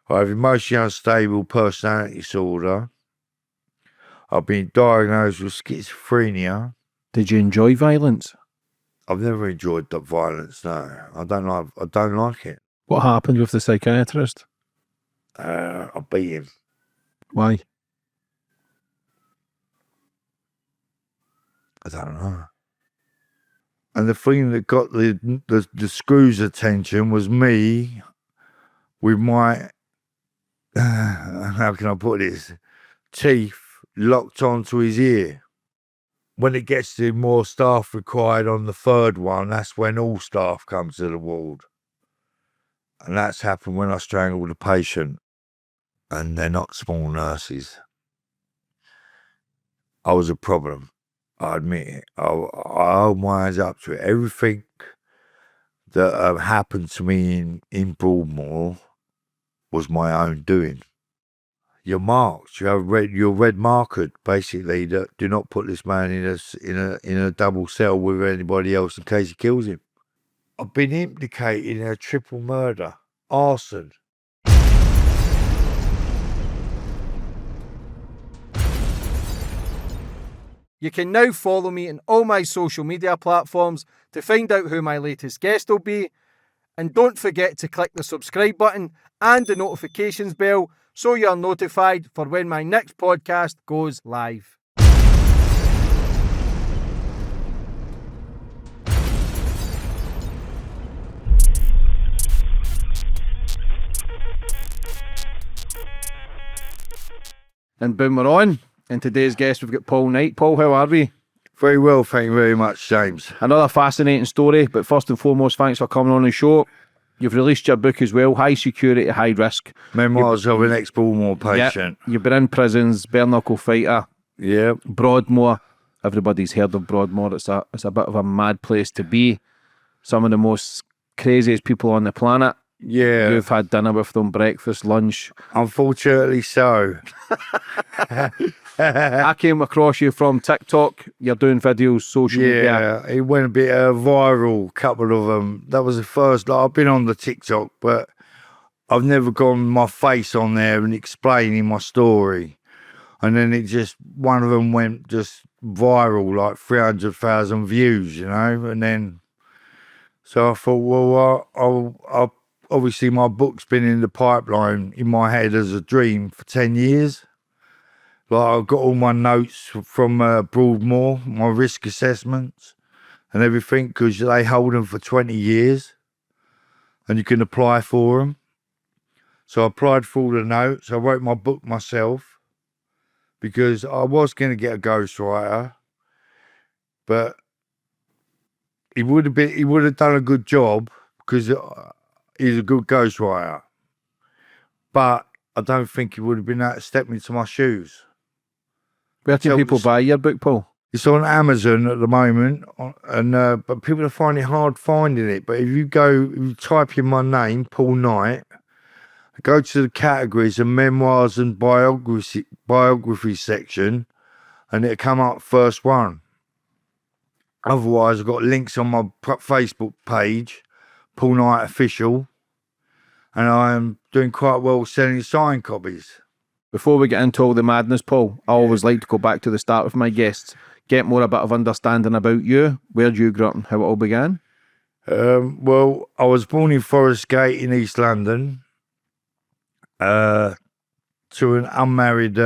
I have emotionally unstable personality disorder. I've been diagnosed with schizophrenia. Did you enjoy violence? I've never enjoyed the violence, no. I don't like it. What happened with the psychiatrist? I beat him. Why? I don't know. And the thing that got the screw's attention was me with my, how can I put this, teeth locked onto his ear. When it gets to more staff required on the third one, that's when all staff come to the ward. And that's happened when I strangled a patient. And they're not small nurses. I was a problem. I admit it. I hold my hands up to it. Everything that happened to me in Broadmoor was my own doing. You're marked. You're red marked, basically, that do not put this man in a double cell with anybody else in case he kills him. I've been implicated in a triple murder, arson. You can now follow me on all my social media platforms to find out who my latest guest will be. And don't forget to click the subscribe button and the notifications bell so you're notified for when my next podcast goes live. And boom, we're on. And today's guest, we've got Paul Knight. Paul, how are we? Very well, thank you very much, James. Another fascinating story, but first and foremost, thanks for coming on the show. You've released your book as well, High Security, High Risk. Memoirs of an ex-Broadmoor patient. Yep. You've been in prisons, bare knuckle fighter. Yeah. Broadmoor. Everybody's heard of Broadmoor. It's a bit of a mad place to be. Some of the most craziest people on the planet. Yeah. You've had dinner with them, breakfast, lunch. Unfortunately so. I came across you from TikTok. You're doing videos, social media. Yeah, it went a bit viral, couple of them. That was the first. I've been on the TikTok, but I've never gone my face on there and explaining my story. And then one of them went just viral, like 300,000 views, you know. And then, so I thought, well, I'll obviously my book's been in the pipeline in my head as a dream for 10 years. Like, I've got all my notes from Broadmoor, my risk assessments and everything, because they hold them for 20 years and you can apply for them. So I applied for all the notes. I wrote my book myself because I was going to get a ghostwriter, but he would have done a good job because he's a good ghostwriter. But I don't think he would have been able to step into my shoes. Where can people buy your book, Paul? It's on Amazon at the moment, and but people are finding it hard finding it. But if you type in my name, Paul Knight, go to the categories of memoirs and biography section, and it'll come up first one. Otherwise, I've got links on my Facebook page, Paul Knight Official, and I'm doing quite well selling signed copies. Before we get into all the madness, Paul, I always like to go back to the start with my guests, get more a bit of understanding about you, where you grew up and how it all began. Well, I was born in Forest Gate in East London to an unmarried,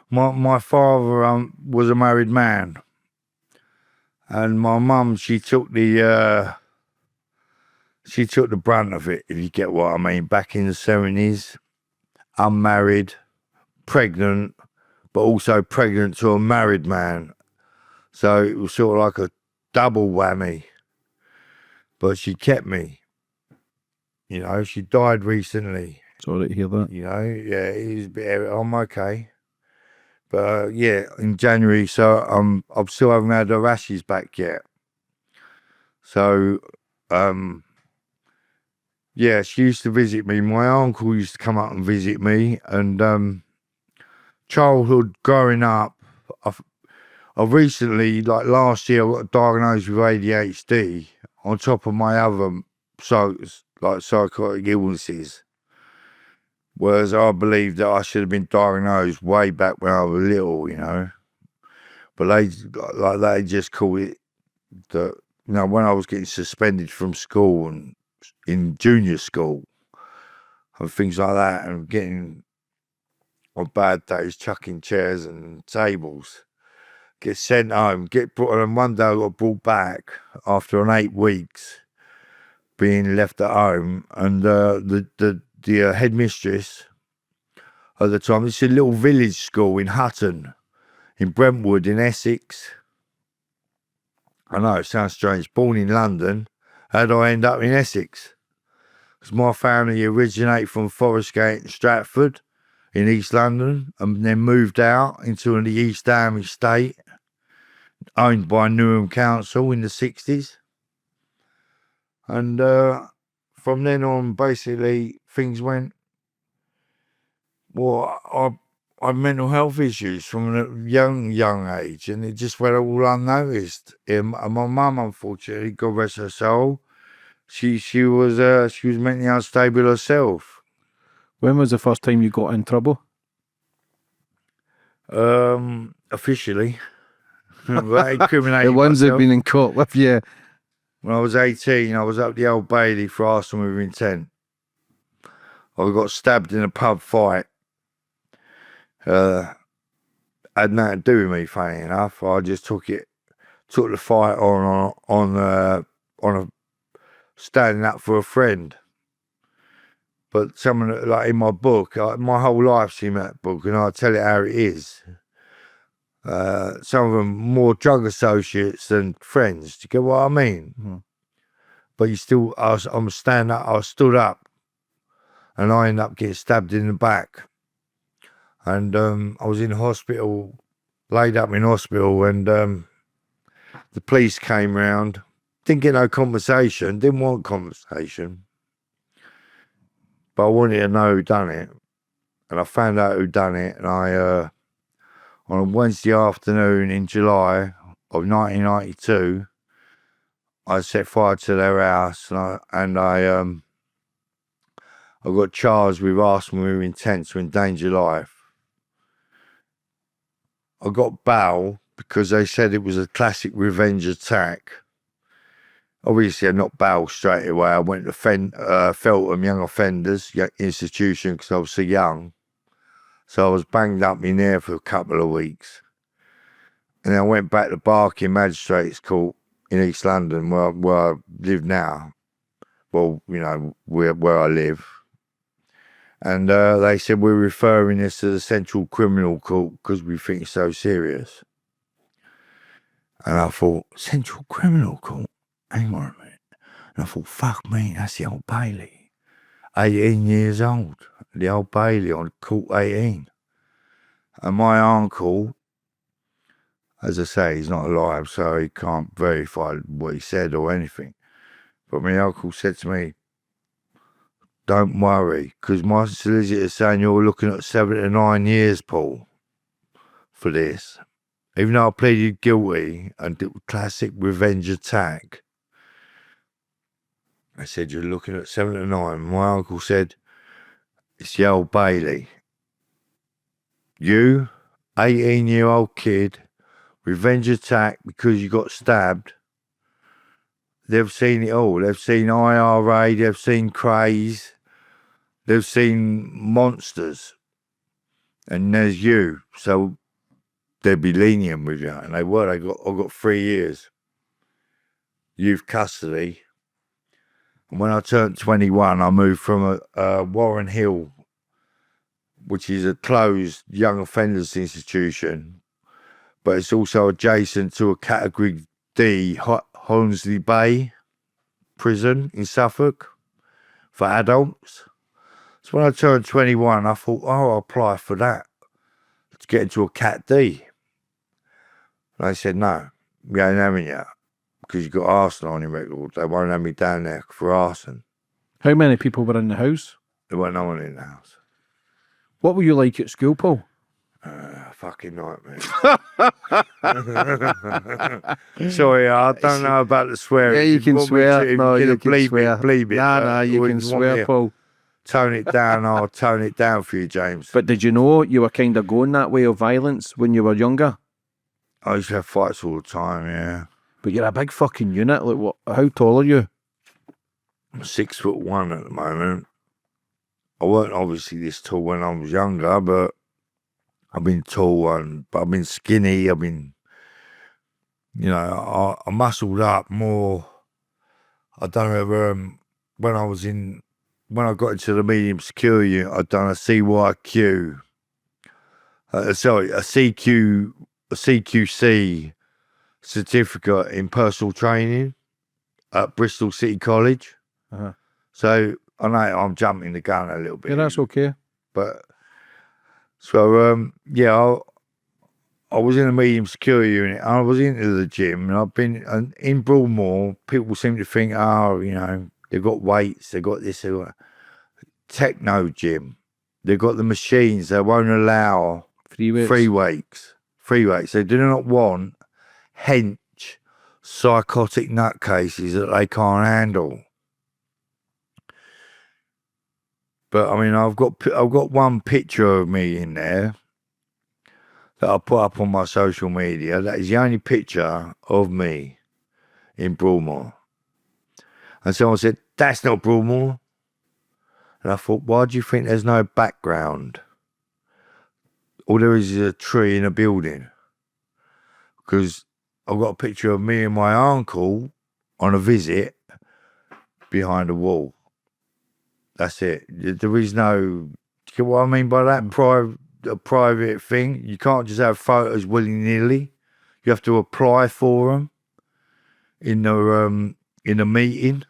my father was a married man, and my mum, she took the brunt of it, if you get what I mean, back in the 70s. Unmarried, pregnant, but also pregnant to a married man. So it was sort of like a double whammy. But she kept me. You know, she died recently. Sorry to hear that. You know, yeah, it was a bit, I'm okay. But yeah, in January, so I'm still haven't had her ashes back yet. So, yeah, she used to visit me. My uncle used to come up and visit me. And childhood growing up, I've recently, like last year, I got diagnosed with ADHD on top of my other psychotic illnesses. Whereas I believe that I should have been diagnosed way back when I was little, you know. But they just call it that, you know, when I was getting suspended from school and in junior school and things like that, and getting on bad days chucking chairs and tables, get sent home, get brought, and one day I got brought back after an 8 weeks being left at home, and the headmistress at the time, this is a little village school in Hutton, in Brentwood, in Essex. I know, it sounds strange. Born in London, how did I end up in Essex? Because my family originated from Forest Gate and Stratford in East London, and then moved out into the East Ham estate, owned by Newham Council in the 60s. And from then on, basically, things went, well, I had mental health issues from a young age, and it just went all unnoticed. And my mum, unfortunately, God rest her soul, she was mentally unstable herself. When was the first time you got in trouble? Officially, but incriminating The ones that've myself. been in court with you. When I was 18, I was up the Old Bailey for arson with intent. I got stabbed in a pub fight. Had nothing to do with me, funny enough. I just took the fight on a standing up for a friend. But someone, like in my book, my whole life's in that book, and I tell it how it is. Some of them more drug associates than friends. Do you get what I mean? Mm-hmm. But I'm standing up. I stood up, and I ended up getting stabbed in the back. And I was in hospital, laid up in hospital, and the police came round. Didn't get no conversation. Didn't want conversation. But I wanted to know who done it, and I found out who done it. And I, on a Wednesday afternoon in July of 1992, I set fire to their house, and I got charged with arson with intent to endanger life. I got bail because they said it was a classic revenge attack. Obviously, I not bail straight away. I went to Feltham Young Offenders Institution because I was so young. So I was banged up in there for a couple of weeks. And then I went back to Barking Magistrates Court in East London, where I live now. Well, you know, where I live. And they said, we're referring this to the Central Criminal Court because we think it's so serious. And I thought, Central Criminal Court? Hang on a minute. And I thought, fuck me, that's the Old Bailey. 18 years old. The Old Bailey on Court 18. And my uncle, as I say, he's not alive, so he can't verify what he said or anything. But my uncle said to me, don't worry, because my solicitor's saying you're looking at 7 to 9 years, Paul, for this. Even though I pleaded guilty and did classic revenge attack, I said, you're looking at 7 to 9. My uncle said, it's the Old Bailey. You, 18-year-old kid, revenge attack because you got stabbed. They've seen it all. They've seen IRA, they've seen Craze, they've seen monsters. And there's you. So they'd be lenient with you. And they were. I got 3 years. Youth custody. And when I turned 21, I moved from Warren Hill, which is a closed young offenders institution, but it's also adjacent to a Category D Holmesley Bay prison in Suffolk for adults. So when I turned 21, I thought, oh, I'll apply for that to get into a Cat D. And they said, no, we ain't having you because you've got arson on your record. They won't have me down there for arson. How many people were in the house? There weren't no one in the house. What were you like at school, Paul? Fucking nightmare. Sorry, I don't know about the swearing. Yeah, you can swear. No, you can swear. Bleep it. Nah, you can swear, Paul. tone it down, I'll tone it down for you, James. But did you know you were kind of going that way of violence when you were younger? I used to have fights all the time, yeah. But you're a big fucking unit. Like, what? How tall are you? I'm 6'1" at the moment. I weren't obviously this tall when I was younger, but I've been tall but I've been skinny. I've been, I muscled up more. I don't know when I got into the medium security unit, I'd done a CYQ, a CQC certificate in personal training at Bristol City College. Uh-huh. So I know I'm jumping the gun a little bit. Yeah, that's okay. But so I was in a medium security unit. I was into the gym, and I've been in Broadmoor. People seem to think, they've got weights, they've got this, they've got techno gym. They've got the machines. They won't allow Free weights. Free weights. They do not want hench psychotic nutcases that they can't handle. But I mean, I've got one picture of me in there that I put up on my social media. That is the only picture of me in Broadmoor. And someone said, "That's not Broadmoor." And I thought, why do you think there's no background? All there is a tree in a building. Because I've got a picture of me and my uncle on a visit behind a wall. That's it. There is no, do you get what I mean by that? A private thing. You can't just have photos willy-nilly. You have to apply for them in the meeting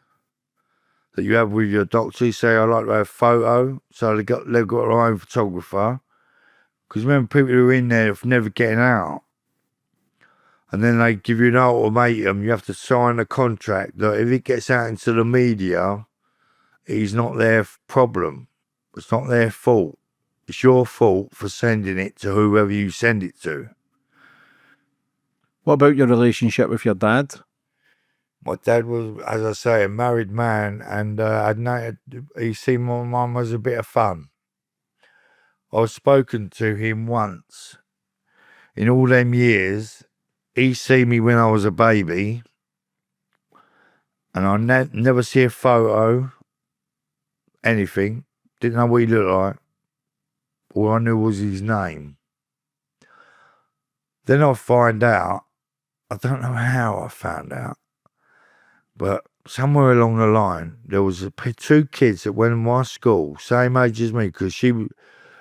that you have with your doctor. You say, I'd like to have a photo. So they've got their own photographer. Because remember, people who are in there are never getting out. And then they give you an ultimatum. You have to sign a contract that if it gets out into the media, it's not their problem. It's not their fault. It's your fault for sending it to whoever you send it to. What about your relationship with your dad? My dad was, as I say, a married man, and he seen my mum as a bit of fun. I've spoken to him once. In all them years, he seen me when I was a baby, and I never see a photo, anything. Didn't know what he looked like. All I knew was his name. Then I find out, I don't know how I found out, but somewhere along the line, there was two kids that went to my school, same age as me, because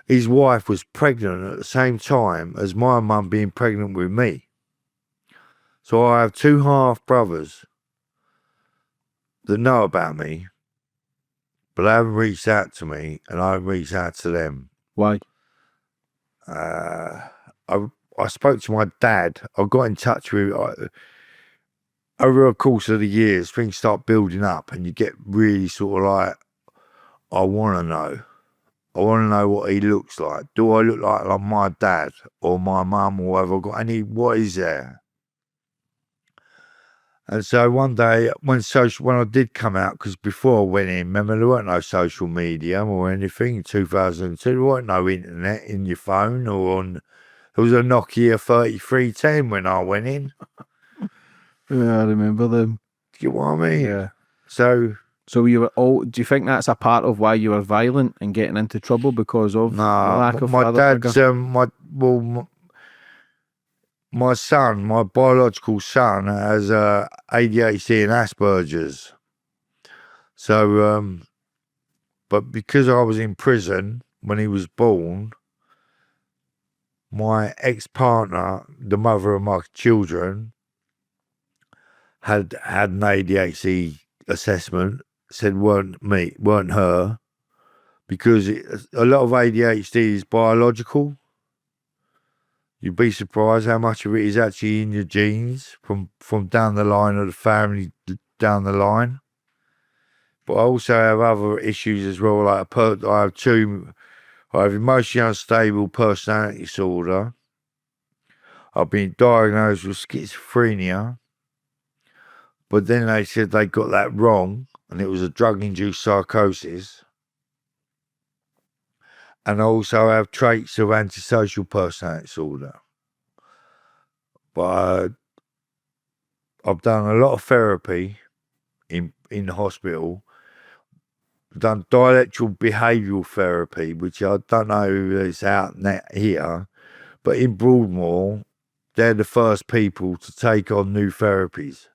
his wife was pregnant at the same time as my mum being pregnant with me. So I have two half brothers that know about me, but they haven't reached out to me, and I haven't reached out to them. Why? I spoke to my dad. I got in touch with over the course of the years, things start building up, and you get really sort of like, I want to know. I want to know what he looks like. Do I look like my dad or my mum, or have I got any? What is there? And so one day when I did come out, because before I went in, remember there weren't no social media or anything in 2002. There weren't no internet in your phone or on. There was a Nokia 3310 when I went in. Yeah, I remember them. Do you get what I mean? Yeah. So you were all. Do you think that's a part of why you were violent and getting into trouble because of the lack of my father dad's figure? my son, my biological son, has ADHD and Asperger's. So, but because I was in prison when he was born, my ex-partner, the mother of my children, had an ADHD assessment. Said weren't her, because a lot of ADHD is biological. You'd be surprised how much of it is actually in your genes from down the line of the family down the line. But I also have other issues as well. Like I have emotionally unstable personality disorder. I've been diagnosed with schizophrenia. But then they said they got that wrong, and it was a drug-induced psychosis. and I also have traits of antisocial personality disorder. But I've done a lot of therapy in the hospital. I've done dialectical behavioural therapy, which I don't know if it's out here, but in Broadmoor, they're the first people to take on new therapies,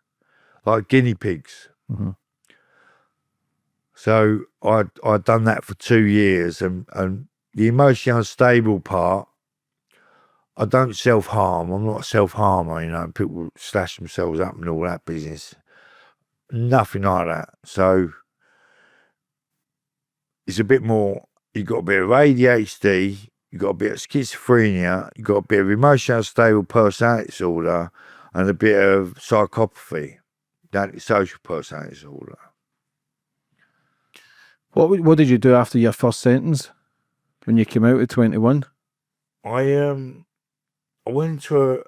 like guinea pigs. Mm-hmm. So I'd done that for 2 years, and the emotionally unstable part, I don't self-harm. I'm not a self-harmer, you know, people slash themselves up and all that business. Nothing like that. So it's a bit more, you've got a bit of ADHD, you've got a bit of schizophrenia, you've got a bit of emotionally unstable personality disorder, and a bit of psychopathy, antisocial personality disorder. What did you do after your first sentence when you came out at 21? I went to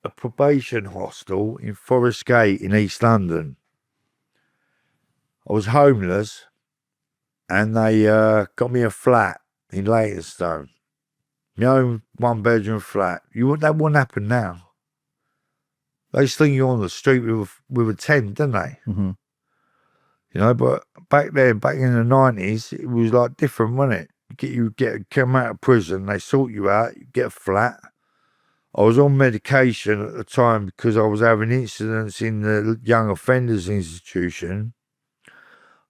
a probation hostel in Forest Gate in East London. I was homeless, and they got me a flat in Leytonstone. My own 1-bedroom flat. That wouldn't happen now. They sling you on the street with a tent, didn't they? Mm-hmm. You know, but back in the 90s, it was like different, wasn't it? You come out of prison, they sort you out, you get a flat. I was on medication at the time because I was having incidents in the young offenders institution,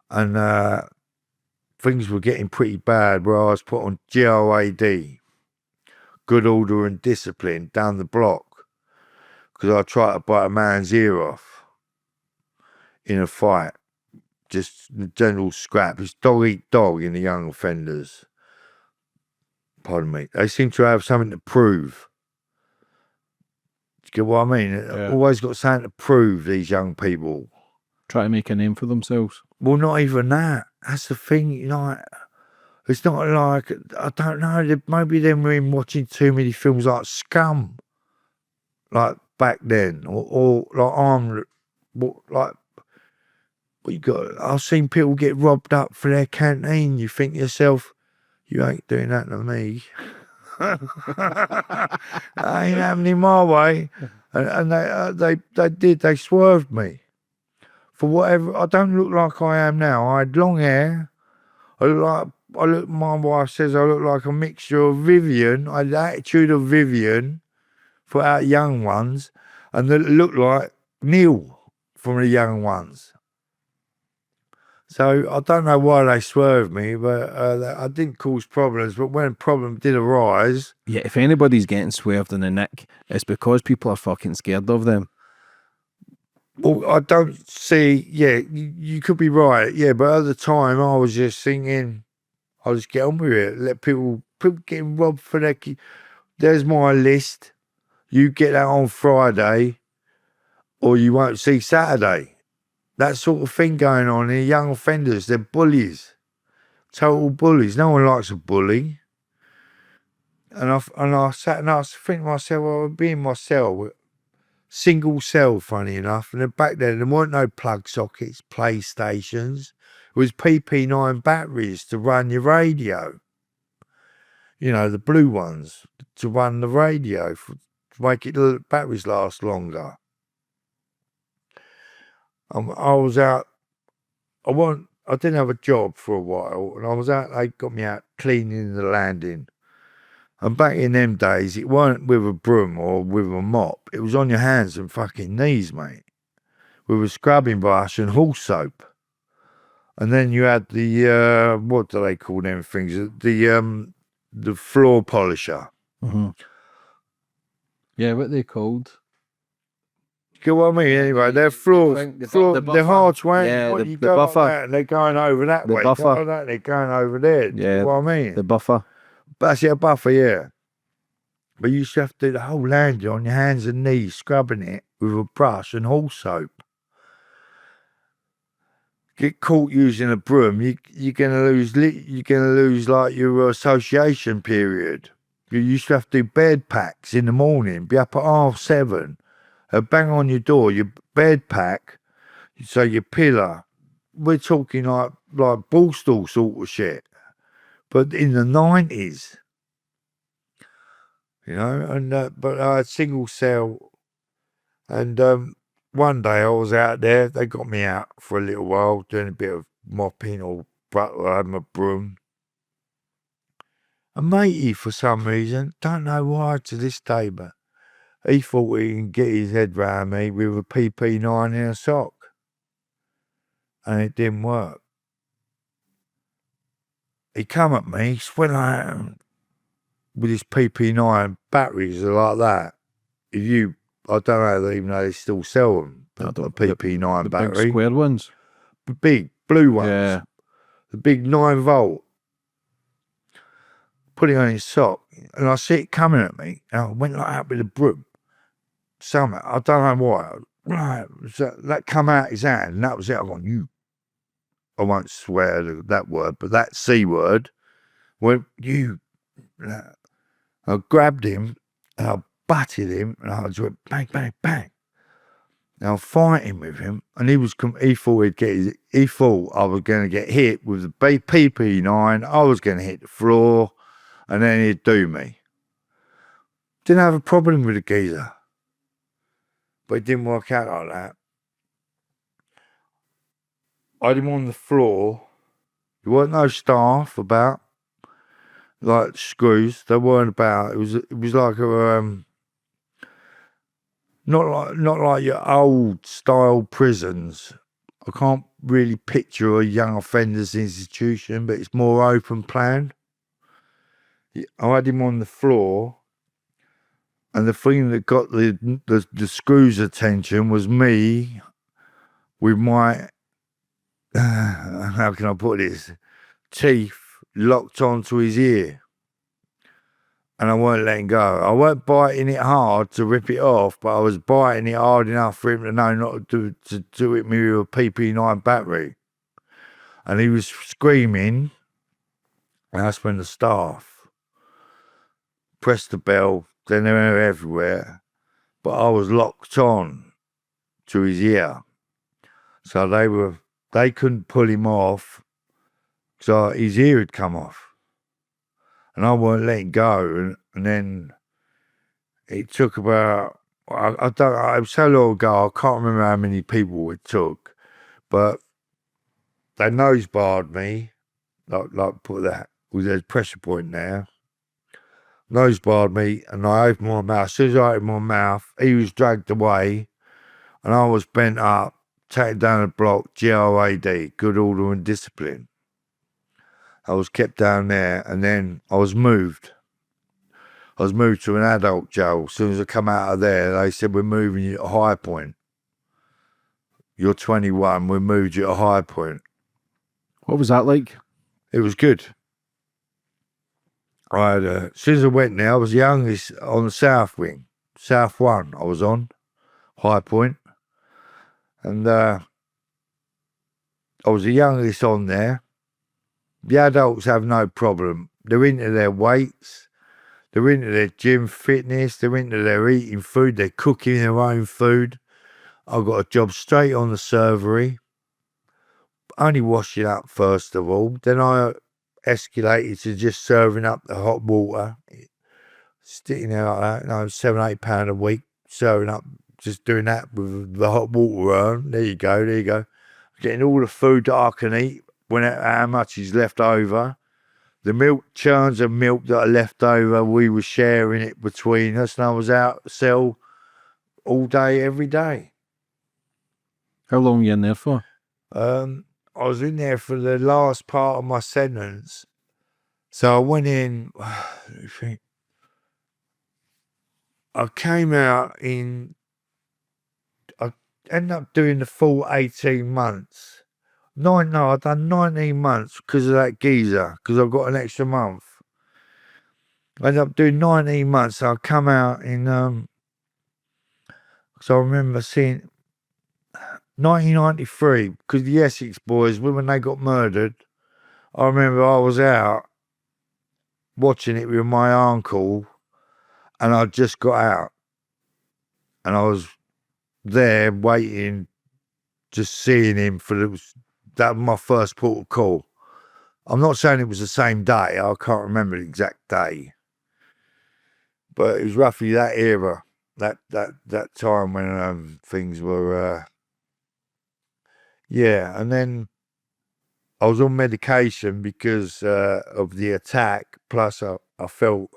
and things were getting pretty bad where I was put on GOAD, good order and discipline, down the block, because I tried to bite a man's ear off in a fight. Just the general scrap. It's dog eat dog in the young offenders. Pardon me. They seem to have something to prove. Do you get what I mean? Yeah. Always got something to prove, these young people. Try to make a name for themselves. Well, not even that. That's the thing, you know. It's not like, I don't know, maybe they were watching too many films like Scum, like back then, or like Armed, like, what you got? I've seen people get robbed up for their canteen. You think to yourself, you ain't doing that to me. That ain't happening my way. And they swerved me. For whatever, I don't look like I am now. I had long hair. My wife says I look like a mixture of Vivian. I had the attitude of Vivian for our young ones, and they look like Neil from the young ones. So I don't know why they swerved me, but I didn't cause problems. But when a problem did arise... Yeah, if anybody's getting swerved in the nick, it's because people are fucking scared of them. Well, I don't see... Yeah, you could be right. Yeah, but at the time, I was just thinking, I'll just get on with it. Let people getting robbed for their... There's my list. You get that on Friday, or you won't see Saturday. That sort of thing going on in young offenders. They're bullies, total bullies. No one likes a bully. And I sat and I was thinking to myself, well, I'd be in my cell, single cell, funny enough. And then back then, there weren't no plug sockets, PlayStations. It was PP9 batteries to run your radio. You know, the blue ones to run the radio, to make the batteries last longer. I was out. I didn't have a job for a while, and I was out. They got me out cleaning the landing. And back in them days, it weren't with a broom or with a mop. It was on your hands and fucking knees, mate, with a scrubbing brush and horse soap. And then you had the what do they call them things? The floor polisher. Mm-hmm. Yeah, what they called? You know what I mean? Anyway, they're they're hard to hang. Yeah, You the go buffer. like that and they're going over that The way. buffer. Like that, they're going over there. Do you know what I mean? The buffer. That's a buffer, yeah. But you used to have to do the whole landing on your hands and knees, scrubbing it with a brush and horse soap. Get caught using a broom, you're gonna lose. You're gonna lose like your association period. You used to have to do bed packs in the morning. Be up at 7:30. Bang on your door, your bed pack, so your pillow. We're talking like ball stool sort of shit. but in the 90s, you know, and but I had single cell, and one day I was out there, they got me out for a little while, doing a bit of mopping or I had my broom. A matey, for some reason, don't know why to this day, but he thought he can get his head round me with a PP9 in a sock. And it didn't work. He come at me, went like with his PP9 batteries are like that. I don't know even though they still sell them, the PP9 the battery. big square ones. The big blue ones. Yeah. The big 9 volt. Put it on his sock, and I see it coming at me, and I went like that with a broom. Somehow, I don't know why. Right, so that come out his hand, and that was it. I went, I won't swear that word, but that C word, I grabbed him, and I butted him, and I just went bang, bang, bang. Now I'm fighting with him, and he thought I was going to get hit with the PP9, I was going to hit the floor, and then he'd do me. Didn't have a problem with the geezer. But it didn't work out like that. I had him on the floor. There weren't no staff about, like screws. They weren't about. It was like a not like your old style prisons. I can't really picture a young offenders institution, but it's more open plan. I had him on the floor, and the thing that got the screw's attention was me with my how can I put this, teeth locked onto his ear, and I weren't letting go. I weren't biting it hard to rip it off, but I was biting it hard enough for him to know not to do it me with a PP9 battery. And he was screaming, and that's when the staff pressed the bell. Then they were everywhere, but I was locked on to his ear, so they couldn't pull him off, so his ear had come off, and I weren't letting go. And then it took about, it was so long ago, I can't remember how many people it took, but they nose barred me, like put that, with a pressure point there. Nose barred me, and I opened my mouth. As soon as I opened my mouth, he was dragged away, and I was bent up, taken down the block, GOAD, good order and discipline. I was kept down there, and then I was moved. I was moved to an adult jail. As soon as I come out of there, they said, we're moving you to High Point. You're 21, we moved you to High Point. What was that like? It was good. As soon as I went there, I was the youngest on the South Wing. South 1 I was on, High Point. And I was the youngest on there. The adults have no problem. They're into their weights. They're into their gym fitness. They're into their eating food. They're cooking their own food. I got a job straight on the servery. Only washing up first of all. Then I escalated to just serving up the hot water. Sitting there like that, £7-8 a week, serving up, just doing that with the hot water on. There you go. Getting all the food that I can eat, how much is left over. The milk, churns of milk that are left over, we were sharing it between us, and I was out the cell all day, every day. How long were you in there for? I was in there for the last part of my sentence. So I went in, let me think. I came out I ended up doing the full 18 months. I'd done 19 months because of that geezer, because I got an extra month. I ended up doing 19 months, so I come out in, so I remember seeing 1993, because the Essex boys, when they got murdered, I remember I was out watching it with my uncle, and I just got out. And I was there waiting, just seeing him that was my first port of call. I'm not saying it was the same day. I can't remember the exact day, but it was roughly that era, that time when things were. Yeah, and then I was on medication because of the attack. Plus, I felt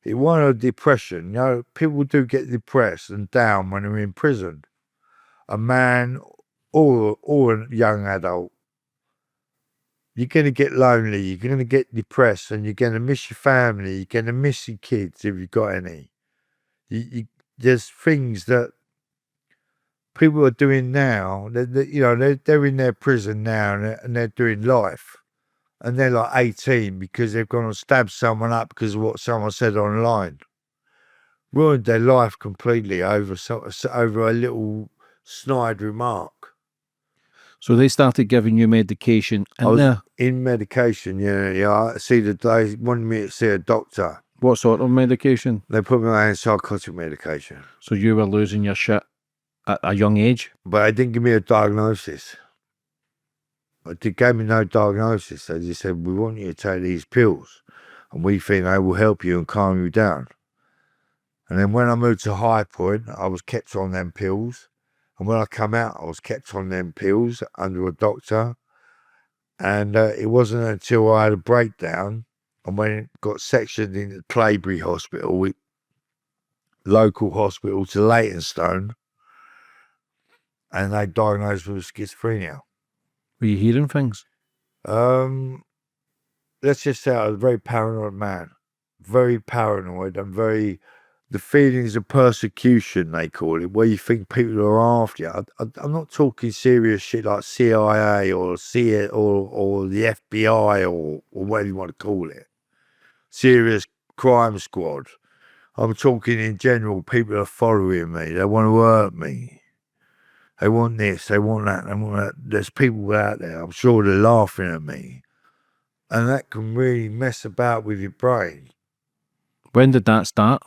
it wasn't a depression. You know, people do get depressed and down when they're in prison. A man or a young adult, you're going to get lonely. You're going to get depressed, and you're going to miss your family. You're going to miss your kids if you've got any. There's things that people are doing now. They're in their prison now, and they're doing life. And they're like 18 because they've gone and stabbed someone up because of what someone said online. Ruined their life completely over a little snide remark. So they started giving you medication I in was there. in medication, yeah. They wanted me to see a doctor. What sort of medication? They put me on psychotic medication. So you were losing your shit at a young age? But they didn't give me a diagnosis. They gave me no diagnosis. They just said, we want you to take these pills, and we think they will help you and calm you down. And then when I moved to High Point, I was kept on them pills. And when I come out, I was kept on them pills under a doctor. And it wasn't until I had a breakdown and got sectioned into Claybury Hospital, local hospital to Leytonstone, and they diagnosed me with schizophrenia. Were you hearing things? Let's just say I was a very paranoid man. Very paranoid and the feelings of persecution, they call it, where you think people are after you. I'm not talking serious shit like CIA or the FBI or whatever you want to call it. Serious crime squad. I'm talking in general, people are following me. They want to hurt me. They want this, they want that, they want that. There's people out there, I'm sure they're laughing at me. And that can really mess about with your brain. When did that start?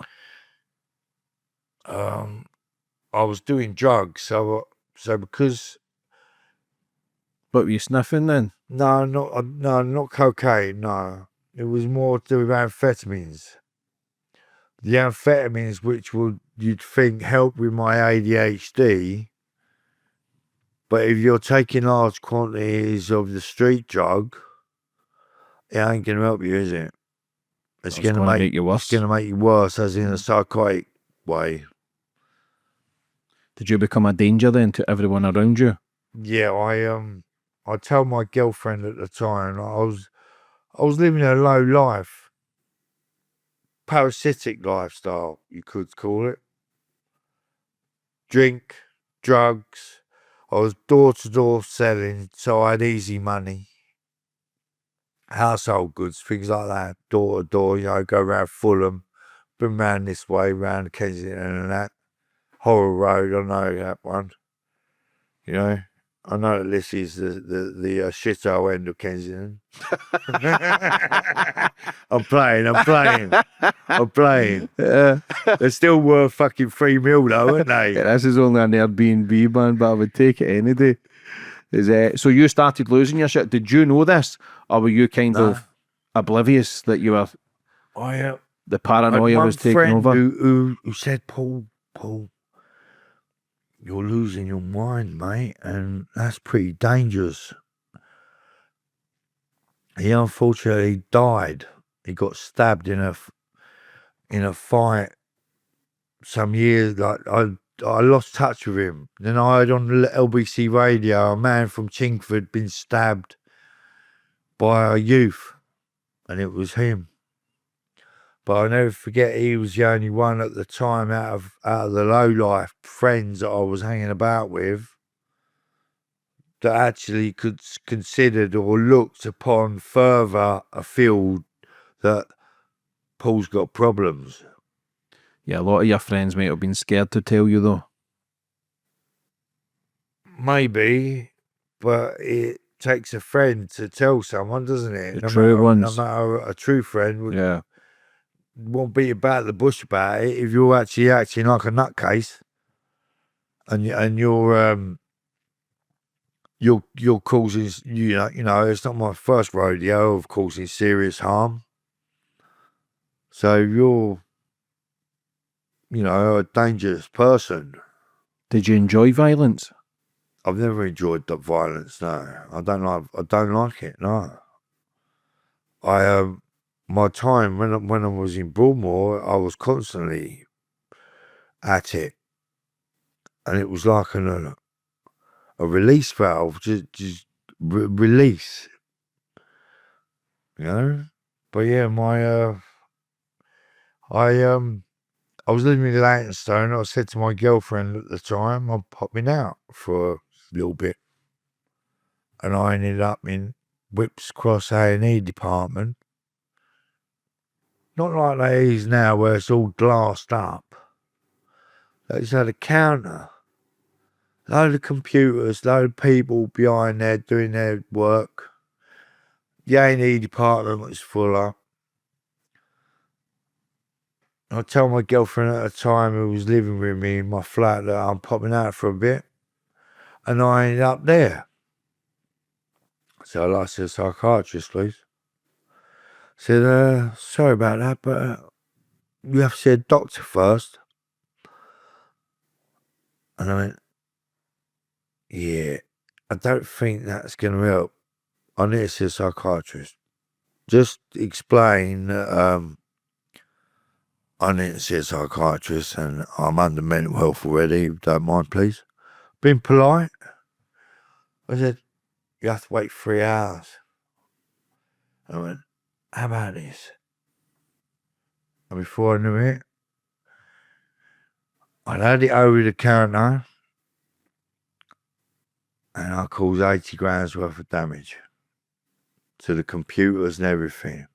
I was doing drugs, so because... What were you sniffing then? No, not cocaine, no. It was more to do with amphetamines. The amphetamines which you'd think help with my ADHD, but if you're taking large quantities of the street drug, it ain't going to help you, is it? It's going to make you worse. It's going to make you worse, as in a psychotic way. Did you become a danger then to everyone around you? Yeah, I tell my girlfriend at the time I was living a low life, parasitic lifestyle, you could call it. Drink, drugs. I was door to door selling, so I had easy money. Household goods, things like that, door to door. Go around Fulham, been round this way, round Kensington and that. Horror Road, I know that one. I know that this is the shithole end of Kensington. I'm playing. They're still worth fucking $3 million though, aren't they? Yeah, this is only an Airbnb, man, but I would take it any day. So you started losing your shit. Did you know this? Or were you kind of oblivious that you were... the paranoia was taking over? Who said, Paul, you're losing your mind, mate, and that's pretty dangerous. He unfortunately died. He got stabbed in a fight some years. Like I lost touch with him. Then I heard on LBC radio a man from Chingford been stabbed by a youth, and it was him. But I'll never forget, he was the only one at the time out of the low-life friends that I was hanging about with that actually considered or looked upon further afield that Paul's got problems. Yeah, a lot of your friends might have been scared to tell you though. Maybe, but it takes a friend to tell someone, doesn't it? The true ones. No matter a true friend Yeah. won't beat about the bush about it if you're actually acting like a nutcase and you're you're causing, it's not my first rodeo of causing serious harm. So you're, a dangerous person. Did you enjoy violence? I've never enjoyed the violence. No, I don't like it. No, my time when I was in Broadmoor, I was constantly at it, and it was like a release valve, just release, But yeah, I was living in Leytonstone. I said to my girlfriend at the time, I'm popping out for a little bit, and I ended up in Whips Cross A&E department. Not like they is now, where it's all glassed up. They just had a counter, load of computers, load of people behind there doing their work. The A&E department was full up. I told my girlfriend at the time, who was living with me in my flat, that I'm popping out for a bit, and I ended up there. So I said, psychiatrist, please. I said, sorry about that, but you have to see a doctor first. And I went, yeah, I don't think that's going to help. I need to see a psychiatrist. Just explain that I need to see a psychiatrist and I'm under mental health already, if you don't mind, please. Being polite. I said, you have to wait 3 hours. I went, how about this? And before I knew it, I'd had it over the counter and I caused 80 grand's worth of damage to the computers and everything.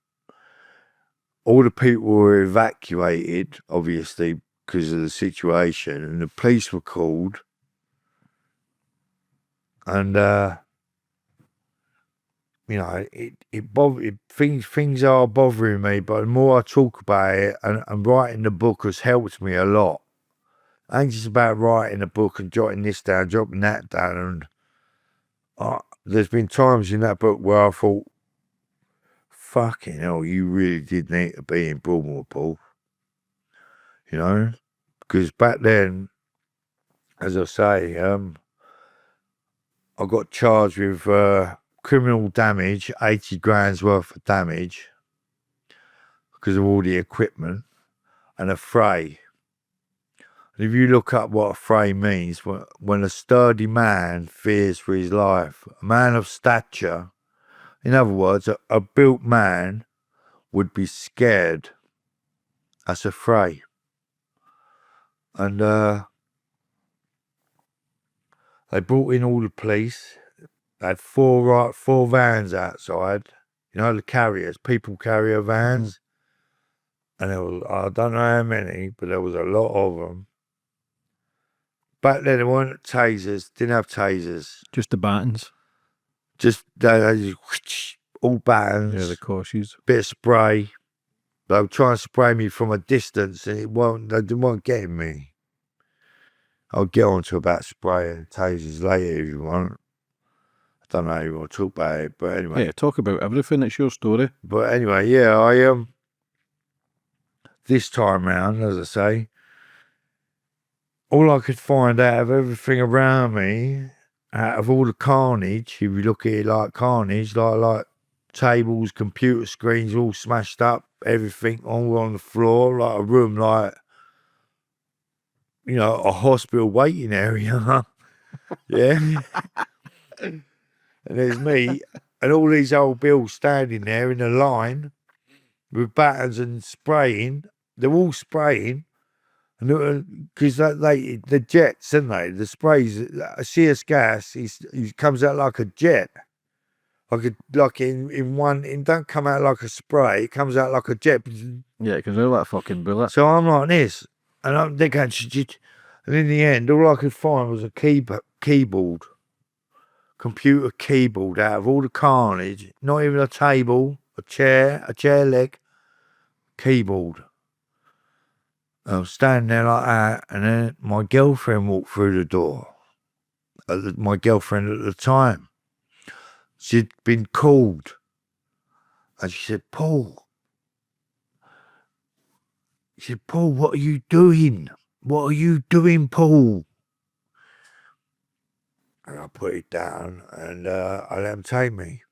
All the people were evacuated, obviously, because of the situation, and the police were called. And, things are bothering me, but the more I talk about it, and writing the book has helped me a lot. I ain't just about writing a book and jotting this down, jotting that down. And there's been times in that book where I thought, fucking hell, you really did need to be in Broadmoor, Paul. Because back then, as I say, I got charged with criminal damage, 80 grand's worth of damage, because of all the equipment, and a fray. And if you look up what a fray means, when a sturdy man fears for his life, a man of stature, in other words, a built man would be scared. That's a fray. And they brought in all the police. They had four vans outside. The carriers, people carrier vans. And there was, I don't know how many, but there was a lot of them. Back then, there weren't tasers, didn't have tasers. Just the batons. Just, they all batons. Yeah, the cautious. Bit of spray. They were trying to spray me from a distance, and they weren't getting me. I'll get on to about spray and tasers later if you want. I don't know how you want to talk about it, but anyway. Yeah, talk about everything. It's your story. But anyway, yeah, I this time round, as I say, all I could find out of everything around me, out of all the carnage, if you look at it like carnage, like tables, computer screens all smashed up, everything all on the floor, like a room, like, a hospital waiting area. Yeah. And there's me and all these old bills standing there in a line with batons and spraying. They're all spraying. Because the jets, isn't they? The sprays, CS gas, it comes out like a jet. Like in one, it don't come out like a spray, it comes out like a jet. Yeah, it can do that fucking bullet. So I'm like this, and they're going, and in the end, all I could find was a keyboard, computer keyboard out of all the carnage, not even a table, a chair leg, keyboard. I was standing there like that, and then my girlfriend walked through the door. my girlfriend at the time. She'd been called, and she said, Paul, what are you doing? What are you doing, Paul? And I put it down, and I let them take me.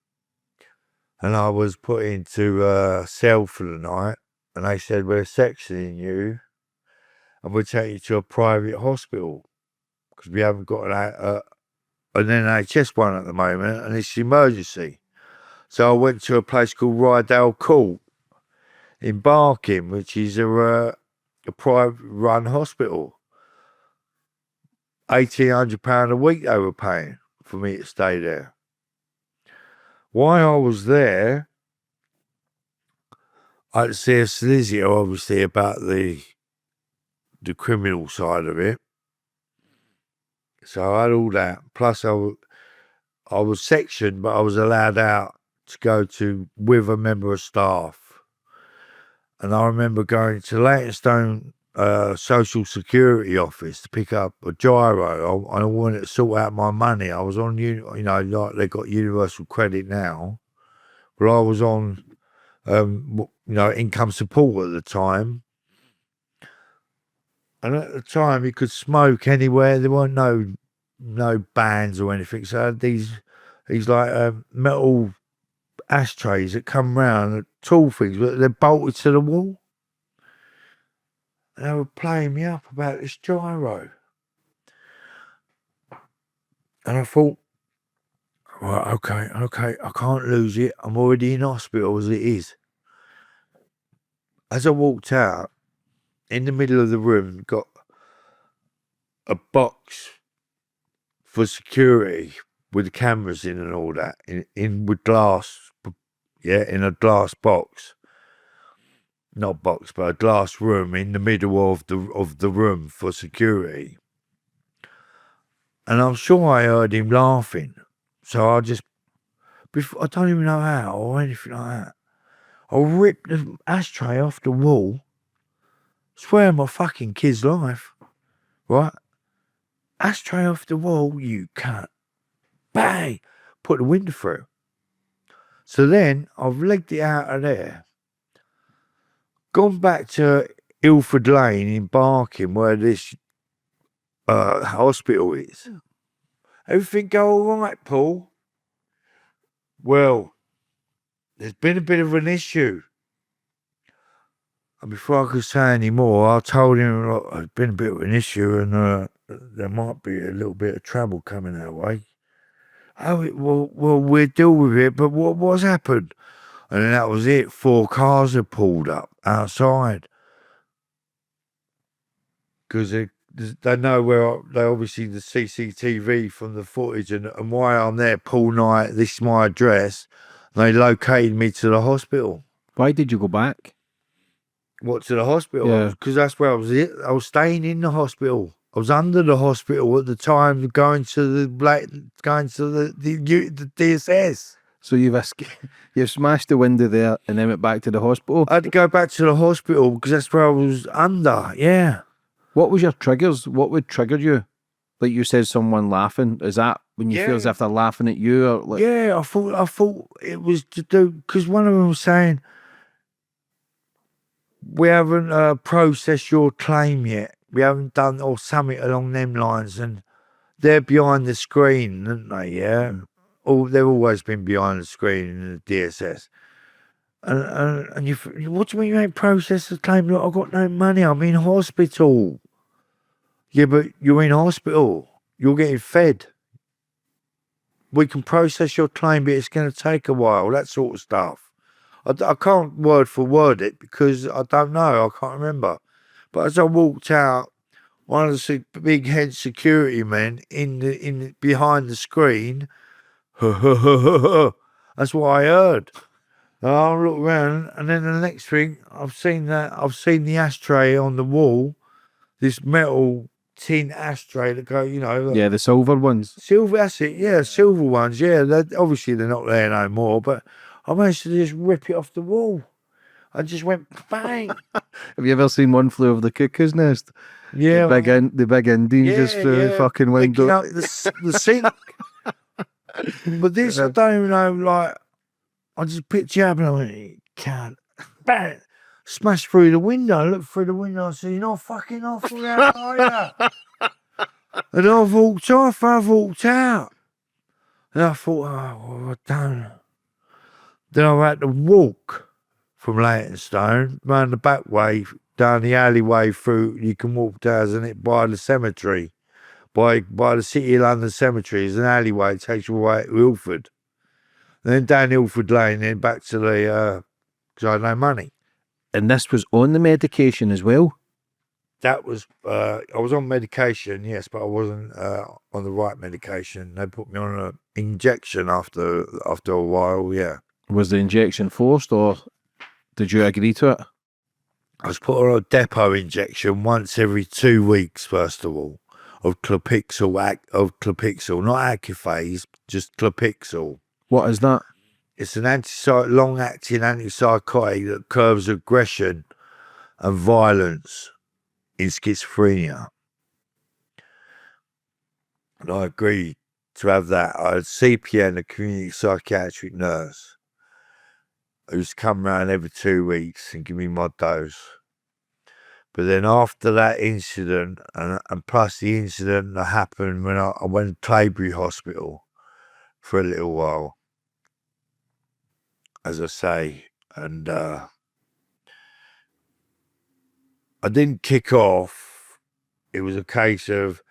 And I was put into a cell for the night, and they said, we're sectioning you, and we'll take you to a private hospital, because we haven't got an NHS one at the moment, and it's emergency. So I went to a place called Rydale Court in Barking, which is a private run hospital. £1,800 a week they were paying for me to stay there. While I was there, I had to see a solicitor, obviously, about the criminal side of it. So I had all that. Plus, I was sectioned, but I was allowed out to go with a member of staff. And I remember going to Leytonstone Social Security office to pick up a gyro. I wanted to sort out my money. I was on, like they got universal credit now. But I was on, income support at the time. And at the time, you could smoke anywhere. There weren't no bans or anything. So I had these like metal ashtrays that come round, tall things, but they're bolted to the wall. And they were playing me up about this gyro. And I thought, right, okay, I can't lose it. I'm already in hospital as it is. As I walked out, in the middle of the room, got a box for security with the cameras in and all that, in with glass, in a glass box. Not box, but a glass room in the middle of the room for security. And I'm sure I heard him laughing. So I don't even know how or anything like that. I ripped the ashtray off the wall. Swear on my fucking kid's life. Right? Ashtray off the wall, you cunt. Bang! Put the window through. So then I've legged it out of there. Gone back to Ilford Lane in Barking, where this hospital is. Everything go all right, Paul? Well, there's been a bit of an issue. And before I could say any more, I told him, look, there's been a bit of an issue and there might be a little bit of trouble coming our way. Oh, well, we'll deal with it, but what's happened? And then that was it. 4 cars had pulled up outside. Because they know where they obviously the CCTV from the footage and why I'm there, Paul Knight, this is my address. And they located me to the hospital. Why did you go back? What, to the hospital? Yeah. Because that's where I was. I was staying in the hospital. I was under the hospital at the time, going to the DSS. So you've smashed the window there and then went back to the hospital? I had to go back to the hospital because that's where I was under, yeah. What was your triggers? What would trigger you? Like you said, someone laughing. Is that when you feel as if they're laughing at you? Or like... Yeah, I thought it was to do, because one of them was saying, we haven't processed your claim yet. We haven't done, or something along them lines. And they're behind the screen, aren't they, yeah? They've always been behind the screen in the DSS. And what do you mean you ain't processed the claim? Look, I've got no money. I'm in hospital. Yeah, but you're in hospital. You're getting fed. We can process your claim, but it's going to take a while. That sort of stuff. I can't word for word it because I don't know. I can't remember. But as I walked out, one of the big head security men in behind the screen, that's what I heard. And I looked around, and then the next thing I've seen the ashtray on the wall, this metal tin ashtray that go, Yeah, the silver ones. Silver, that's it, yeah, silver ones, yeah. Obviously they're not there no more, but I managed to just rip it off the wall. I just went bang. Have you ever seen One Flew Over the Cuckoo's Nest? Yeah, The big Indian just through the fucking picking window. up the sink. But this, I don't even know, like, I just picked you up and I went, you can't. Bang! Smashed through the window. I looked through the window. I said, you're not fucking off with that, are you? And I walked off. I walked out. And I thought, oh, what have I done? Then I had to walk from Leytonstone round the back way, down the alleyway through. You can walk down, isn't it, by the cemetery. By the City of London Cemetery. There's an alleyway that takes you away to Ilford. And then down Ilford Lane, then back to the, because I had no money. And this was on the medication as well? That was, I was on medication, yes, but I wasn't on the right medication. They put me on an injection after a while, yeah. Was the injection forced or did you agree to it? I was put on a depot injection once every 2 weeks, first of all, of Clopixel, not Accuphase, just Clopixel. What is that? It's an long-acting antipsychotic that curbs aggression and violence in schizophrenia. And I agreed to have that. I had CPN, a community psychiatric nurse, who used to come around every 2 weeks and give me my dose. But then after that incident, and plus the incident that happened when I went to Claybury Hospital for a little while, as I say, and I didn't kick off. It was a case of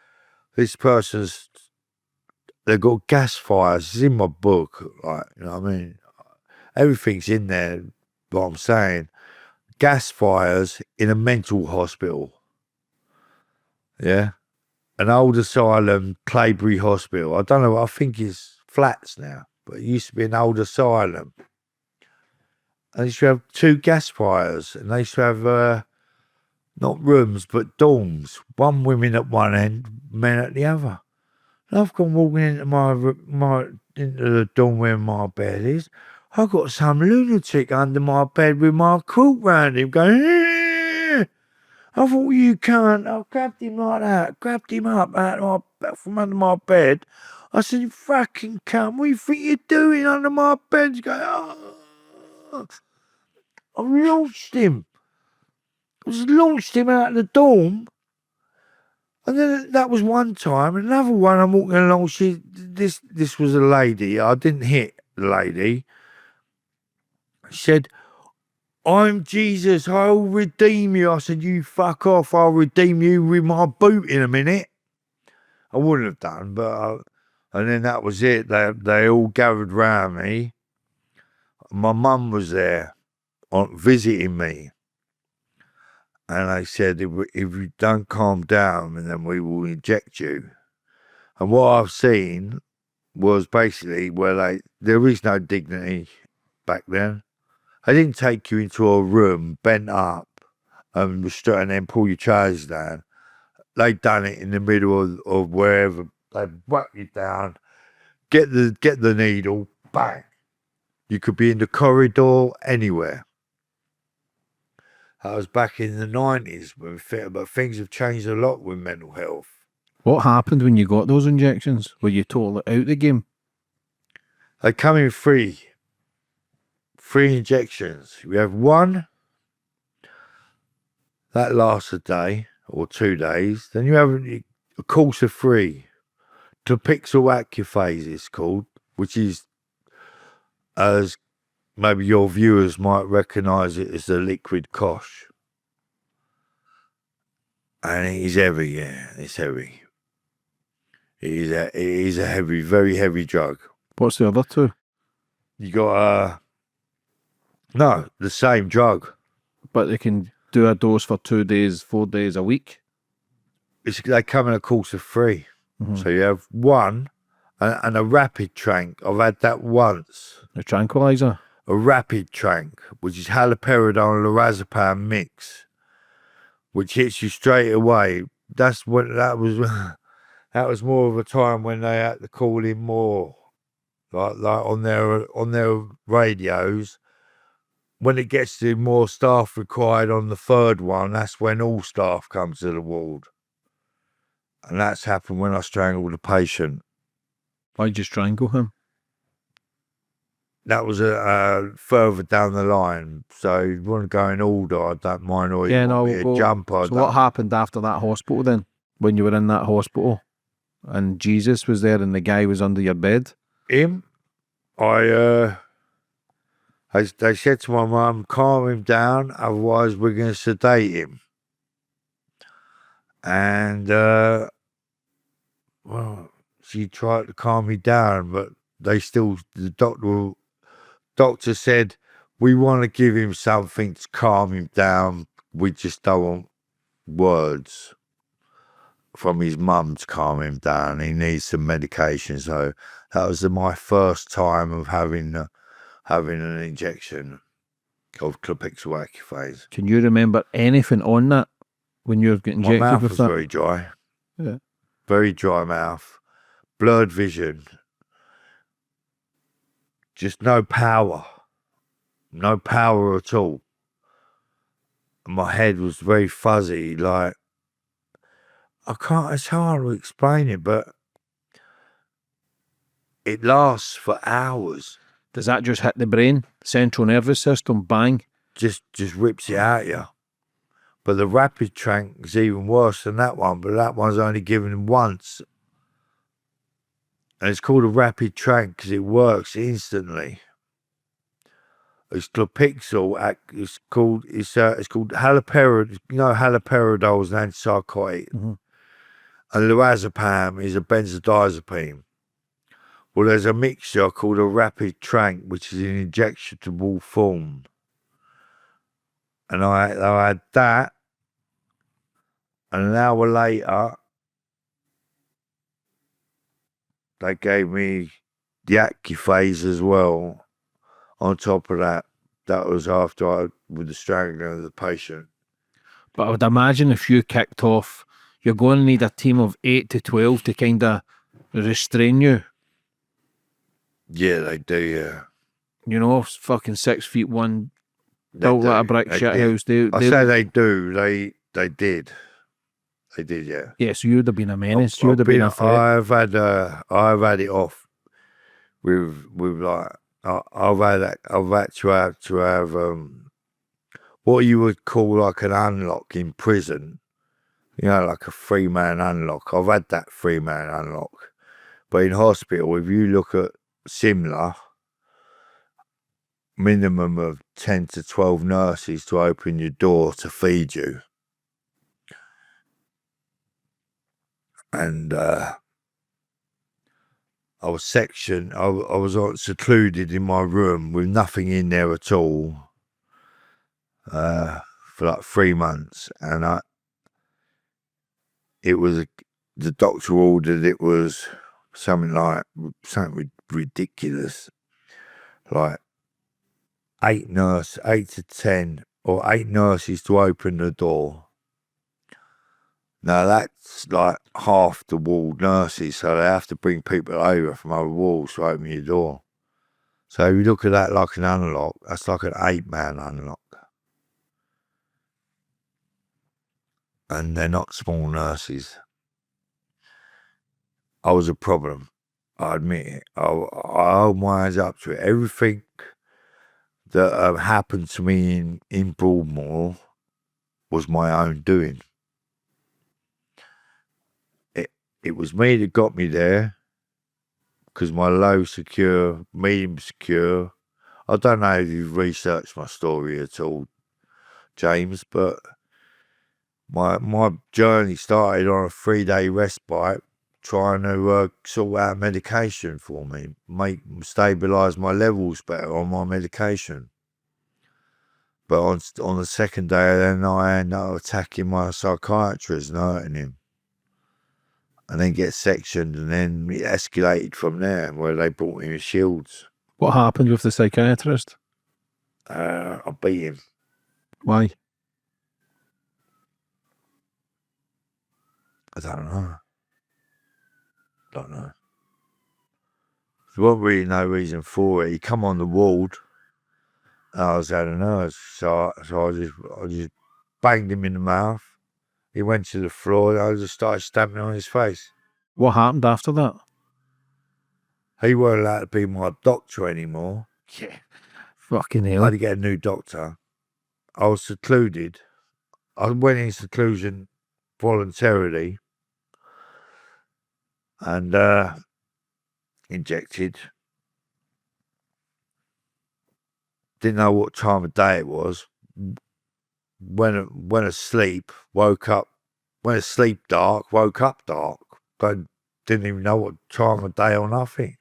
this person's, they've got gas fires. It's in my book, like, you know what I mean? Everything's in there, what I'm saying. Gas fires in a mental hospital. Yeah? An old asylum, Claybury Hospital. I don't know, I think it's flats now, but it used to be an old asylum. And they used to have 2 gas fires, and they used to have not rooms, but dorms. One women at one end, men at the other. And I've gone walking into into the dorm where my bed is. I've got some lunatic under my bed with my quilt round him going, "Eh." I thought, you can't. I grabbed him like that, grabbed him up from under my bed. I said, you fucking cunt, what do you think you're doing under my bed? He's going, oh. I launched him. I just launched him out of the dorm. And then that was one time. Another one, I'm walking along. This was a lady. I didn't hit the lady. She said, I'm Jesus. I'll redeem you. I said, you fuck off. I'll redeem you with my boot in a minute. I wouldn't have done, but and then that was it. They all gathered round me. My mum was there visiting me. And they said, if you don't calm down, and then we will inject you. And what I've seen was basically where there is no dignity back then. They didn't take you into a room, bent up, and then pull your trousers down. They done it in the middle of wherever. They whack you down, get the needle, bang. You could be in the corridor, anywhere. I was back in the 90s, but things have changed a lot with mental health. What happened when you got those injections? Were you totally out the game? They come in free injections. We have one that lasts a day or 2 days. Then you have a course of 3. Clopixel accuphase it's called, which is, as maybe your viewers might recognise it, as the liquid kosh. And it is heavy, yeah, it's heavy. It is a heavy, very heavy drug. What's the other 2? You got no, the same drug. But they can do a dose for 2 days, 4 days a week? They come in a course of 3. Mm-hmm. So you have one and a rapid trank. I've had that once. A tranquilizer? A rapid trank, which is haloperidol and lorazepam mix, which hits you straight away. That was more of a time when they had to call in more, like on their radios. when it gets to more staff required on the third one, that's when all staff come to the ward. And that's happened when I strangled a patient. Why'd you strangle him? That was further down the line. So you want to go in order, I don't mind. Or Yeah, you no, want me we'll to go. jump, I So what don't. happened after that hospital then? When you were in that hospital and Jesus was there and the guy was under your bed? Him? They said to my mum, calm him down, otherwise we're going to sedate him. And, well, she tried to calm me down, but the doctor said, we want to give him something to calm him down. We just don't want words from his mum to calm him down. He needs some medication. So that was my first time of having an injection of clopixyl acufase. Can you remember anything on that when you were getting My injected mouth with was that? very dry. Yeah. Very dry mouth. Blurred vision. Just no power. No power at all. My head was very fuzzy. Like, it's hard to explain it, but it lasts for hours. Does that just hit the brain, central nervous system, bang? Just rips it out you. But the rapid trank is even worse than that one, but that one's only given once. And it's called a rapid trank because it works instantly. It's clopixyl. It's called haloperidol. You know, haloperidol is an antipsychotic, Mm-hmm. and lorazepam is a benzodiazepine. Well, there's a mixture called a rapid trank, which is an injectable form. And I had that, and an hour later, they gave me the acufase as well. On top of that, that was after with the strangling of the patient. But I would imagine if you kicked off, you're going to need a team of 8 to 12 to kind of restrain you. Yeah, they do, yeah. You know, fucking 6'1", They built like a do, brick they shit did. house. They say they do. They did. They did, yeah. yeah, so you'd have been a menace. You'd have been a threat. I've had it off with like I've had to have what you would call like an unlock in prison. You know, like a 3-man unlock. I've had that 3-man unlock. But in hospital, if you look at Simla, minimum of 10 to 12 nurses to open your door to feed you. And I was sectioned, I was secluded in my room with nothing in there at all for like 3 months. And the doctor ordered it was something ridiculous, like 8 to 10 or 8 nurses to open the door. Now that's like half the ward nurses, so they have to bring people over from other wards to open your door. So if you look at that like an unlock, that's like an 8-man unlock. And they're not small nurses. I was a problem. I admit it. I hold my hands up to it. Everything that happened to me in Broadmoor was my own doing. It was me that got me there because my low secure, medium secure. I don't know if you've researched my story at all, James, but my journey started on a 3-day respite trying to sort out make for me, stabilise my levels better on my medication. But on the second day, then I ended up attacking my psychiatrist and hurting him. And then get sectioned, and then it escalated from there, where they brought him shields. What happened with the psychiatrist? I beat him. Why? I don't know. There wasn't really no reason for it. He come on the ward, I was out of nerves, so I just banged him in the mouth. He went to the floor, and I just started stamping on his face. What happened after that? He weren't allowed to be my doctor anymore. Yeah. Fucking I hell. had to get a new doctor. I was secluded. I went in seclusion voluntarily and injected. Didn't know what time of day it was. Went asleep, woke up. Went asleep dark, woke up dark, but didn't even know what time of day or nothing.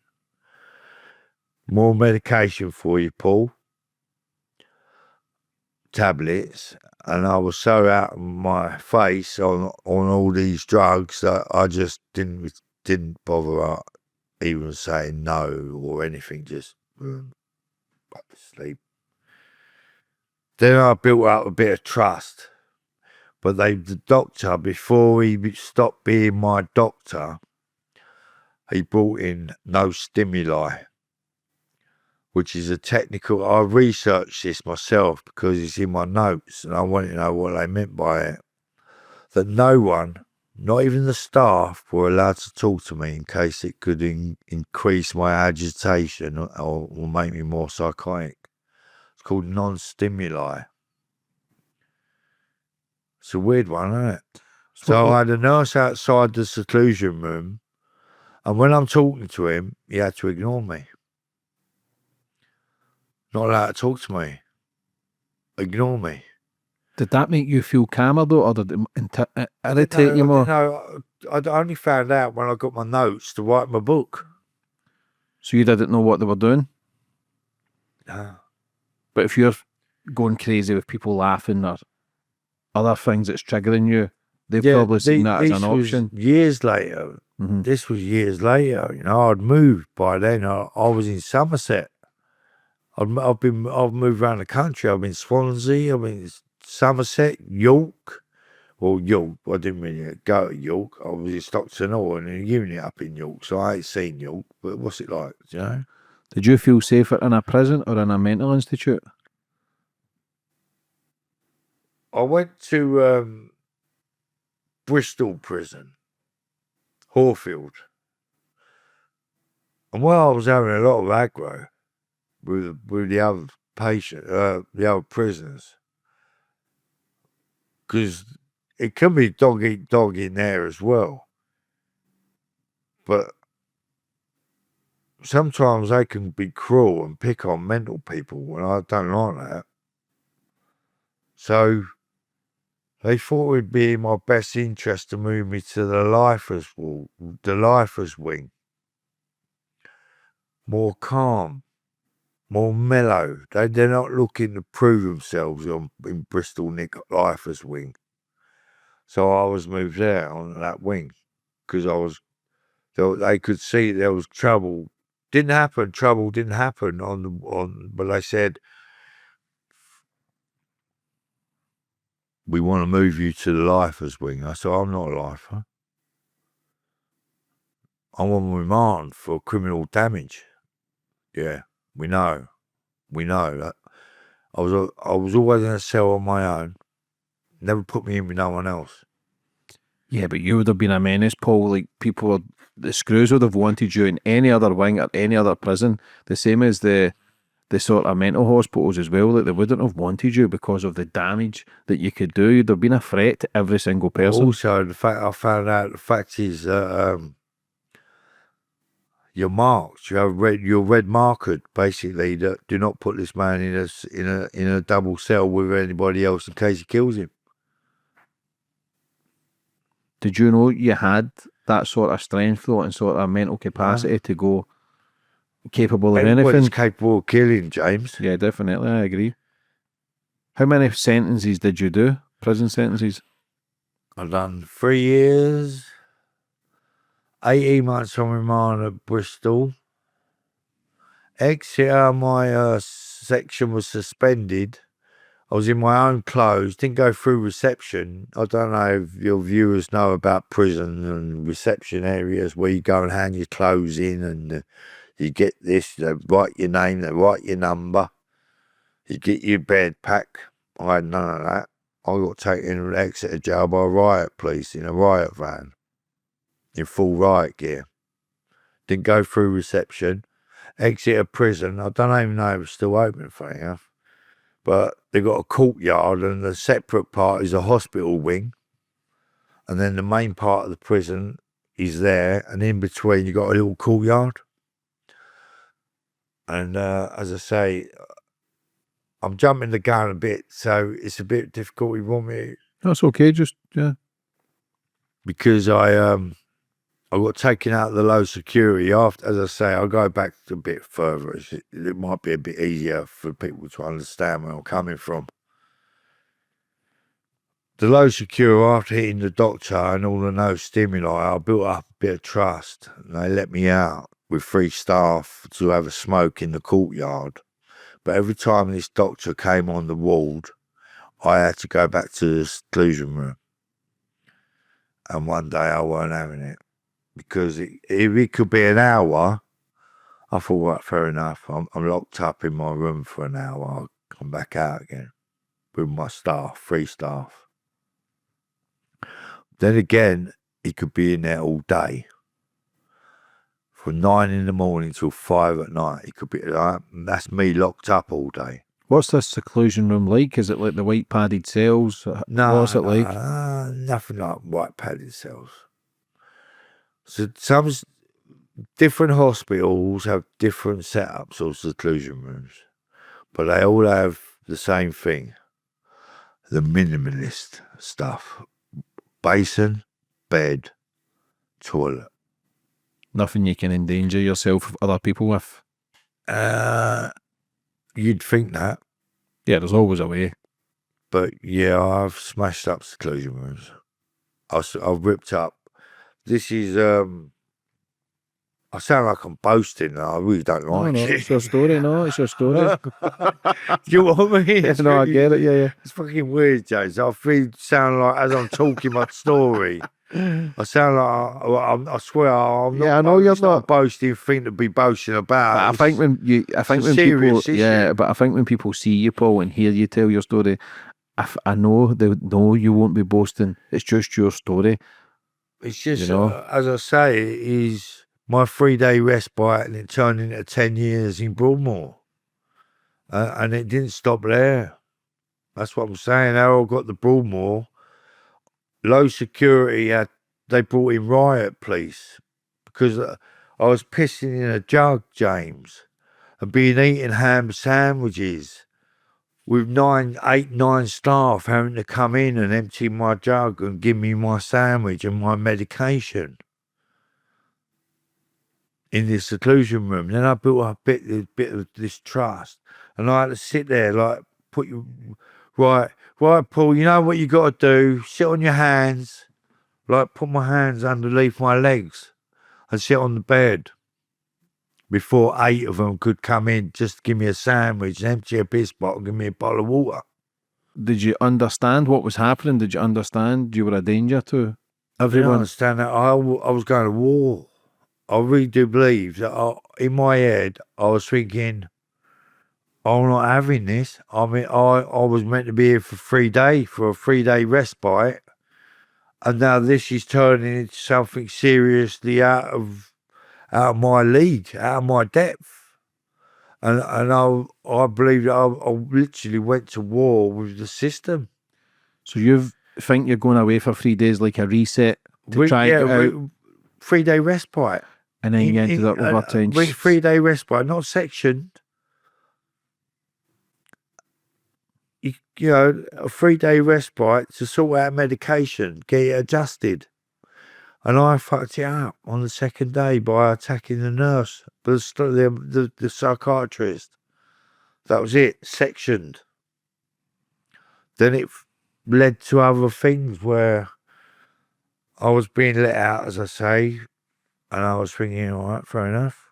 More medication for you, Paul. Tablets, and I was so out of my face on all these drugs that I just didn't bother even saying no or anything. Just back to sleep. Then I built up a bit of trust, but the doctor, before he stopped being my doctor, he brought in no stimuli, which is a technical. I researched this myself because it's in my notes and I wanted to know what they meant by it. That no one, not even the staff, were allowed to talk to me in case it could increase my agitation or make me more psychotic. It's called non-stimuli. It's a weird one, isn't it? So I had a nurse outside the seclusion room, and when I'm talking to him, he had to ignore me. Not allowed to talk to me. Ignore me. Did that make you feel calmer though, or did it irritate you more? No, I only found out when I got my notes to write my book. So you didn't know what they were doing? No. But if you're going crazy with people laughing or other things that's triggering you, they've probably seen that as an option. Years later. Mm-hmm. This was years later. You know, I'd moved by then. I was in Somerset. I've moved around the country. I've been Swansea. I've been Somerset, York. Well, York. I didn't really go to York. I was in Stockton Hall in a unit up in York, so I ain't seen York. But what's it like? You know? Did you feel safer in a prison or in a mental institute? I went to Bristol prison, Horfield. And while I was having a lot of aggro with the other the other prisoners, because it can be dog eat dog in there as well. But sometimes they can be cruel and pick on mental people, and I don't like that. So they thought it would be in my best interest to move me to the lifers wing. More calm, more mellow. They're not looking to prove themselves in Bristol Nick lifers wing. So I was moved there on that wing because they could see there was trouble. Trouble didn't happen but they said, we want to move you to the lifers wing. I said, I'm not a lifer. I'm on remand for criminal damage. Yeah, we know that. I was always in a cell on my own. Never put me in with no one else. Yeah, but you would have been a menace, Paul. Like the screws would have wanted you in any other wing or any other prison. The same as the sort of mental hospitals as well. Like they wouldn't have wanted you because of the damage that you could do. You'd have been a threat to every single person. Also, the fact is that you're marked. You're red marked, basically. That do not put this man in a double cell with anybody else in case he kills him. Did you know you had that sort of strength though and sort of mental capacity to go capable of Everybody's anything? capable of killing, James. Yeah, definitely. I agree. How many sentences did you do? Prison sentences? I've done 3 years, 18 months on remand at Bristol. Exeter, my section was suspended. I was in my own clothes, didn't go through reception. I don't know if your viewers know about prison and reception areas where you go and hang your clothes in and you get this, they write your name, they write your number. You get your bed pack. I had none of that. I got taken to Exeter jail by riot police in a riot van in full riot gear. Didn't go through reception. Exeter prison, I don't even know if it's still open, funny enough. But they got a courtyard, and the separate part is a hospital wing. And then the main part of the prison is there, and in between you got a little courtyard. And as I say, I'm jumping the gun a bit, so it's a bit difficult. You want me? That's okay. Just yeah. Because I got taken out of the low security after. As I say, I'll go back a bit further. It might be a bit easier for people to understand where I'm coming from. The low security, after hitting the doctor and all the no stimuli, I built up a bit of trust, and they let me out with 3 staff to have a smoke in the courtyard. But every time this doctor came on the ward, I had to go back to the seclusion room. And one day I weren't having it. Because if it could be an hour, I thought, right, fair enough. I'm locked up in my room for an hour. I'll come back out again with my staff, 3 staff. Then again, he could be in there all day. From 9 in the morning till 5 at night. He could be like, that's me locked up all day. What's this seclusion room like? Is it like the white padded cells? No, What's it like? nothing like white padded cells. So some different hospitals have different setups of seclusion rooms, but they all have the same thing: the minimalist stuff. Basin, bed, toilet. Nothing you can endanger yourself with other people with. You'd think that, Yeah, there's always a way. but yeah, I've smashed up seclusion rooms. I've ripped up. This is I sound like I'm boasting. I really don't like No, it. it's your story. No, it's your story. Do you know what I mean? It's No, I really- get it. Yeah. It's fucking weird, James. I feel sound like as I'm talking my story, I sound like I swear I'm not. Yeah, I know you're it's not a not. boasting thing to be boasting about. But I It's- think when a people, serious issue. yeah, but I think when people see you, Paul, and hear you tell your story, I know they know you won't be boasting. It's just your story. it's just you know. As I say, it is my 3-day respite, and it turned into 10 years in Broadmoor, and it didn't stop there. That's what I'm saying. How I got the Broadmoor, low security they brought in riot police because I was pissing in a jug, James, and being eating ham sandwiches with 9 staff having to come in and empty my jug and give me my sandwich and my medication in this seclusion room. Then I built up a bit of this trust, and I had to sit there like, put you right, Paul. You know what you got to do? Sit on your hands, like put my hands underneath my legs, and sit on the bed. Before 8 of them could come in, just give me a sandwich, empty a piss bottle, give me a bottle of water. Did you understand what was happening? Did you understand you were a danger to I didn't everyone? understand that. I was going to war. I really do believe that in my head, I was thinking, I'm not having this. I mean, I was meant to be here for 3 days, for a 3-day respite. And now this is turning into something seriously out of my league, out of my depth. And I believe that I literally went to war with the system. So you think you're going away for 3 days like a reset to try and get out, 3-day respite. and then you ended up with a 10. 3-day respite, not sectioned. You know, a 3-day respite to sort out medication, get it adjusted. And I fucked it up on the second day by attacking the nurse, the psychiatrist. That was it, sectioned. Then it led to other things where I was being let out, as I say, and I was thinking, all right, fair enough.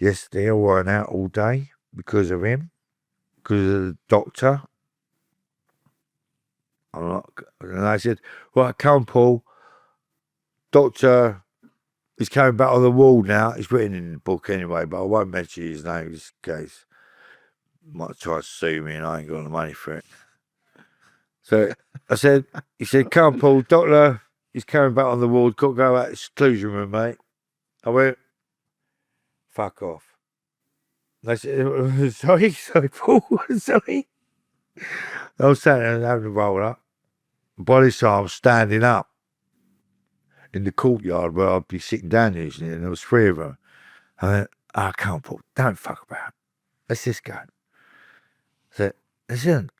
Yesterday I weren't out all day because of him, because of the doctor. And I said, right, come Paul, doctor is coming back on the wall now. It's written in the book anyway, but I won't mention his name in this case. might try to sue me and I ain't got the money for it. So he said, come on, Paul, doctor, he's coming back on the ward, got to go out to the seclusion room, mate. I went, fuck off. They said, sorry, Paul, sorry. I was sat there having a roll up. By this time, I was standing up in the courtyard where I'd be sitting down usually, and there was 3 of them. I went, come on, Paul, don't fuck about. Let's just go. I said, listen,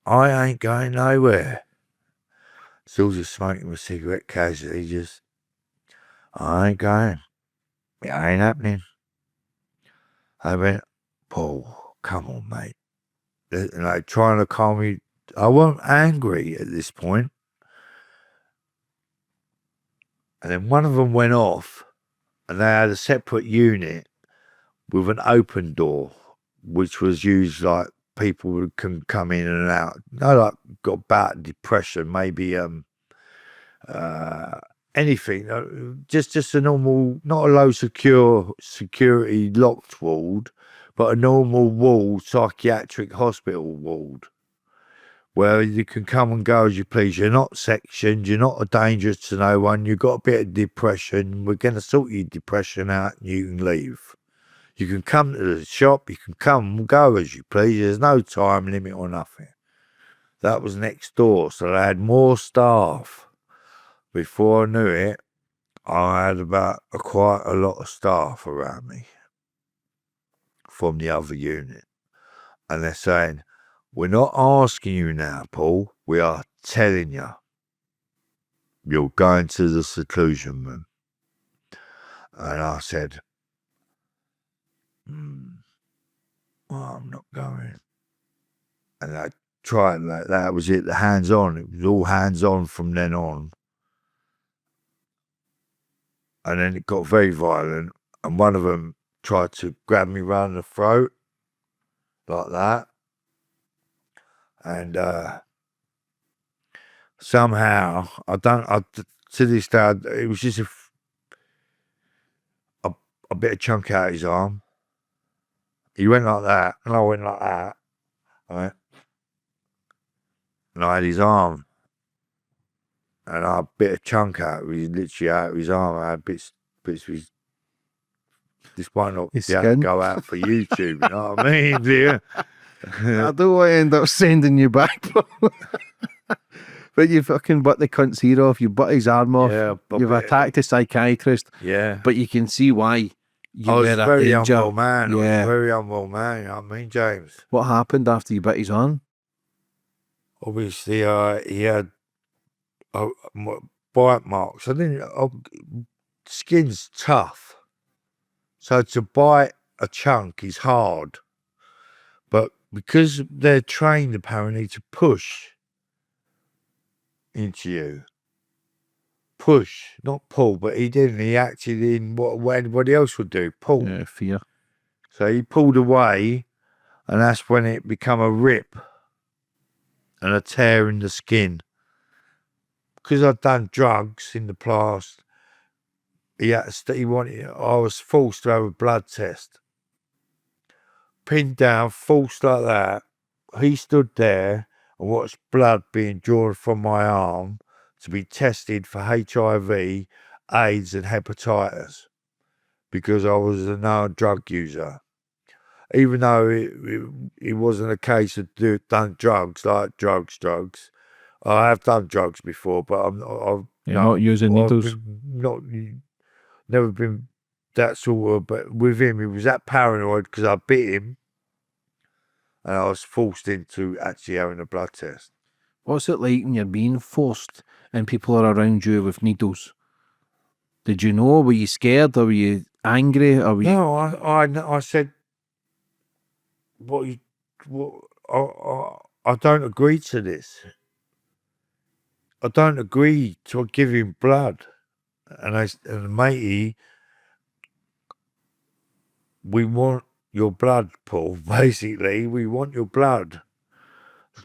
I ain't going nowhere. Still just smoking my cigarette casually, I ain't going. It ain't happening. I went, Paul, come on, mate. And they trying to calm me. I wasn't angry at this point. And then one of them went off, and they had a separate unit with an open door, which was used like people can come in and out. Like got bad depression, maybe anything. Just a normal, not a low security locked ward, but a normal ward, psychiatric hospital ward, where you can come and go as you please. You're not sectioned, you're not dangerous to no one, you've got a bit of depression, we're going to sort your depression out and you can leave. You can come to the shop, you can come and go as you please, there's no time limit or nothing. That was next door, so they had more staff. Before I knew it, I had quite a lot of staff around me from the other unit. And they're saying, we're not asking you now, Paul. We are telling you. You're going to the seclusion room. And I said, well, I'm not going. And I tried that was it, the hands on. It was all hands on from then on. And then it got very violent. And one of them tried to grab me round the throat. Like that. And somehow, to this day, it was just a bit of chunk out of his arm. He went like that, and I went like that, right? And I had his arm, and I bit a chunk out, literally out of his arm. I had bits of his. This might not go out for YouTube, you know what I mean, dear? I don't want to end up sending you back, but you fucking butt the cunt's ear off, you butt his arm off, you've attacked a psychiatrist, but you can see why you I were was a very danger. unwell man. I was a very unwell man, you know what I mean, James? What happened after you bit his arm? Obviously, he had bite marks. Skin's tough, so to bite a chunk is hard. But because they're trained apparently to push into you, push, not pull, but he didn't. He acted in what anybody else would do, pull. Yeah, fear. So he pulled away, and that's when it became a rip and a tear in the skin. Because I'd done drugs in the past, I was forced to have a blood test. Pinned down, forced like that. He stood there and watched blood being drawn from my arm to be tested for HIV, AIDS and hepatitis, because I was a known drug user. Even though it wasn't a case of done drugs, like drugs. I have done drugs before, but not using needles. Never been that sort of. But with him, he was that paranoid because I bit him, and I was forced into actually having a blood test. What's it like when you're being forced and people are around you with needles? Did you know? Were you scared? Or were you angry? Or were you... No, I said, I don't agree to this. I don't agree to give him blood. And matey, we want your blood, Paul. Basically, we want your blood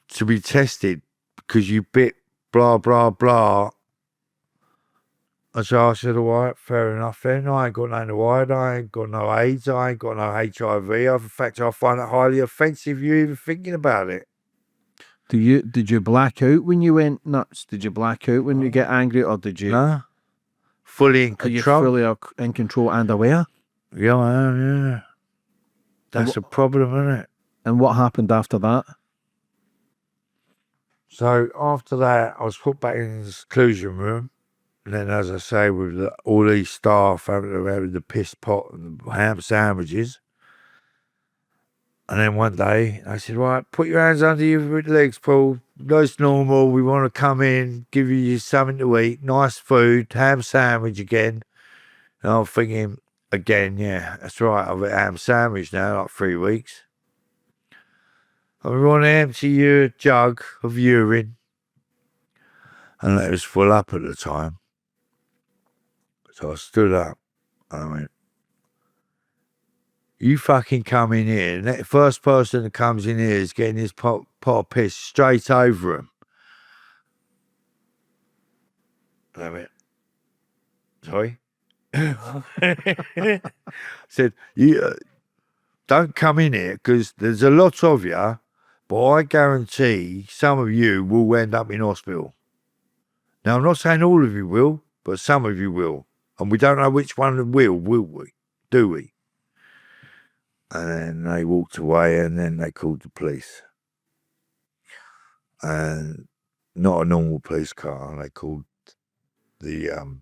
to be tested because you bit blah, blah, blah. And so I said, all right, fair enough then. I ain't got nothing to hide. I ain't got no AIDS. I ain't got no HIV. In fact, I find it highly offensive you even thinking about it. Did you black out when you went nuts? Did you black out when you get angry, or did you? No? Fully in Are you control. fully in control and aware? Yeah, I am, yeah. That's a problem, isn't it? And what happened after that? So after that, I was put back in the seclusion room. And then, as I say, with all these staff having the piss pot and the ham sandwiches. And then one day, I said, right, put your hands under your legs, Paul. That's normal. We want to come in, give you something to eat, nice food, ham sandwich again. And I'm thinking, again, yeah, that's right. I've had a ham sandwich now, like 3 weeks. And we want to empty your jug of urine. And it was full up at the time. So I stood up and I went, you fucking come in here. And the first person that comes in here is getting his pot of piss straight over him. And I went, sorry? Said, you don't come in here because there's a lot of you, but I guarantee some of you will end up in hospital. Now, I'm not saying all of you will, but some of you will. And we don't know which one will we? Do we? And then they walked away and then they called the police. And not a normal police car, they called the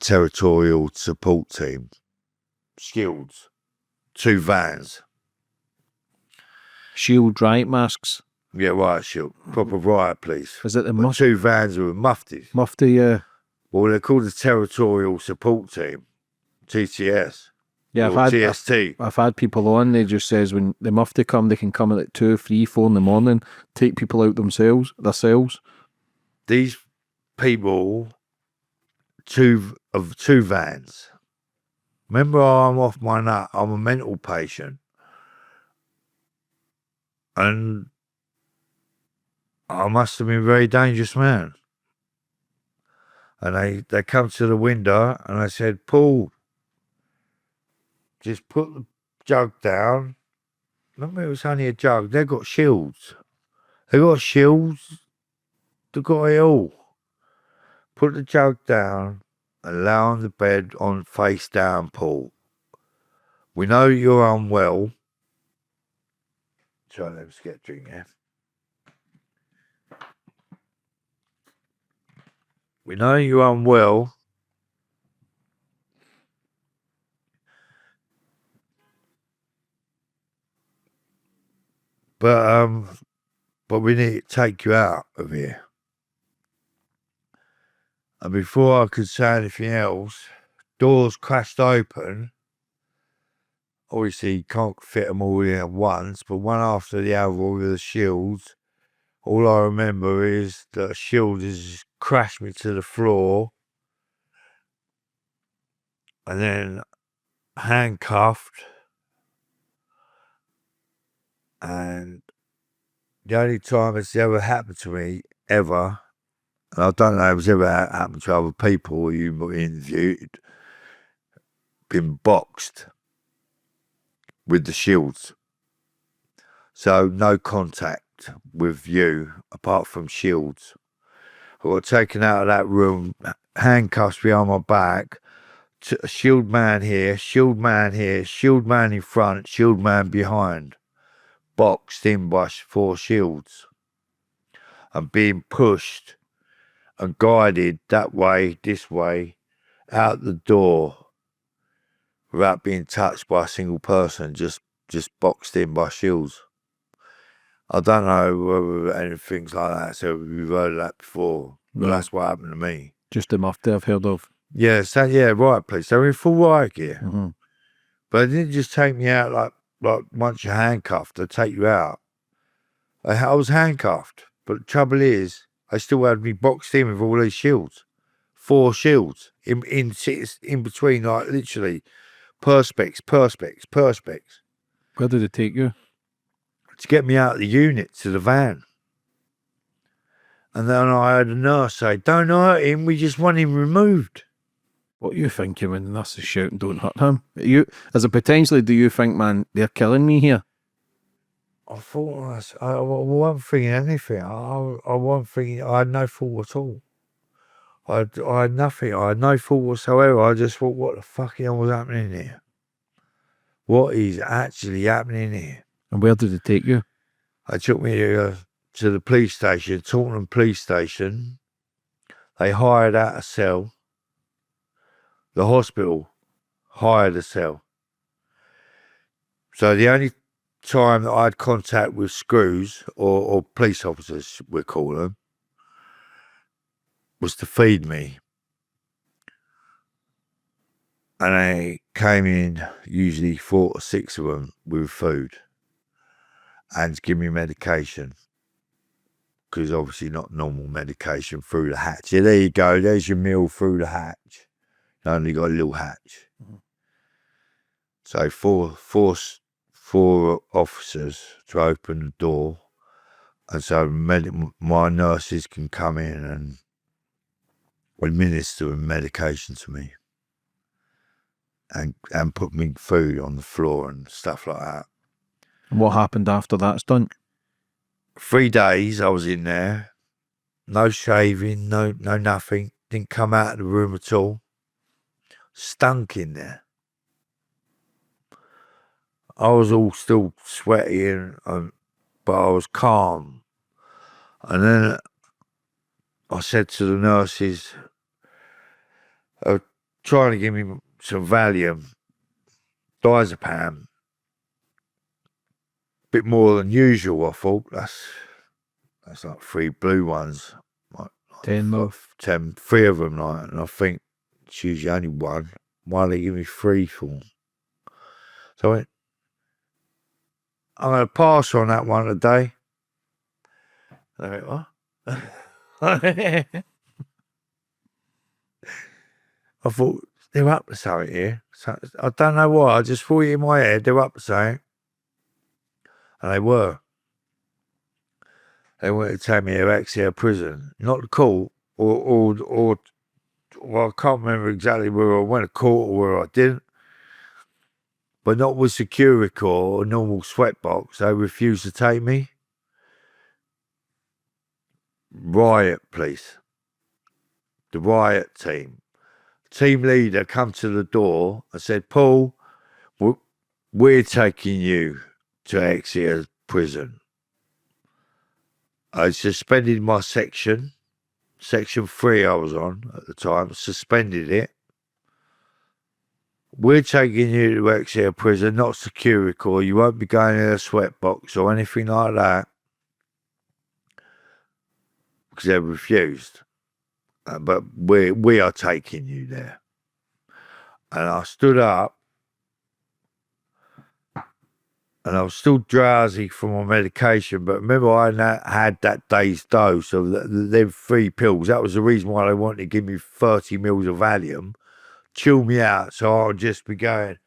territorial support team, Shields, 2 vans. Shield riot masks. Yeah, riot shield, proper riot police. Is it the But 2 vans with muftis. Mufti? Yeah. Well, they're called the territorial support team, TTS. Yeah, or TST. I've had people on. They just says when the mufti come, they can come at like 2, 3, 4 in the morning, take people out themselves. These people, 2 vans. Remember, I'm off my nut. I'm a mental patient, and I must have been a very dangerous man. And they come to the window, and I said, Paul, just put the jug down. Remember, it was only a jug. They've got shields. They've got shields. They've got it all. Put the jug down and lay on the bed on face down, Paul. We know you're unwell. Try let us get a drink, yeah. We know you're unwell. But we need to take you out of here. And before I could say anything else, doors crashed open. Obviously, you can't fit them all in at once, but one after the other with the shields. All I remember is that a shield has crashed me to the floor. And then handcuffed. And the only time it's ever happened to me, ever, and I don't know if it's ever happened to other people you interviewed, been boxed with the shields. So no contact with you apart from shields. I got taken out of that room, handcuffs behind my back, a shield man here, shield man here, shield man in front, shield man behind, boxed in by 4 shields, and being pushed and guided that way, this way, out the door, without being touched by a single person, just boxed in by shields. I don't know whether anything like that, so we've heard of that before, but that's what happened to me. Just the mufti I've heard of. Yeah, so yeah, right, please. So we're in full riot gear. Mm-hmm. But they didn't just take me out like once you're handcuffed, they take you out. I was handcuffed, but the trouble is, they still had me boxed in with all these shields. 4 shields in between, like literally perspex. Where did it take you? To get me out of the unit to the van. And then I heard a nurse say, "Don't hurt him, we just want him removed." What are you thinking when the nurse is shouting, "Don't hurt him"? As a potentially, do you think, man, they're killing me here? I thought, I wasn't thinking anything. I wasn't thinking, I had no thought at all. I had nothing. I had no thought whatsoever. I just thought, what the fuck hell was happening here? What is actually happening here? And where did it take you? They took me to the police station, Tottenham police station. They hired out a cell. The hospital hired a cell. So the only time that I had contact with screws or police officers, we call them, was to feed me. And they came in, usually 4 or 6 of them, with food and give me medication. Because obviously not normal medication through the hatch. Yeah, there you go, there's your meal through the hatch. You only got a little hatch. Mm-hmm. So four officers to open the door, and so my nurses can come in and administer medication to me, and put me food on the floor and stuff like that. What happened after that stunt? 3 days I was in there, no shaving, no nothing, didn't come out of the room at all, stunk in there. I was all still sweaty, but I was calm. And then I said to the nurses, trying to give me some Valium, diazepam, bit more than usual. I thought that's like 3 blue ones, like 10 more. 3 of them, like, and I think it's usually only one. Why they give me 3 for? So I went, I'm going to pass on that one today. I went, what? I thought, they're up to something here. So, I don't know why. I just thought in my head, they're up to something. And they were. They wanted to take me to Exeter prison. Not the court, or well, I can't remember exactly where I went to court or where I didn't. But not with security or a normal sweatbox. They refused to take me. Riot police. The riot team. Team leader come to the door and said, "Paul, we're taking you to Exeter prison." I suspended my section 3 I was on at the time, suspended it. "We're taking you to Exeter prison, not security corps. You won't be going in a sweatbox or anything like that." Because they refused. But we are taking you there. And I stood up, and I was still drowsy from my medication. But remember, I had that day's dose of them 3 pills. That was the reason why they wanted to give me 30 mils of Valium, chill me out, so I'll just be going,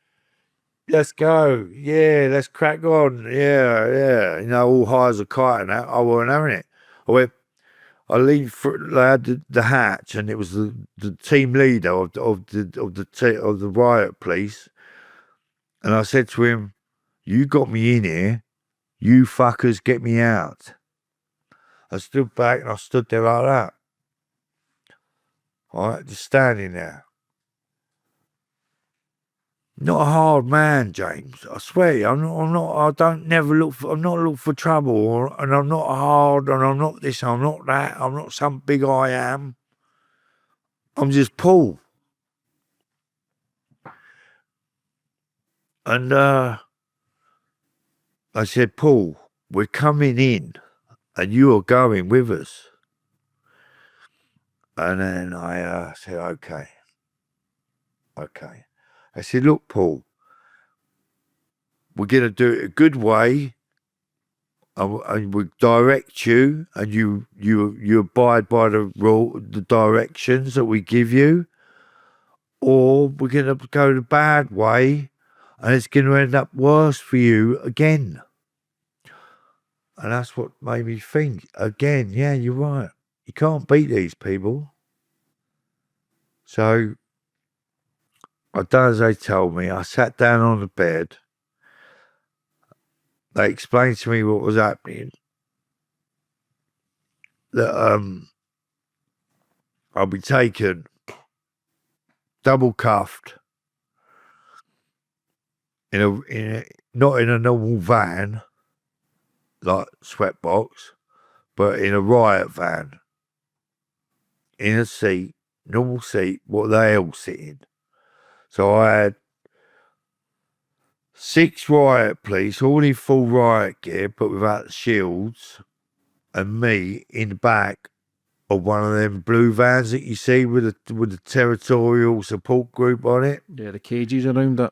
"Let's go, yeah, let's crack on, yeah, all high as a kite and that." I wasn't having it. I leaned through, they had the hatch, and it was the team leader of the riot police, and I said to him, "You got me in here, you fuckers get me out." I stood back and I stood there like that. All right, just standing there. Not a hard man, James. I swear, I'm not. I don't never look for. I'm not looking for trouble, and I'm not hard, and I'm not this, I'm not that. I'm not some big I am. I'm just Paul. And I said, "Paul, we're coming in, and you are going with us." And then I said, "Okay." I said, "Look, Paul, we're going to do it a good way, and we direct you, and you abide by the directions that we give you, or we're going to go the bad way, and it's going to end up worse for you again." And that's what made me think, again, yeah, you're right. You can't beat these people. So I done as they told me. I sat down on the bed. They explained to me what was happening. That I'll be taken, double cuffed, not in a normal van like Sweatbox, but in a riot van, in a seat, normal seat, what they all sit in. So I had 6 riot police, all in full riot gear, but without the shields, and me in the back of one of them blue vans that you see with the territorial support group on it. Yeah, the cages around it.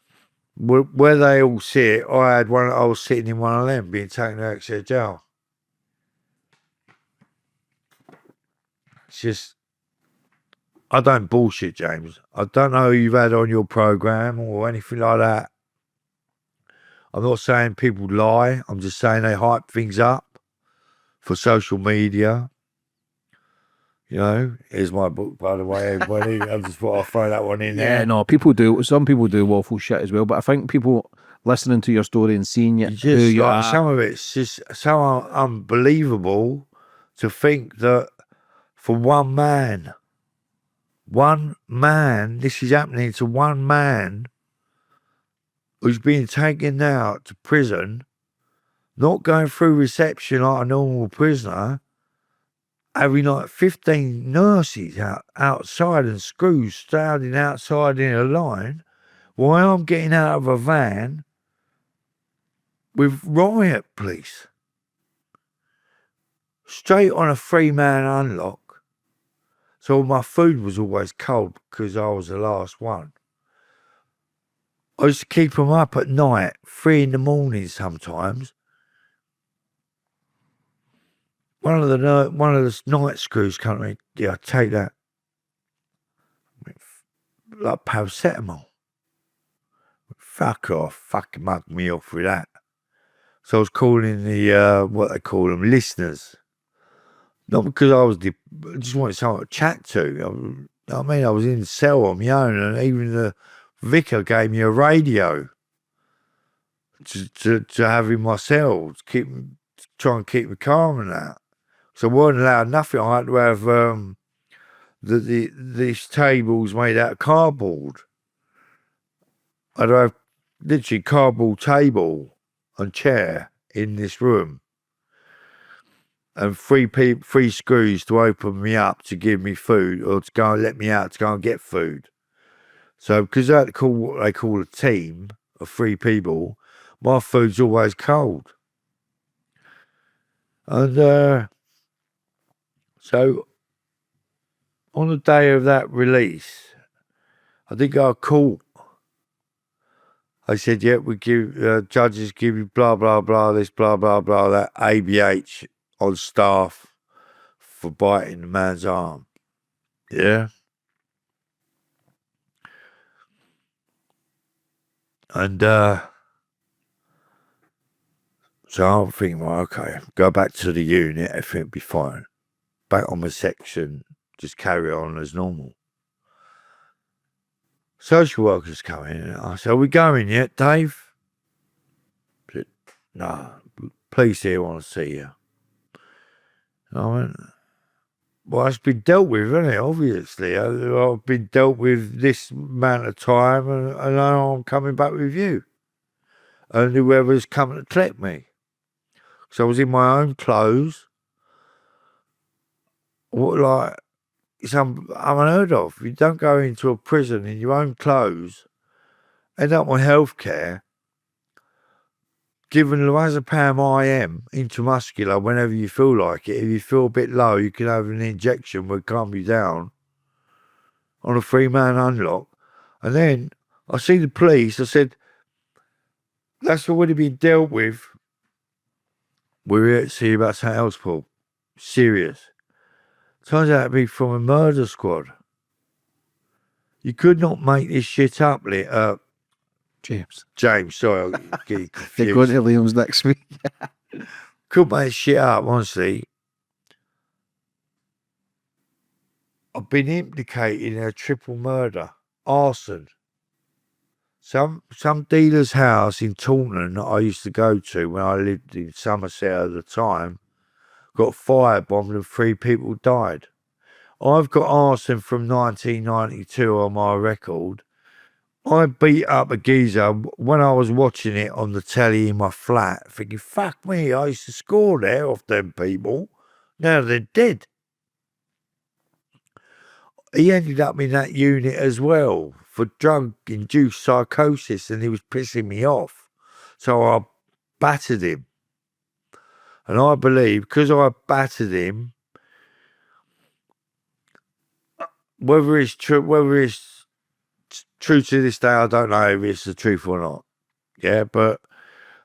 Where they all sit, I was sitting in one of them, being taken out to jail. It's just, I don't bullshit, James. I don't know who you've had on your program or anything like that. I'm not saying people lie. I'm just saying they hype things up for social media. You know, here's my book, by the way, everybody. I just thought I'd throw that one in there. Yeah, no, people do. Some people do waffle shit as well, but I think people listening to your story and seeing you, who you are. Some of it's just so unbelievable to think that for one man, this is happening to one man who's being taken out to prison, not going through reception like a normal prisoner, having like 15 nurses outside and screws standing outside in a line, while I'm getting out of a van with riot police. Straight on a 3-man unlock. So my food was always cold because I was the last one. I used to keep them up at night, 3 in the morning sometimes. One of the night screws come to me, yeah, take that. Like paracetamol. Fuck off, fucking mug me off with that. So I was calling the, what they call them, listeners. Not because I just wanted someone to chat to. I mean, I was in the cell on my own, and even the vicar gave me a radio to have in my cell, to try and keep me calm and that. So I wasn't allowed nothing. I had to have these tables made out of cardboard. I had to have literally cardboard table and chair in this room. And 3 screws to open me up to give me food or to go and let me out to go and get food. So because I had to call what they call a team of 3 people, my food's always cold. And so on the day of that release, I did go to court. I said, yeah, we give judges give you blah blah blah this blah blah blah that ABH on staff for biting the man's arm. Yeah. And so I'm thinking, well, okay, go back to the unit, everything will be fine. Back on my section, just carry on as normal. Social workers come in. I said, are we going yet, Dave? I said, no, police here want to see you. I went, well, it's been dealt with, hasn't it? Obviously. I've been dealt with this amount of time, and now I'm coming back with you. And whoever's coming to collect me. So I was in my own clothes. What, like, it's unheard of. You don't go into a prison in your own clothes, end up on healthcare, given lorazepam IM intramuscular whenever you feel like it. If you feel a bit low, you can have an injection that calm you down on a 3-man unlock. And then I see the police. I said, that's already been dealt with. We're here to see you about something else, Paul. Serious. Turns out to be from a murder squad. You could not make this shit up, James, sorry, I'll get you confused. They're going to Liam's next week. Couldn't make this shit up, honestly. I've been implicated in a triple murder, arson. Some dealer's house in Taunton that I used to go to when I lived in Somerset at the time got firebombed and 3 people died. I've got arson from 1992 on my record. I beat up a geezer when I was watching it on the telly in my flat, thinking, fuck me, I used to score there off them people. Now they're dead. He ended up in that unit as well for drug-induced psychosis, and he was pissing me off. So I battered him. And I believe, because I battered him, whether it's true to this day, I don't know if it's the truth or not. Yeah, but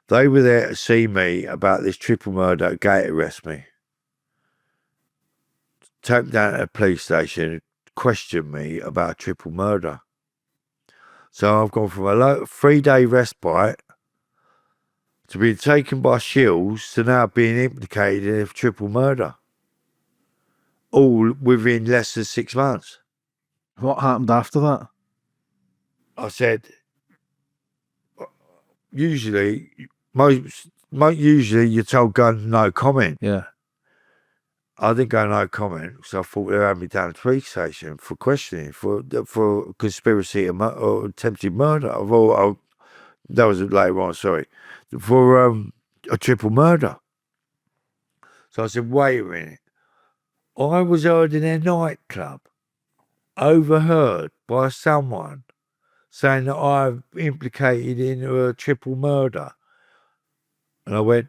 they were there to see me about this triple murder, gate arrest me. Take me down to the police station, question me about a triple murder. So I've gone from a 3-day respite to being taken by shills to now being implicated in a triple murder. All within less than 6 months. What happened after that? I said, usually you're told go no comment. Yeah. I didn't go no comment because I thought they had me down at the police station for questioning for conspiracy or attempted murder. That was later on, sorry, for a triple murder. So I said, wait a minute. I was heard in a nightclub, overheard by someone saying that I've implicated in a triple murder. And I went,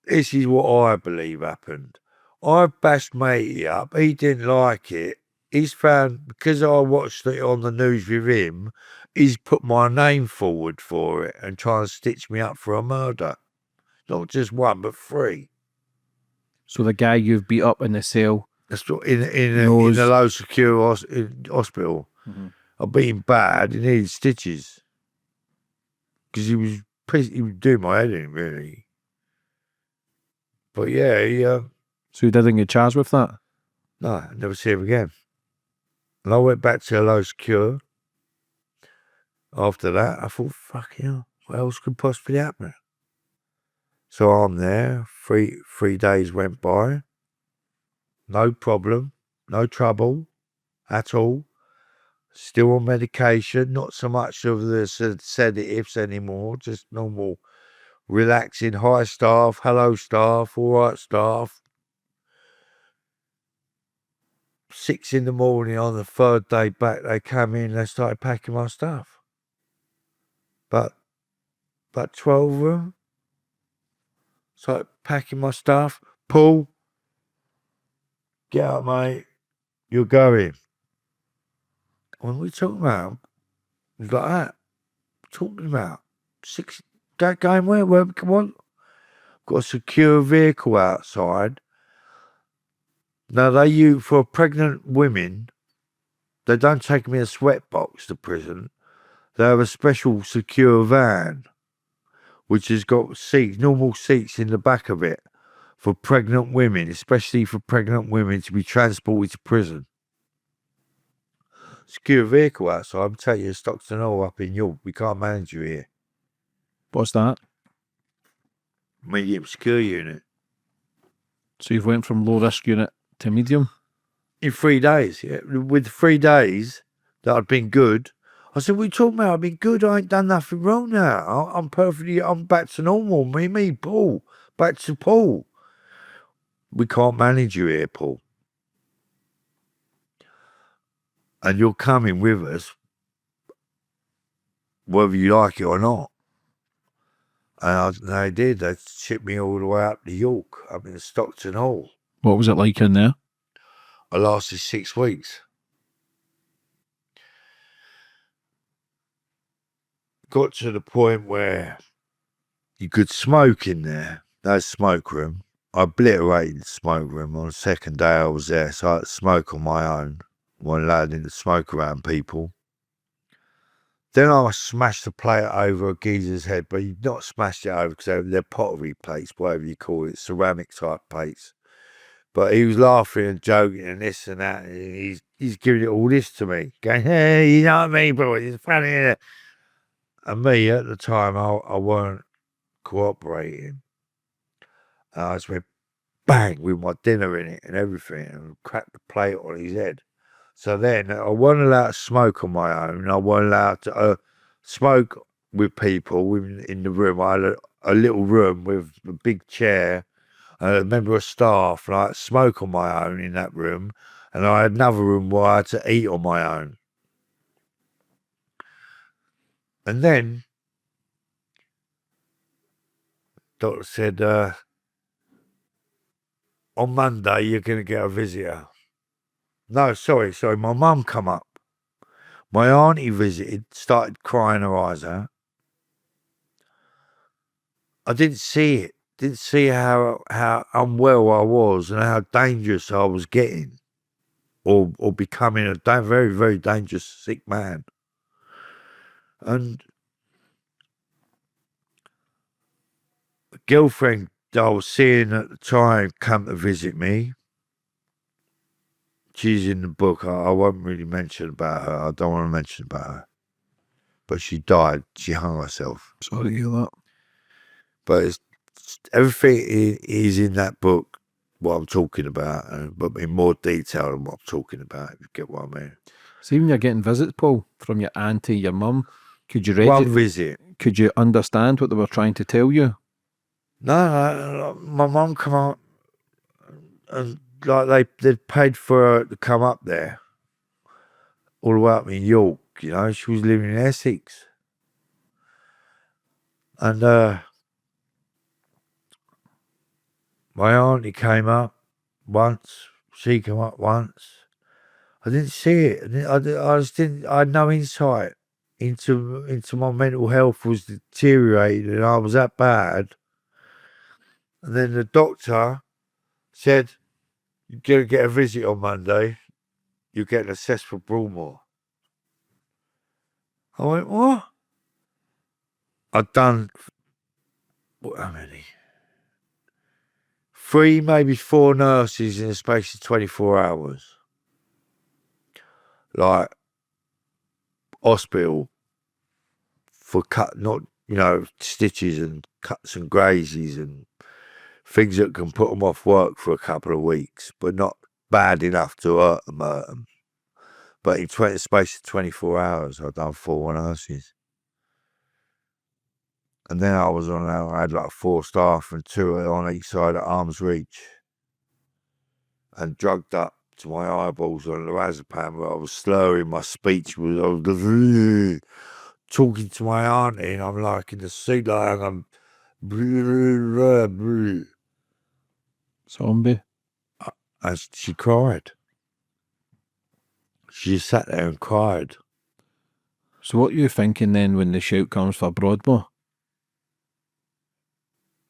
this is what I believe happened. I bashed matey up. He didn't like it. He's found, because I watched it on the news with him, he's put my name forward for it and trying to stitch me up for a murder. Not just 1, but 3. So the guy you've beat up in the cell. That's in a low secure hospital. Mm-hmm. I beat him bad. He needed stitches because he was doing my head in, really. But yeah, So he didn't get charged with that? no, I never see him again. And I went back to a low secure. After that, I thought, fuck hell, what else could possibly happen? So I'm there. 3 days went by. No problem, no trouble at all. Still on medication, not so much of the sedatives anymore, just normal relaxing, hi staff, hello staff, all right staff. 6 in the morning on the 3rd day back, they came in, they started packing my stuff. But 12 of them started packing my stuff. Paul, get up, mate, you're going. When we talking about, it's like that. Talking about 6, going where, come on. Got a secure vehicle outside. Now for pregnant women, they don't take me a sweatbox to prison. They have a special secure van, which has got normal seats in the back of it for pregnant women, especially for pregnant women to be transported to prison. Secure vehicle outside, I'm telling you, Stockton Hall up in York, we can't manage you here. What's that? Medium secure unit. So you've went from low risk unit to medium? In 3 days, yeah. With 3 days that I'd been good, I said, what are you talking about? I've been good, I ain't done nothing wrong now. I'm back to normal. Me, Paul. Back to Paul. We can't manage you here, Paul. And you're coming with us, whether you like it or not. And they did. They shipped me all the way up to York, up in Stockton Hall. What was it like in there? I lasted 6 weeks. Got to the point where you could smoke in there. No smoke room. I obliterated the smoke room. On the 2nd day I was there, so I had to smoke on my own. One lad didn't smoke around people. Then I smashed the plate over a geezer's head, but you've not smashed it over because they're pottery plates, whatever you call it, ceramic type plates. But he was laughing and joking and this and that, and he's he's giving it all this to me, going, hey, you know what I mean, bro? It's funny, innit? And me, at the time, I weren't cooperating. And I just went bang with my dinner in it and everything and cracked the plate on his head. So then I wasn't allowed to smoke on my own. I wasn't allowed to smoke with people in the room. I had a little room with a big chair and a member of staff, and I had to smoke on my own in that room. And I had another room where I had to eat on my own. And then doctor said, on Monday, you're going to get a visitor. No, sorry. My mum come up. My auntie visited, started crying her eyes out. I didn't see it. Didn't see how unwell I was and how dangerous I was getting or becoming a very, very dangerous sick man. And a girlfriend that I was seeing at the time come to visit me. She's in the book. I won't really mention about her. I don't want to mention about her. But she died. She hung herself. Sorry to hear that. But everything is in that book, what I'm talking about, but in more detail than what I'm talking about, if you get what I mean. See, when you're getting visits, Paul, from your auntie, your mum, could you read One visit. Could you understand what they were trying to tell you? No, my mum come out and like they'd paid for her to come up there, all the way up in York. You know, she was living in Essex, and my auntie came up once. She came up once. I didn't see it. I just didn't. I had no insight into my mental health was deteriorating, and I was that bad. And then the doctor said, "You're gonna get a visit on Monday. You're getting assessed for Broadmoor." I went, "What?" I'd done how many? 3, maybe 4 nurses in the space of 24 hours. Like hospital for stitches and cuts and grazes and things that can put them off work for a couple of weeks, but not bad enough to hurt them. But in the space of 24 hours, I'd done 4 nurses. And then I had like 4 staff and 2 on each side at arm's reach. And drugged up to my eyeballs on the lorazepam, where I was slurring my speech. I was talking to my auntie, and I'm like in the seat, like I'm Zombie. and she cried. She just sat there and cried. So what are you thinking then when the shout comes for Broadmoor?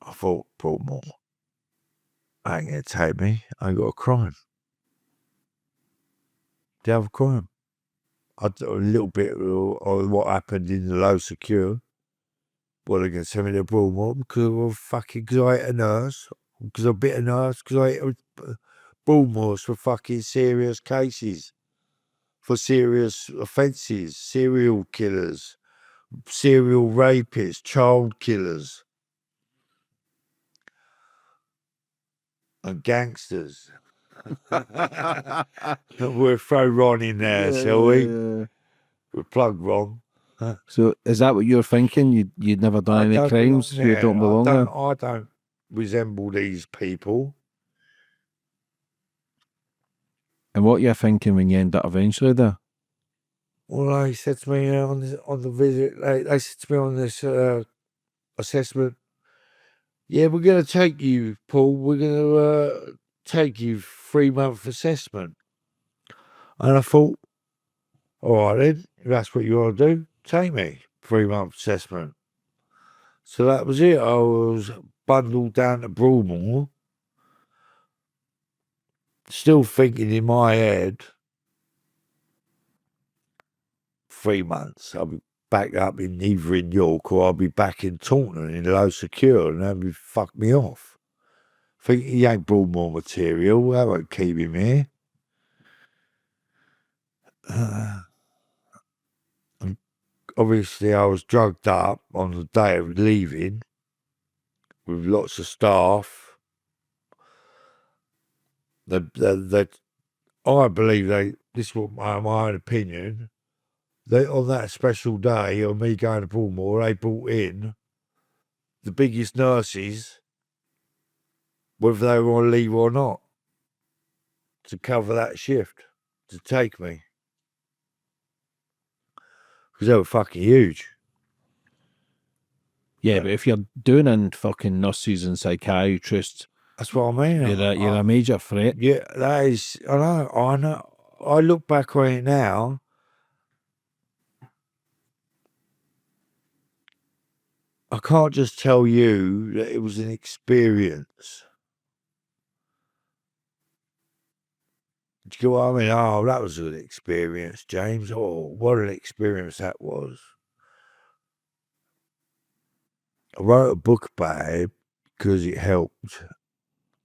I thought, Broadmoor, I ain't gonna take me. I got a crime. They have a crime. I did a little bit of what happened in the low secure. Well, they're gonna send me to Broadmoor because I ate a nurse, because I bit a nurse, because I ate Broadmoor's for fucking serious cases, for serious offences, serial killers, serial rapists, child killers, and gangsters. We'll throw Ron in there, shall we? We'll plug Ron. So is that what you're thinking? You'd never done any crimes, so you don't belong there? I don't resemble these people. And what you're thinking when you end up eventually there? Well, they said to me on the visit, they said to me on this assessment, yeah, we're going to take you, Paul, we're going to take you 3-month assessment. And I thought, all right then, if that's what you want to do, take me 3-month assessment. So that was it. I was bundled down to Broadmoor, still thinking in my head, 3 months, I'll be back up in either in York or I'll be back in Taunton in low secure, and they'll be fuck me off. Think he ain't Broadmoor material, that won't keep him here. And obviously, I was drugged up on the day of leaving with lots of staff. I believe this was my own opinion, they, on that special day of me going to Broadmoor, they brought in the biggest nurses, whether they were on leave or not, to cover that shift, to take me. Because they were fucking huge. Yeah, but if you're doing in fucking nurses and psychiatrists, That's what I mean. you're a major threat. Yeah, that is, I know. I look back on it now. I can't just tell you that it was an experience. Do you get what I mean? Oh, that was an experience, James. Oh, what an experience that was. I wrote a book about it because it helped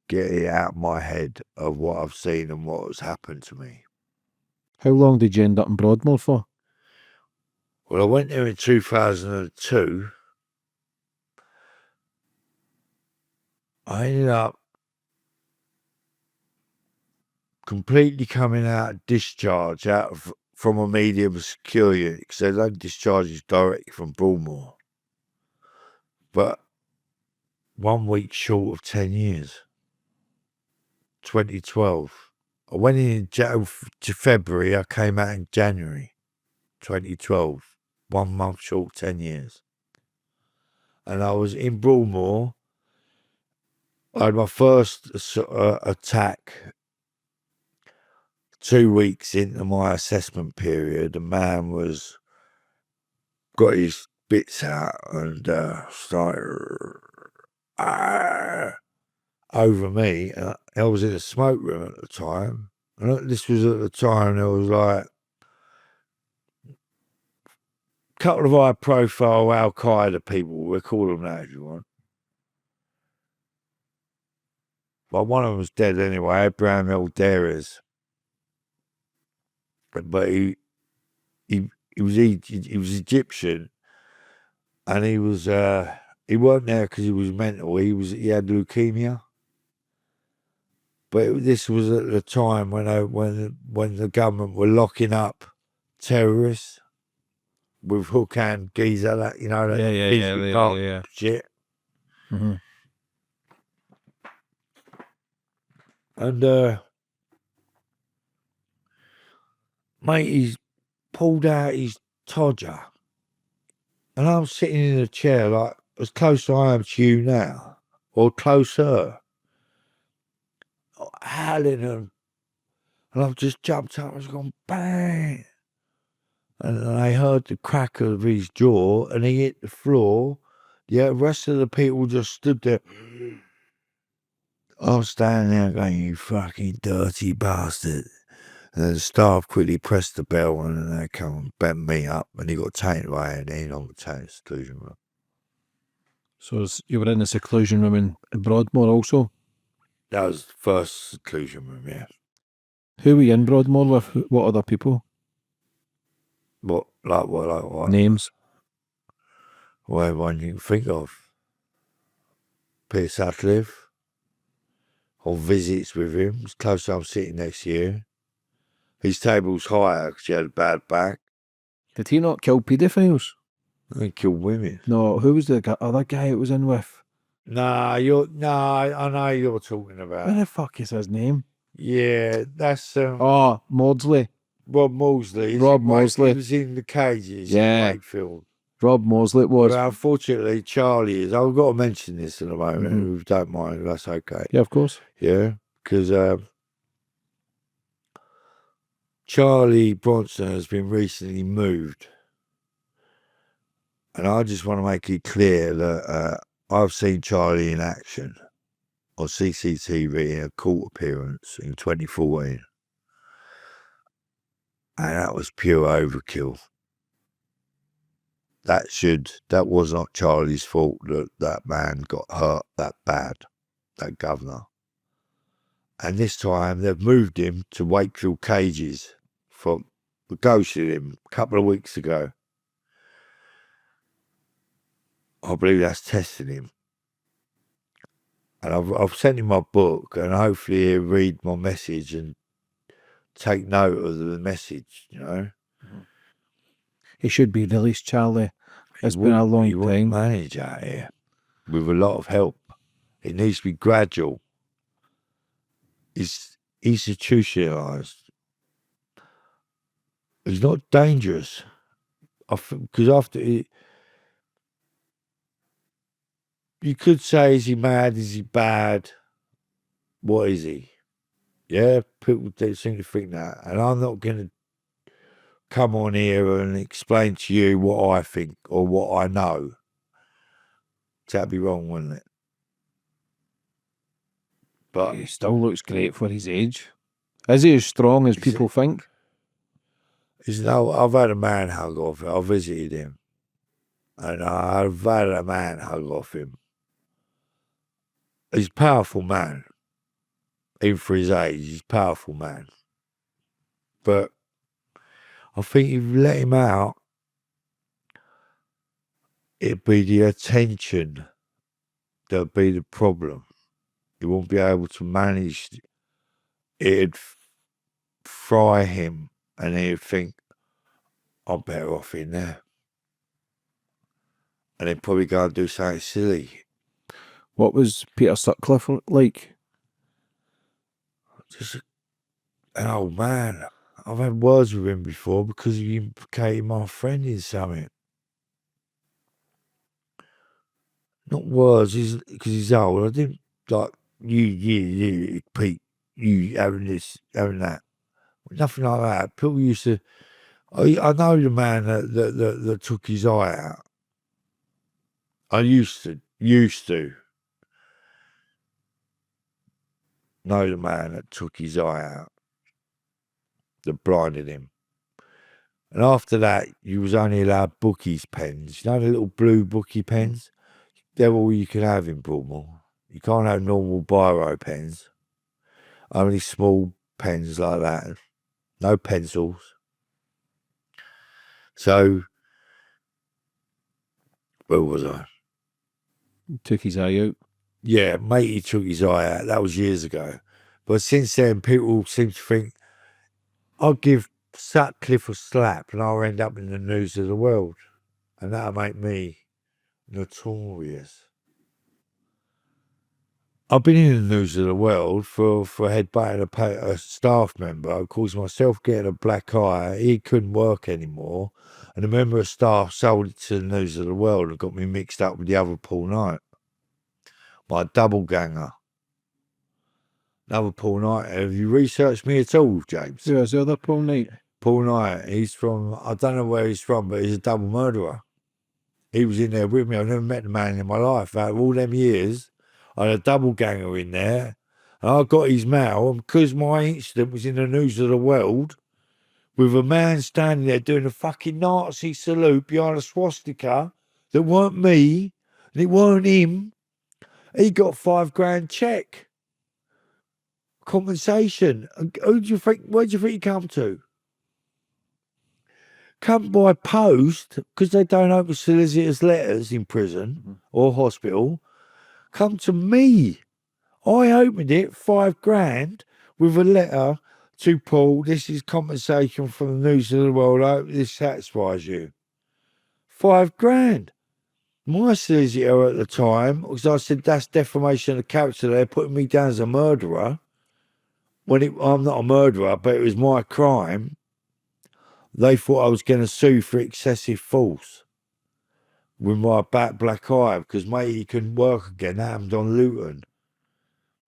get it out of my head of what I've seen and what has happened to me. How long did you end up in Broadmoor for? Well, I went there in 2002. I ended up completely coming out of discharge from a medium security because they don't discharge you directly from Broadmoor. But 1 week short of 10 years. 2012. I went in to February, I came out in January 2012. 1 month short, 10 years. And I was in Broadmoor. I had my first attack 2 weeks into my assessment period. The man got his bits out and started over me. I was in a smoke room at the time. And this was at the time there was like a couple of high profile Al Qaeda people, we'll call them that if you want. But one of them was dead anyway, Abraham Eldares. But he was Egyptian, and he weren't there because he was mental. He had leukemia. But this was at the time when the government were locking up terrorists with hook hand geezer, that shit. Mm-hmm. And mate, he's pulled out his todger, and I'm sitting in a chair like as close as I am to you now, or closer, howling, and I've just jumped up and gone bang, and I heard the crack of his jaw, and he hit the floor. The rest of the people just stood there. I was standing there going, "You fucking dirty bastard." And the staff quickly pressed the bell and then they come and bent me up and he got taken away and then on the seclusion room. So you were in the seclusion room in Broadmoor also? That was the first seclusion room, yeah. Who were you in Broadmoor with? What other people? What? Names? Well, everyone you can think of. Peter Sutcliffe. On visits with him. It's close to I'm sitting next to you. His table's higher because he had a bad back. Did he not kill paedophiles? He killed women. No, who was the other guy it was in with? I know you're talking about. What the fuck is his name? Yeah, that's Maudsley. Rob Maudsley. Rob Maudsley. He was in the cages Yeah. in Wakefield. Rob Maudsley it was. Well, unfortunately, Charlie is. I've got to mention this in a moment. Mm-hmm. If you don't mind, that's okay. Yeah, of course. Yeah, because Charlie Bronson has been recently moved. And I just want to make it clear that I've seen Charlie in action on CCTV in a court appearance in 2014. And that was pure overkill. That was not Charlie's fault that man got hurt that bad, that governor. And this time they've moved him to Wakefield cages for We ghosted him a couple of weeks ago. I believe that's testing him. And I've sent him my book, and hopefully he'll read my message and take note of the message, you know. He should be released, Charlie. It's been a long He won't time. manage out here with a lot of help. It needs to be gradual. It's institutionalized. It's not dangerous. Because after it, you could say, is he mad? Is he bad? What is he? Yeah, people seem to think that. And I'm not going to come on here and explain to you what I think or what I know. That'd be wrong, wouldn't it? But He still looks great for his age. Is he as strong as people think? I've had a man hug off him. I visited him. And I've had a man hug off him. He's a powerful man. Even for his age, he's a powerful man. But I think if you let him out, it'd be the attention that'd be the problem. He won't be able to manage. It'd fry him, and he'd think, I'm better off in there. And he'd probably go and do something silly. What was Peter Sutcliffe like? Just an old man. I've had words with him before because he implicated my friend in something. Not words, because he's old. I didn't like, you, Pete, you having this, having that. Nothing like that. People used to, I know the man that took his eye out. I used to know the man that took his eye out, that blinded him. And after that, you was only allowed bookies pens. You know the little blue bookie pens? They're all you can have in Broadmoor. You can't have normal biro pens. Only small pens like that. No pencils. So, where was I? Took his eye out. Yeah, matey took his eye out. That was years ago. But since then, people seem to think, I'll give Sutcliffe a slap and I'll end up in the news of the world. And that'll make me notorious. I've been in the news of the world for headbutting a staff member, caused myself getting a black eye. He couldn't work anymore. And a member of staff sold it to the news of the world and got me mixed up with the other Paul Knight. My double ganger. Another Paul Knight. Have you researched me at all, James? Who was the other Paul Knight? Paul Knight. He's from, I don't know where he's from, but he's a double murderer. He was in there with me. I've never met the man in my life. Out of all them years, I had a double ganger in there. And I got his mail. And because my incident was in the news of the world, with a man standing there doing a fucking Nazi salute behind a swastika that weren't me, and it weren't him, he got $5,000 check. Compensation. And where do you think he come to? Come by post, because they don't open solicitors' letters in prison or hospital. Come to me. I opened it, $5,000, with a letter to Paul. This is compensation from the news of the world. I hope this satisfies you. $5,000. My solicitor at the time, because I said that's defamation of character, they're putting me down as a murderer. I'm not a murderer, but it was my crime. They thought I was going to sue for excessive force with my black eye because mate, he couldn't work again. That happened on Luton.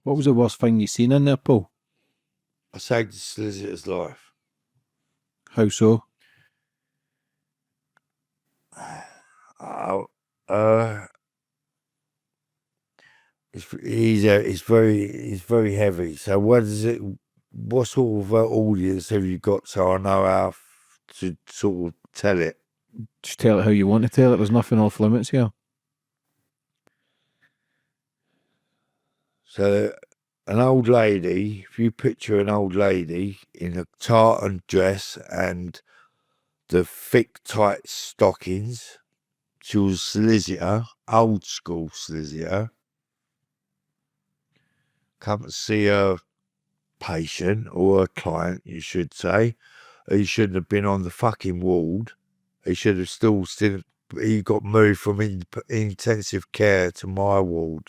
What was the worst thing you seen in there, Paul? I saved the solicitor's life. How so? It's very heavy. So what sort of audience have you got so I know how to sort of tell it? Just tell it how you want to tell it. There's nothing off limits here. So an old lady, if you picture an old lady in a tartan dress and the thick, tight stockings. She was a solicitor, old school solicitor. Come to see a patient or a client, you should say. He shouldn't have been on the fucking ward. He should have still. He got moved from intensive care to my ward,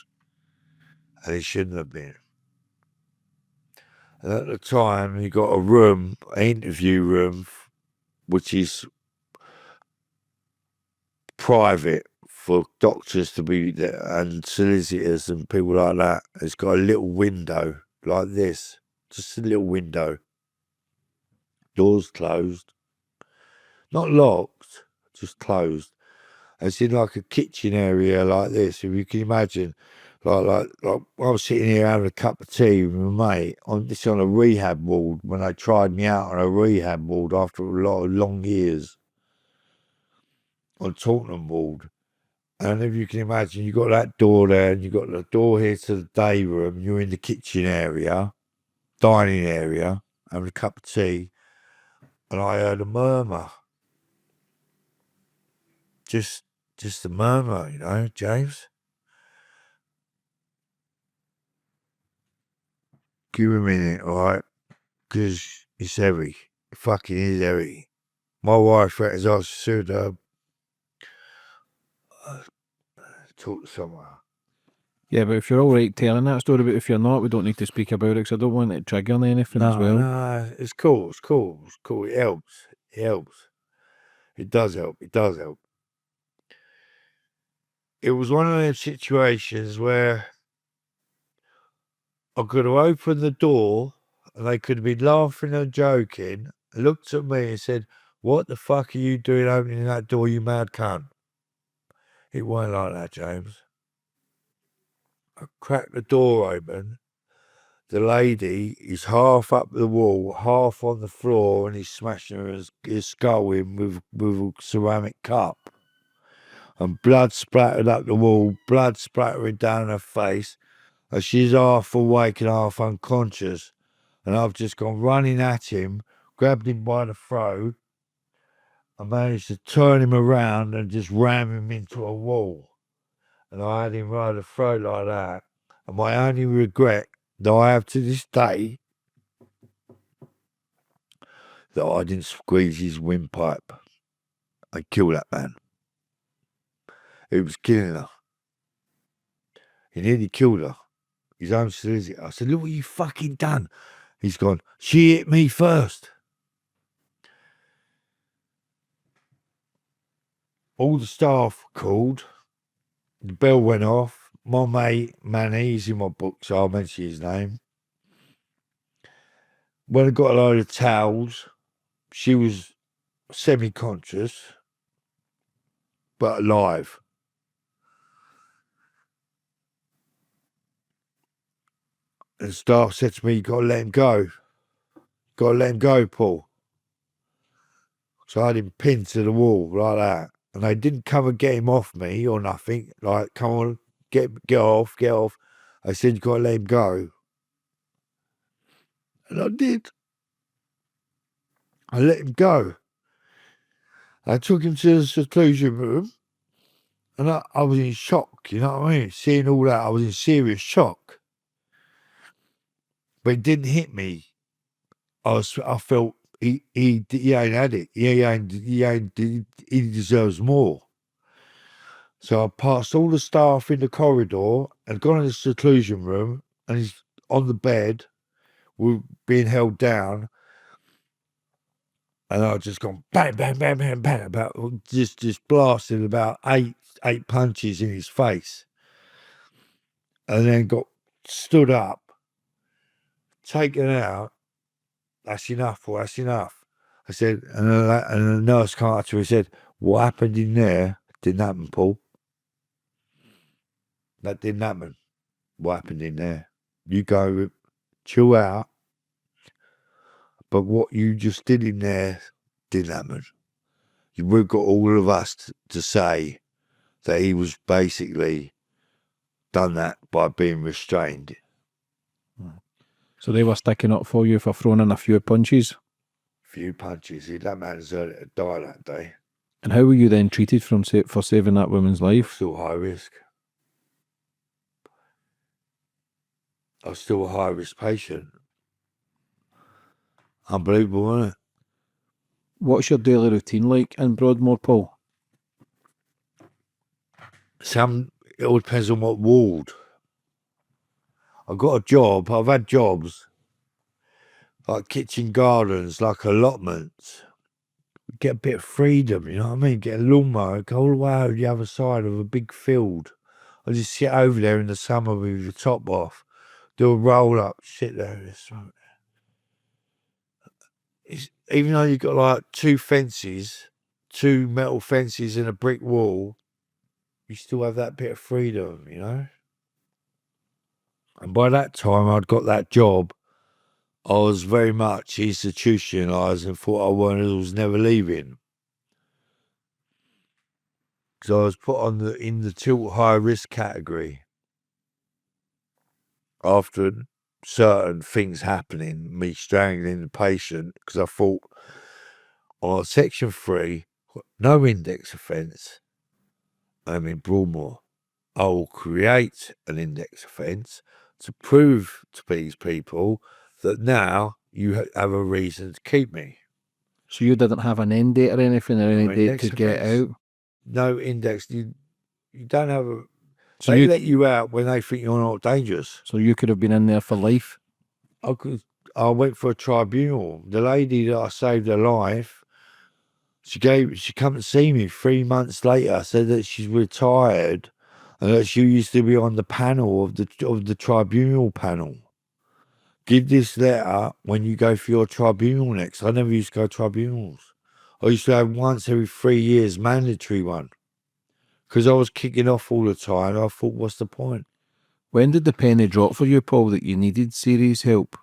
and he shouldn't have been. And at the time, he got a room, an interview room, which is private for doctors to be there and solicitors and people like that. It's got a little window like this, just a little window. Doors closed, not locked, just closed. It's in like a kitchen area like this, if you can imagine. Like I was sitting here having a cup of tea with my mate on a rehab ward when they tried me out on a rehab ward after a lot of long years on Tottenham ward. And if you can imagine, you got that door there and you got the door here to the day room, you're in the kitchen area, dining area, having a cup of tea, and I heard a murmur. Just a murmur, you know, James. Give me a minute, alright? Because it's heavy. It fucking is heavy. My wife threatens I should talk to someone. Yeah, but if you're all right telling that story, but if you're not, we don't need to speak about it because I don't want it to trigger anything as well. No, it's cool. It helps. It does help. It was one of those situations where I could have opened the door and they could have been laughing and joking, looked at me and said, "What the fuck are you doing opening that door, you mad cunt?" It weren't like that, James. I cracked the door open. The lady is half up the wall, half on the floor, and he's smashing his skull in with a ceramic cup. And blood splattered up the wall, blood splattering down her face. And she's half awake and half unconscious. And I've just gone running at him, grabbed him by the throat. I managed to turn him around and just ram him into a wall. And I had him by the throat like that. And my only regret that I have to this day, that I didn't squeeze his windpipe. I killed that man. He was killing her. He nearly killed her. His own solicitor. I said, "Look what you fucking done." He's gone, "She hit me first." All the staff called. The bell went off. My mate, Manny, he's in my book, so I'll mention his name. When I got a load of towels, she was semi-conscious, but alive. And the staff said to me, "You got to let him go. Got to let him go, Paul." So I had him pinned to the wall like that. And they didn't come and get him off me or nothing. Like, "Come on, get off. I said, "You got to let him go." And I did. I let him go. I took him to the seclusion room. And I was in shock, you know what I mean? Seeing all that, I was in serious shock. But it didn't hit me. I felt he ain't had it. He deserves more. So I passed all the staff in the corridor and gone in the seclusion room, and he's on the bed, we're being held down, and I just gone bang, bang, bang, bang, bang, about just blasted about eight punches in his face, and then got stood up, taken out. "That's enough, Paul, that's enough." I said, and the nurse came up to me and said, "What happened in there didn't happen, Paul. That didn't happen. What happened in there? You go, chill out. But what you just did in there didn't happen. We've got all of us to say that he was basically done that by being restrained." So they were sticking up for you for throwing in a few punches? few punches. That man deserved to die that day. And how were you then treated for saving that woman's I was life? still high risk. I was still a high risk patient. Unbelievable, isn't it? What's your daily routine like in Broadmoor, Paul? It all depends on what ward. I've got a job. I've had jobs like kitchen gardens, like allotments. Get a bit of freedom, you know what I mean? Get a lawnmower, go all the way over the other side of a big field. I just sit over there in the summer with the top off, do a roll up, sit there and smoke. Even though you've got like two metal fences and a brick wall, you still have that bit of freedom, you know? And by that time I'd got that job, I was very much institutionalised and thought I was never leaving. Because I was put in the tilt high risk category after certain things happening, me strangling the patient, because I thought on Section 3, no index offence, I'm in Broadmoor. I will create an index offence to prove to these people that now you have a reason to keep me. So you didn't have an end date or anything, or any No date index to get offence. out? No index. You don't have a... So they you, let you out when they think you're not dangerous. so you could have been in there for life? I went for a tribunal. The lady that I saved her life, she come to see me 3 months later, said that she's retired and that she used to be on the panel of the tribunal panel. Give this letter when you go for your tribunal next. I never used to go to tribunals. I used to have once every 3 years, mandatory one. Because I was kicking off all the time. I thought, what's the point? When did the penny drop for you, Paul, that you needed serious help?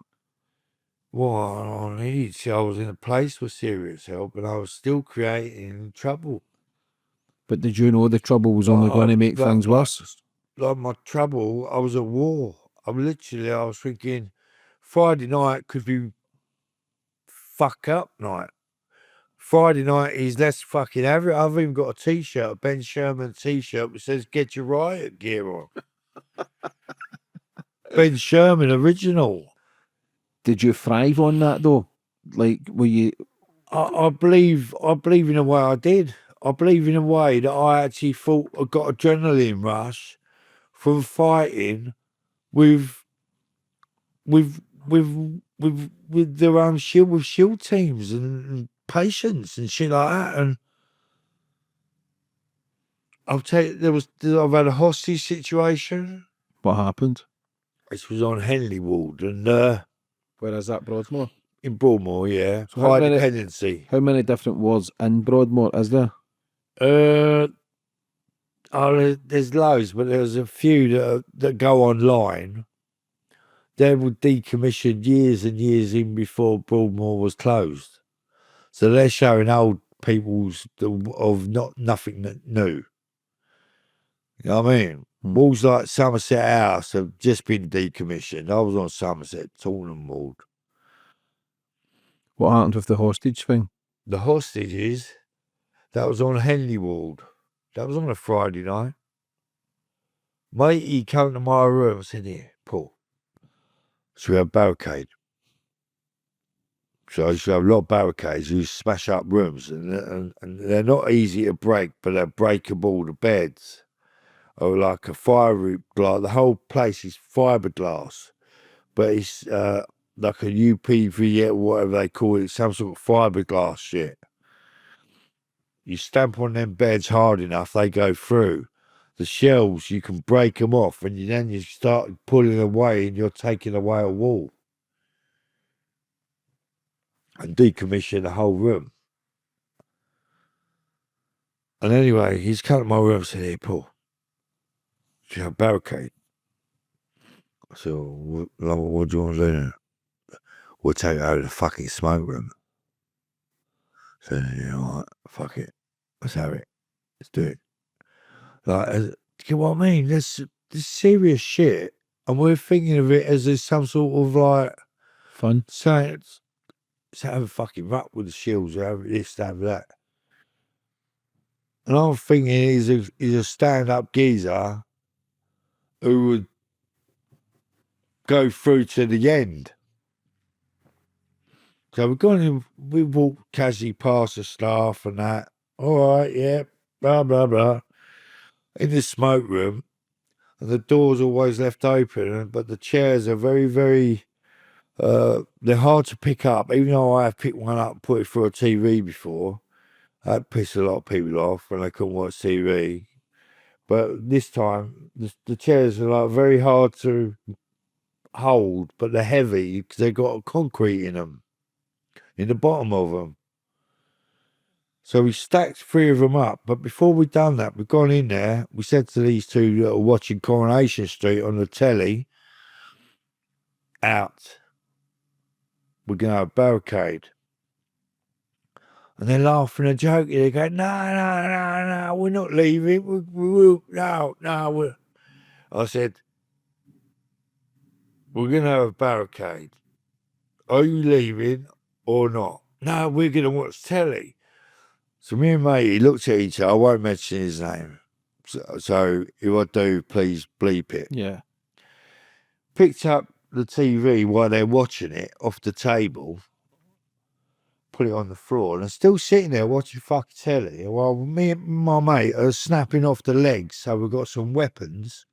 Well, I was in a place with serious help and I was still creating trouble. But did you know the trouble was only going to make things worse? Like my trouble, I was at war. I was thinking Friday night could be fuck up night. Friday night is let's fucking have it. I've even got a t-shirt, a Ben Sherman t-shirt which says get your riot gear on. Ben Sherman original. Did you thrive on that though? Like, were you... I believe in a way I did. I believe in a way that I actually thought I got adrenaline rush from fighting with their own shield teams and patients and shit like that. And I'll tell you, I've had a hostage situation. What happened? This was on Henley Ward and Where is that, Broadmoor? in Broadmoor, yeah. So how High many- dependency. How many different wards in Broadmoor is there? There's loads, but there's a few that go online. They were decommissioned years and years in before Broadmoor was closed. So they're showing old people's of nothing new. You know what I mean? Walls like Somerset House have just been decommissioned. I was on Somerset, Taunton Ward. What happened with the hostage thing? The hostages, that was on Henley Ward. That was on a Friday night. Mate, he came to my room and said, here, Paul, so we have a barricade. So I used to have a lot of barricades. You smash up rooms, and they're not easy to break, but they're breakable. The beds are like a fireproof glass. The whole place is fiberglass, but it's like a UPV or whatever they call it, some sort of fiberglass shit. You stamp on them beds hard enough, they go through. The shelves, you can break them off, and then you start pulling away, and you're taking away a wall. And decommission the whole room. And anyway, he's come to my room and said, hey, Paul, do you have a barricade? I said, what do you want to do now? We'll take it out of the fucking smoke room. I said, yeah, all right, fuck it. Let's have it. Let's do it. Like, do you get what I mean? This serious shit, and we're thinking of it as some sort of like Fun? science. So have a fucking ruck with the shields, have this, have that. And I'm thinking he's a stand-up geezer who would go through to the end. So we've gone in, we walked casually past the staff and that. All right, yeah, blah, blah, blah. In the smoke room, and the door's always left open, but the chairs are very, very, they're hard to pick up. Even though I have picked one up and put it through a TV before, that pissed a lot of people off when they couldn't watch TV. But this time, the chairs are like very hard to hold, but they're heavy because they've got concrete in them, in the bottom of them. So we stacked 3 of them up. But before we'd done that, we'd gone in there. We said to these 2 that were watching Coronation Street on the telly, out. We're going to have a barricade. And they're laughing and joking. They go, no, we're not leaving. No. I said, we're going to have a barricade. Are you leaving or not? No, we're going to watch telly. So me and matey looked at each other. I won't mention his name. So if I do, please bleep it. Yeah. Picked up the TV while they're watching it off the table, put it on the floor, and I'm still sitting there watching fucking telly while me and my mate are snapping off the legs. So we've got some weapons.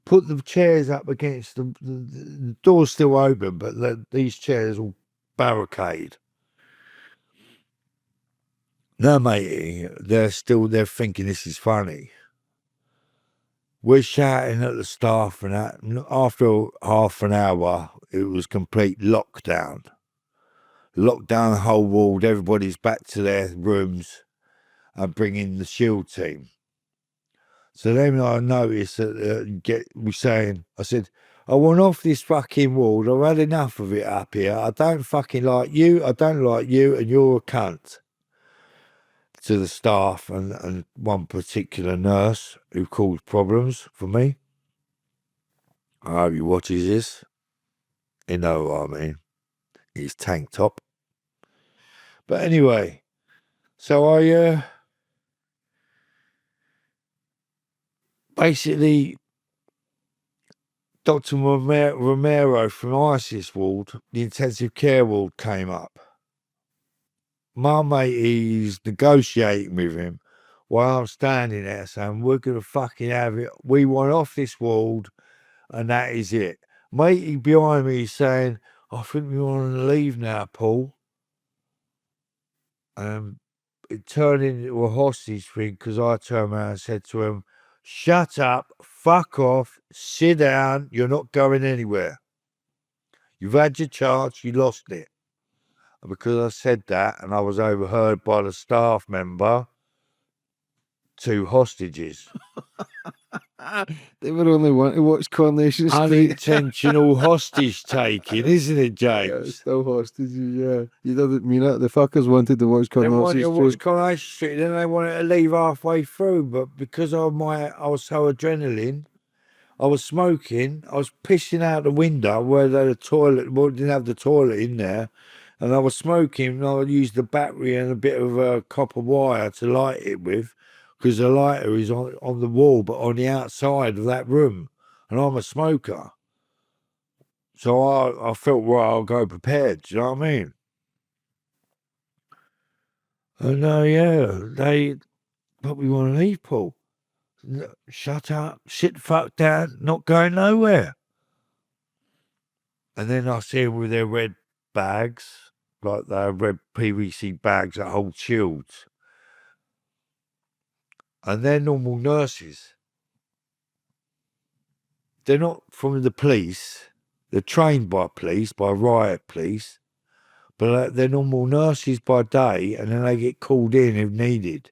Put the chairs up against the door's still open, but these chairs all barricade. No, matey, they're thinking this is funny. We're shouting at the staff and that. And after half an hour, it was complete lockdown. Locked down the whole ward. Everybody's back to their rooms and bringing the shield team. So then I noticed that I said, I want off this fucking ward. I've had enough of it up here. I don't fucking like you. I don't like you, and you're a cunt. To the staff and one particular nurse who caused problems for me. I hope he watches this. You know what I mean. His tank top. But anyway, so I basically, Dr. Romero from ISIS ward, the intensive care ward, came up. My mate, he's negotiating with him while I'm standing there saying, we're going to fucking have it. We want off this ward, and that is it. Matey behind me is saying, I think we want to leave now, Paul. It turned into a hostage thing because I turned around and said to him, shut up, fuck off, sit down, you're not going anywhere. You've had your chance, you lost it. And because I said that, and I was overheard by the staff member, 2 hostages. They were only one to watch Coronation Street. Unintentional hostage taking, isn't it, Yeah, James? still hostages, yeah. You didn't mean it. The fuckers wanted to watch They wanted Coronation to watch Street. Coronation Street, then they wanted to leave halfway through, but because I was so adrenaline, I was smoking, I was pissing out the window where the toilet, didn't have the toilet in there, and I was smoking, and I used the battery and a bit of copper wire to light it with, because the lighter is on the wall, but on the outside of that room, and I'm a smoker. So I felt, right, I'll go prepared, do you know what I mean? And yeah, but we want to leave, Paul. Shut up, sit the fuck down, not going nowhere. And then I see them with their red bags, like their red PVC bags that hold shields. And they're normal nurses. They're not from the police. They're trained by police, by riot police. But they're normal nurses by day, and then they get called in if needed.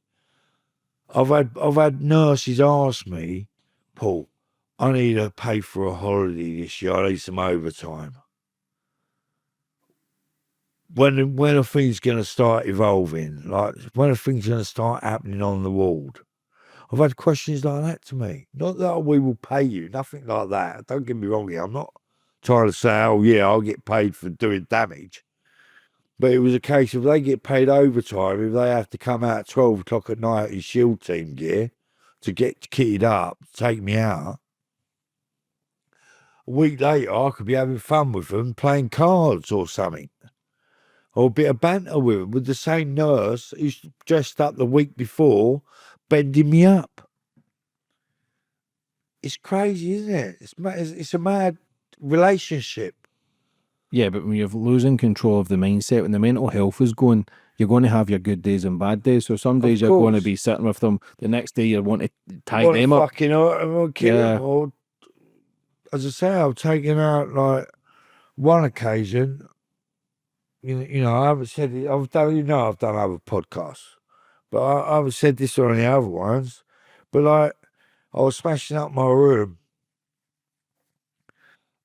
I've had nurses ask me, Paul, I need to pay for a holiday this year. I need some overtime. When are things going to start evolving? Like, when are things going to start happening on the ward? I've had questions like that to me. Not that we will pay you, nothing like that. Don't get me wrong here. I'm not trying to say, oh yeah, I'll get paid for doing damage. But it was a case of they get paid overtime if they have to come out at 12 o'clock at night in SHIELD team gear to get kitted up, take me out. A week later, I could be having fun with them, playing cards or something. Or a bit of banter with them, with the same nurse who's dressed up the week before, bending me up. It's crazy, isn't it? It's a mad relationship. Yeah, but when you're losing control of the mindset, when the mental health is going, you're going to have your good days and bad days. So some days you're going to be sitting with them. The next day you want to tie them up. Fucking or kill them. Or, as I say, I've taken out like one occasion. You know, I haven't said it. I've done other podcasts, but I haven't said this on the other ones. But like, I was smashing up my room.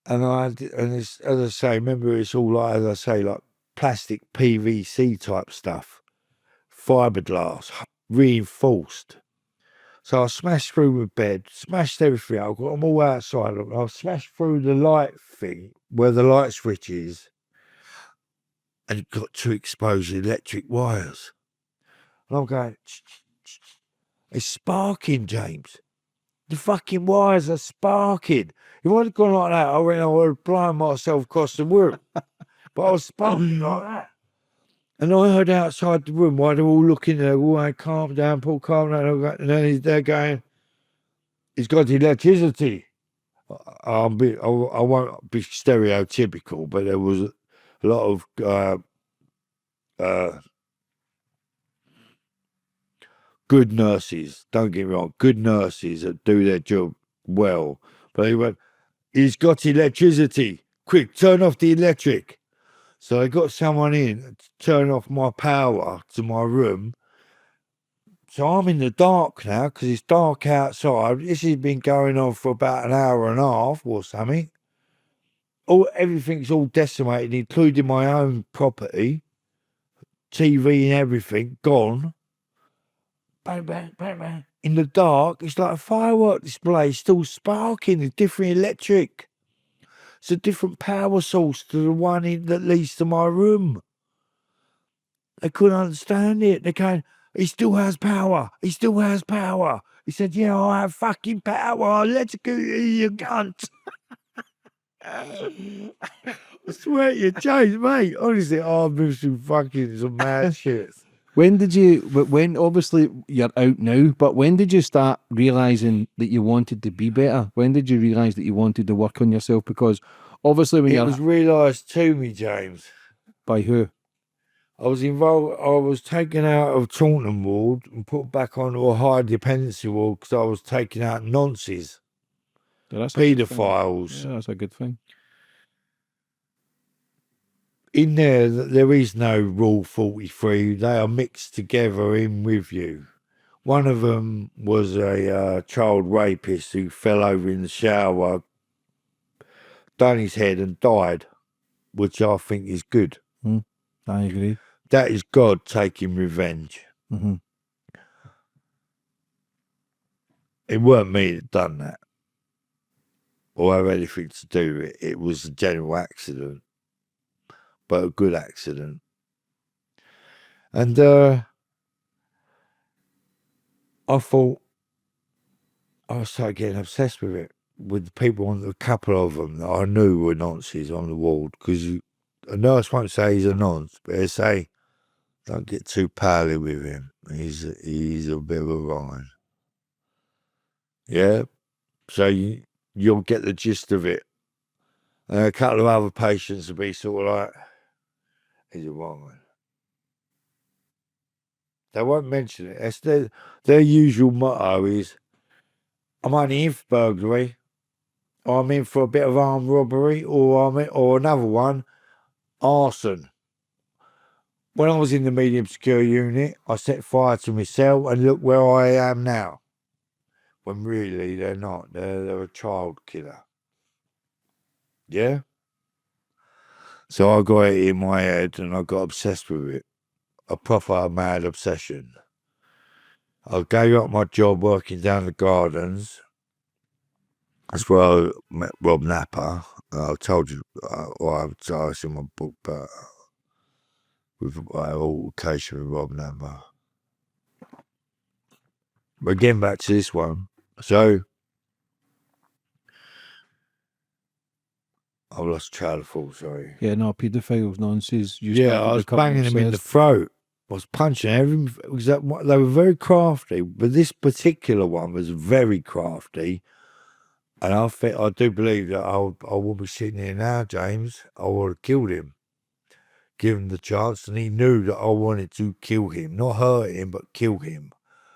And it's, as I say, remember, it's all like, as I say, like plastic PVC type stuff, fiberglass, reinforced. So I smashed through my bed, smashed everything. I've got them all outside. I've smashed through the light thing where the light switch is, and got to expose the electric wires. And I'm going, it's sparking, James. The fucking wires are sparking. If I'd have gone like that, I would have blown myself across the room. But I was sparking like that. And I heard outside the room while they're all looking there, all calm down, Paul, calm down. And then they're going, he's got electricity. I won't be stereotypical, but there was a lot of good nurses, don't get me wrong, good nurses that do their job well. But he went, he's got electricity. Quick, turn off the electric. So I got someone in to turn off my power to my room. So I'm in the dark now because it's dark outside. This has been going on for about an hour and a half or something. Everything's all decimated, including my own property. TV and everything gone. Bang, bang, bang, bang. In the dark, it's like a firework display, still sparking, it's different electric. It's a different power source to the one that leads to my room. They couldn't understand it. They're going, he still has power. He still has power. He said, yeah, I have fucking power. Let's go, you cunt. I swear to you, James, mate. Honestly, I've been through fucking some mad shit. When obviously you're out now, but when did you start realising that you wanted to be better? When did you realise that you wanted to work on yourself? Because obviously when it was realised to me, James. By who? I was taken out of Taunton ward and put back onto a high dependency ward because I was taking out nonces, paedophiles. Yeah, that's a good thing. In there is no Rule 43. They are mixed together in with you. One of them was a child rapist who fell over in the shower, done his head and died, which I think is good. I agree. That is God taking revenge. Mm-hmm. It weren't me that done that or have anything to do with it. It was a general accident, but a good accident. And I thought I started getting obsessed with it, with the people, a couple of them that I knew were nonces on the ward, because a nurse won't say he's a nonce, but they say, don't get too pally with him. He's a bit of a riot. Yeah? So you'll get the gist of it. And a couple of other patients will be sort of like, he's a riot. They won't mention it. That's their usual motto is, I'm only in for burglary, or I'm in for a bit of armed robbery, or another one, arson. When I was in the medium secure unit, I set fire to myself and look where I am now. When really they're not. They're a child killer. Yeah? So I got it in my head and I got obsessed with it. A proper mad obsession. I gave up my job working down the gardens. That's where I met Rob Napper. I told you, it's in my book, but with my altercation with Rob Number. But getting back to this one, so I lost trail of thought, sorry. Yeah, no, paedophiles, nonsense. I was banging him in the throat. I was punching everything. They were very crafty, but this particular one was very crafty. And I do believe that I will be sitting here now, James. I would have killed him, given the chance, and he knew that I wanted to kill him, not hurt him, but kill him.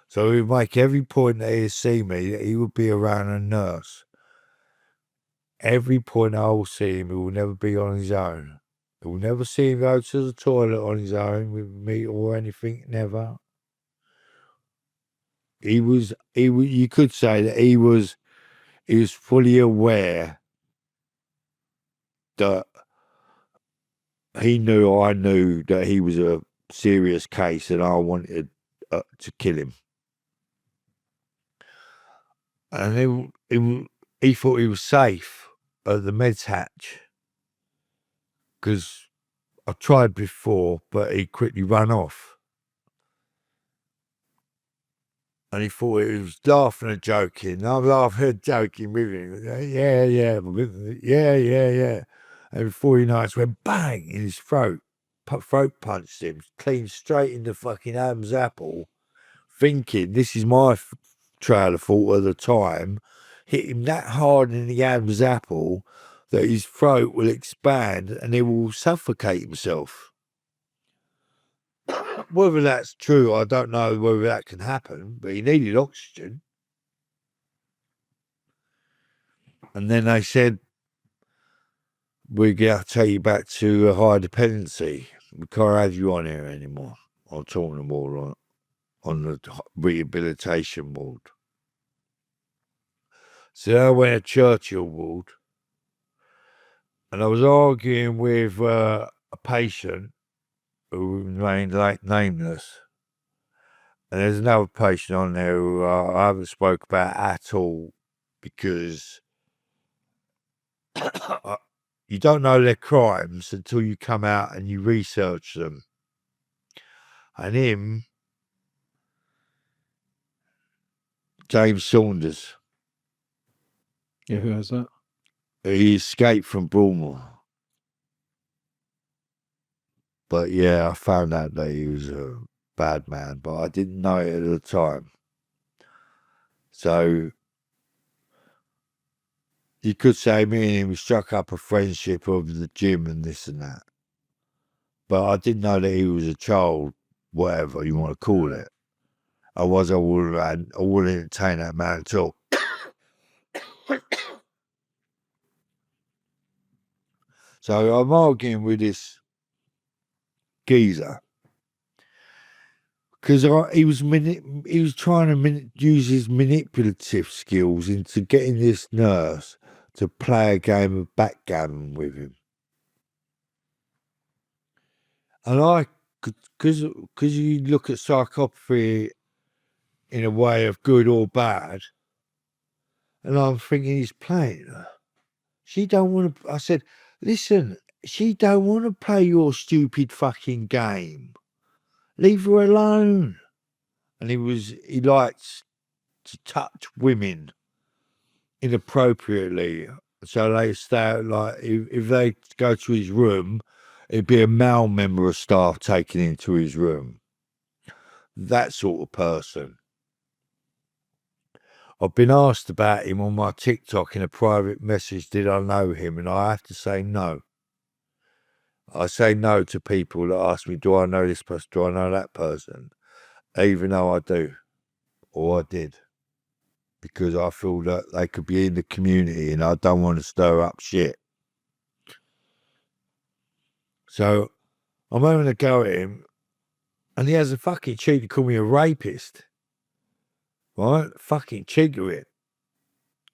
So he would make every point that he'd see me, that he would be around a nurse. Every point I will see him, he will never be on his own. I will never see him go to the toilet on his own with me or anything, never. You could say that he was fully aware that he knew I knew that he was a serious case and I wanted to kill him. And he thought he was safe at the meds hatch because I tried before, but he quickly ran off. And he thought he was laughing and joking. I'm laughing and joking with him. Yeah. And before you know it, went bang in his throat. Throat punched him clean straight in the fucking Adam's apple, thinking this is my trail of thought at the time. Hit him that hard in the Adam's apple that his throat will expand and he will suffocate himself. Whether that's true, I don't know whether that can happen, but he needed oxygen. And then they said, we're going to take you back to a high dependency. We can't have you on here anymore. I'm talking more on the rehabilitation ward. So I went to Churchill ward, and I was arguing with a patient who remained nameless. And there's another patient on there who I haven't spoke about at all because you don't know their crimes until you come out and you research them. And him, James Saunders. Yeah, who has that? He escaped from Broadmoor. But yeah, I found out that he was a bad man, but I didn't know it at the time. So you could say me and him struck up a friendship over the gym and this and that. But I didn't know that he was a child, whatever you want to call it. I wouldn't entertain that man at all. So I'm arguing with this geezer because he was trying to use his manipulative skills into getting this nurse to play a game of backgammon with him. And I, because you look at psychopathy in a way of good or bad, and I'm thinking he's playing her. She don't want to. I said, listen, she don't want to play your stupid fucking game. Leave her alone. And he likes to touch women inappropriately. So they stay, like, if they go to his room, it'd be a male member of staff taken into his room. That sort of person. I've been asked about him on my TikTok in a private message, did I know him? And I have to say no. I say no to people that ask me, do I know this person? Do I know that person? Even though I do, or I did. Because I feel that they could be in the community and I don't want to stir up shit. So I'm having a go at him and he has a fucking cheek to call me a rapist. Right? Fucking cheek of it.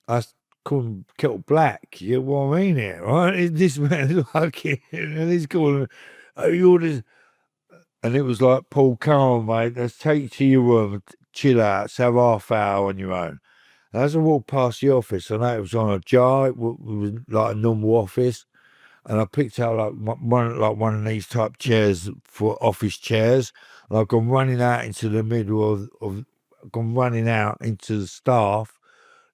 I call him Kettle Black. You know what I mean here, right? This man fucking, and he's calling, oh, you're this. And it was like, Paul, come on, mate, let's take you to your room, chill out, let's have half hour on your own. And as I walked past the office, I know it was on a jar, it was like a normal office. and I picked out one of these type chairs for office chairs, and I've gone running out into the middle of gone running out into the staff.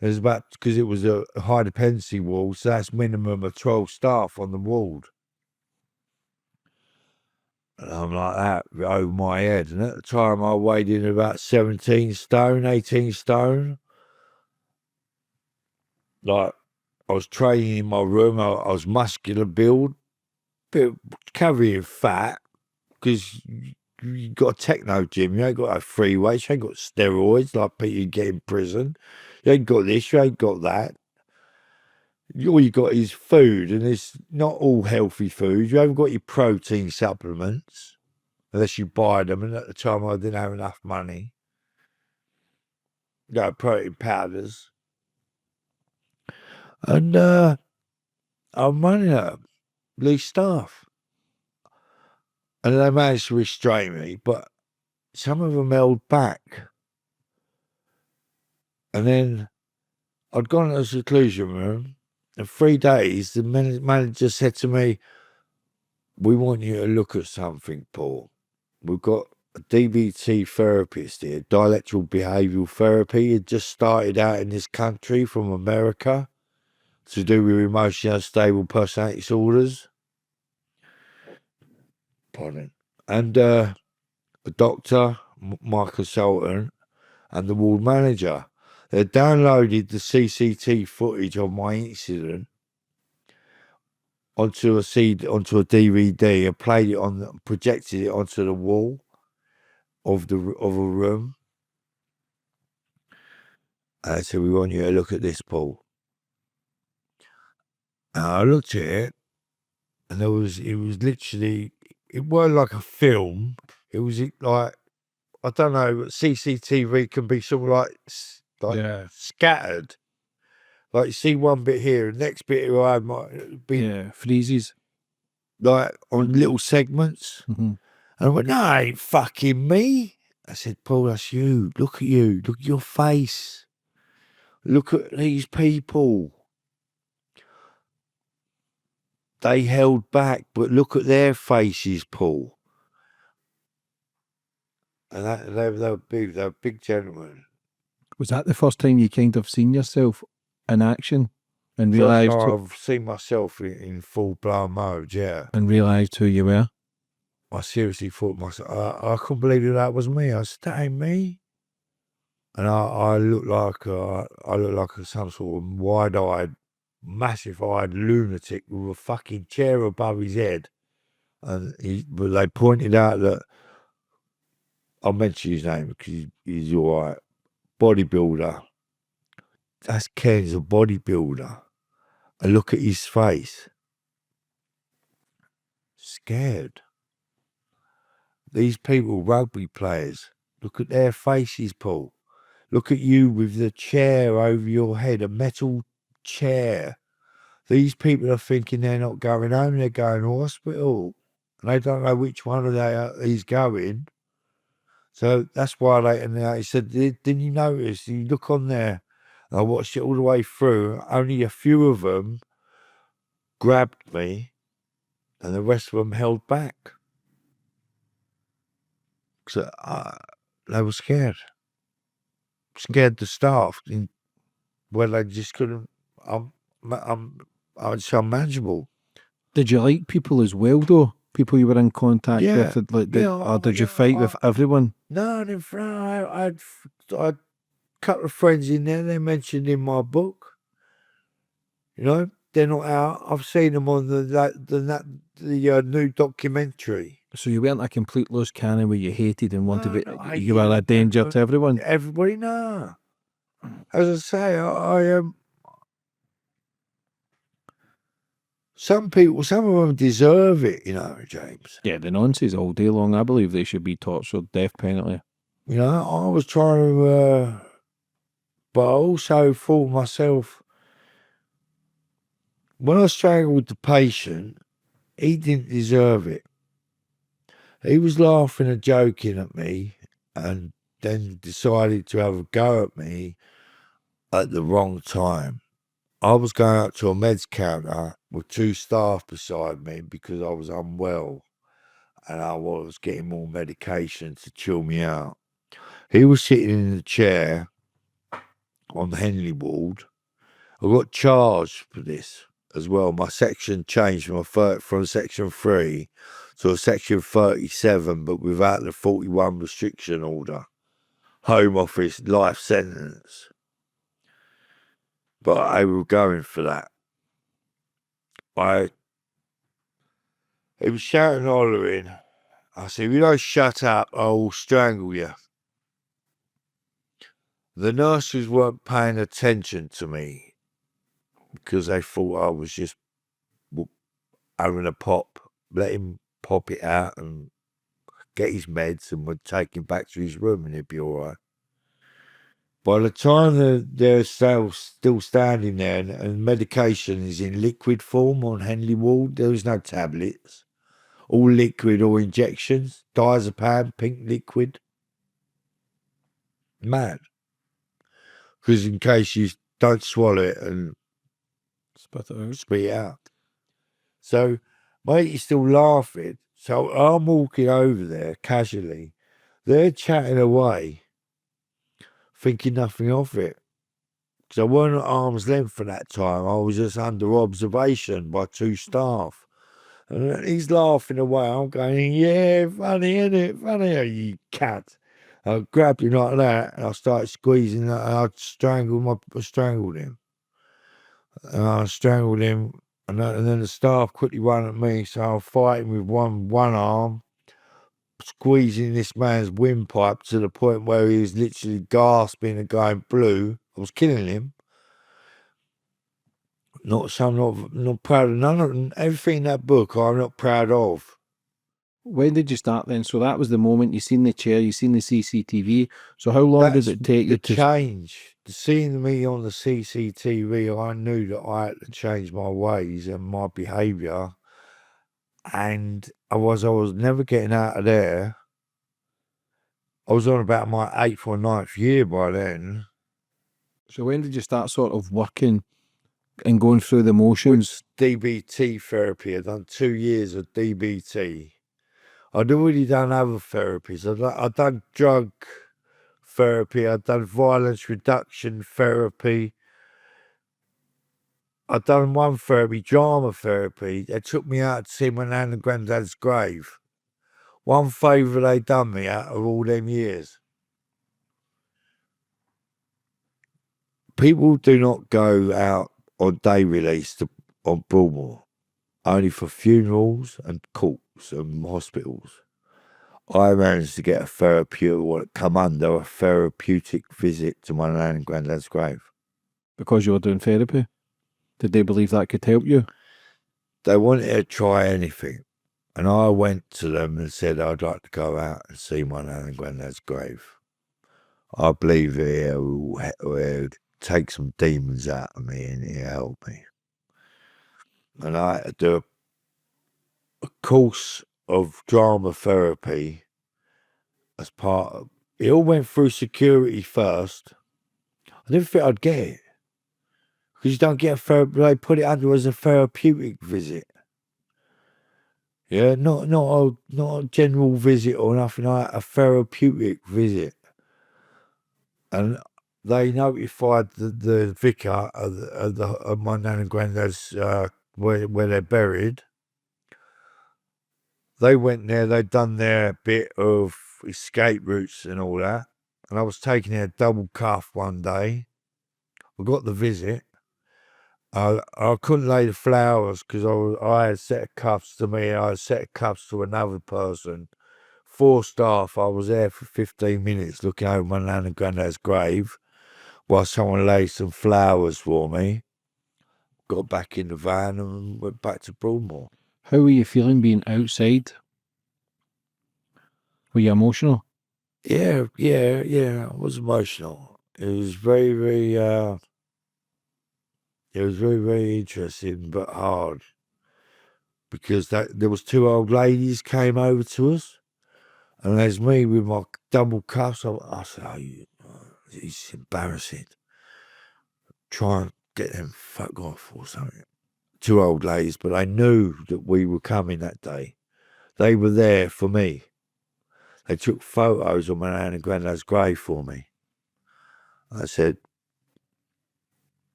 There's about, because it was a high dependency ward, so that's minimum of 12 staff on the ward. And I'm like that over my head. And at the time, I weighed in about 17 stone, 18 stone. Like, I was training in my room. I was muscular build, bit carrying fat, because you got a techno gym. You ain't got no free weights. You ain't got steroids like people you get in prison. You ain't got this. You ain't got that. All you got is food, and it's not all healthy food. You haven't got your protein supplements unless you buy them. And at the time, I didn't have enough money. No protein powders. And I'm running at these staff. And they managed to restrain me, but some of them held back. And then I'd gone to the seclusion room. In 3 days, the manager said to me, "We want you to look at something, Paul. We've got a DBT therapist here, dialectical behavioural therapy. It just started out in this country from America to do with emotionally unstable personality disorders." Pardon. And the doctor, my consultant, and the ward manager, they downloaded the CCT footage of my incident onto a DVD and played it projected it onto the wall of a room. And they said, "We want you to look at this, Paul." And I looked at it, and it was literally, it wasn't like a film. It was like, I don't know, CCTV can be sort of like scattered. Like you see one bit here, and the next bit might be freezes. Like on little segments. Mm-hmm. And I went, "No, it ain't fucking me." I said, "Paul, that's you. Look at you. Look at your face. Look at these people. They held back, but look at their faces, Paul." And they were big. They were big gentlemen. Was that the first time you kind of seen yourself in action and realised? I've seen myself in full blown mode, yeah. And realised who you were? I seriously thought myself, I couldn't believe that was me. I said, "That ain't me." And I look like some sort of wide-eyed, massive-eyed lunatic with a fucking chair above his head. But they pointed out that, I'll mention his name because he's all right. Bodybuilder. That's Ken's a bodybuilder. And look at his face. Scared. These people, rugby players, look at their faces, Paul. Look at you with the chair over your head, a metal chair. These people are thinking they're not going home, they're going to hospital. And they don't know which one he's going. So that's why he said, "Didn't you notice? You look on there." And I watched it all the way through. Only a few of them grabbed me, and the rest of them held back. So they were scared. Scared the staff. Well, they just couldn't. It's unmanageable. Did you like people as well, though? People you were in contact with? Or did you fight with everyone? No, I didn't. I had a couple of friends in there. They mentioned in my book. You know, they're not out. I've seen them on the new documentary. So you weren't a complete loose cannon where you hated and wanted you were a danger to everyone? Everybody, no. As I say, I some of them deserve it, you know, James. Yeah, the nonsense all day long. I believe they should be tortured, death penalty. You know, I was trying to, but I also thought myself, when I strangled with the patient, he didn't deserve it. He was laughing and joking at me, and then decided to have a go at me at the wrong time. I was going up to a meds counter with 2 staff beside me because I was unwell and I was getting more medication to chill me out. He was sitting in the chair on the Henley ward. I got charged for this as well. My section changed from section 3 to a section 37, but without the 41 restriction order. Home office life sentence. But I was going for that. He was shouting and hollering. I said, if you don't shut up, I will strangle you. The nurses weren't paying attention to me because they thought I was just having a pop. Let him pop it out and get his meds and would take him back to his room and he'd be all right. By the time they're still standing there and medication is in liquid form on Henley Ward, there was no tablets. All liquid or injections, diazepam, pink liquid. Mad. Because in case you don't swallow it and Spit it out. So, mate, he's still laughing. So I'm walking over there casually. They're chatting away, thinking nothing of it. Because I weren't at arm's length for that time. I was just under observation by 2 staff. And he's laughing away. I'm going, yeah, funny, isn't it? Funny, you cat. I grabbed him like that and I started squeezing and I strangled him. And I strangled him. And then the staff quickly ran at me. So I'm fighting with one arm, squeezing this man's windpipe to the point where he was literally gasping and going blue. I was killing him. Not proud of none of everything in that book. I'm not proud of. When did you start then? So that was the moment you seen the chair, you seen the CCTV. So how long did it take you to change? Seeing me on the CCTV, I knew that I had to change my ways and my behaviour, and I was never getting out of there. I was on about my 8th or 9th year by then. So when did you start sort of working and going through the motions? DBT therapy. I'd done 2 years of DBT. I'd already done other therapies. I'd done drug therapy. I'd done violence reduction therapy. I'd done one therapy, drama therapy. They took me out to see my nan and granddad's grave. One favour they done me out of all them years. People do not go out on day release on Broadmoor, only for funerals and courts and hospitals. I managed to get a come under a therapeutic visit to my nan and granddad's grave. Because you were doing therapy? Did they believe that could help you? They wanted to try anything. And I went to them and said I'd like to go out and see my nan and granddad's grave. I believe it'll take some demons out of me and it'll help me. And I had to do a course of drama therapy as part of it. All went through security first. I didn't think I'd get it. Because you don't get they put it under as a therapeutic visit. Yeah, not a general visit or nothing like that, a therapeutic visit. And they notified the vicar of my nan and granddad's where they're buried. They went there, they'd done their bit of escape routes and all that. And I was taking a double cuff one day. I got the visit. I couldn't lay the flowers because I had a set of cuffs to me, I had a set of cuffs to another person. 4 staff, I was there for 15 minutes looking over my nan and granddad's grave while someone laid some flowers for me. Got back in the van and went back to Broadmoor. How were you feeling being outside? Were you emotional? Yeah, I was emotional. It was very, very interesting but hard because there was 2 old ladies came over to us, and there's me with my double cuffs. I said, it's embarrassing. Try and get them fuck off or something. 2 old ladies, but they knew that we were coming that day. They were there for me. They took photos of my nan and granddad's grave for me. I said,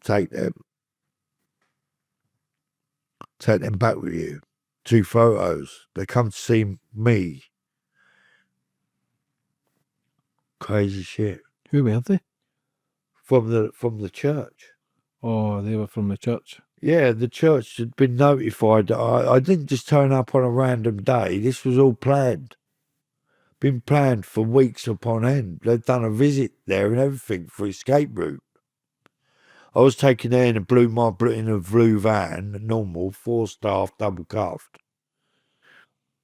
take them back with you. 2 photos. They come to see me. Crazy shit. Who were they? From the church. Oh, they were from the church. Yeah, the church had been notified that I didn't just turn up on a random day. This was all planned. Been planned for weeks upon end. They'd done a visit there and everything for escape route. I was taken there in a blue van, normal, 4 staff, double cuffed.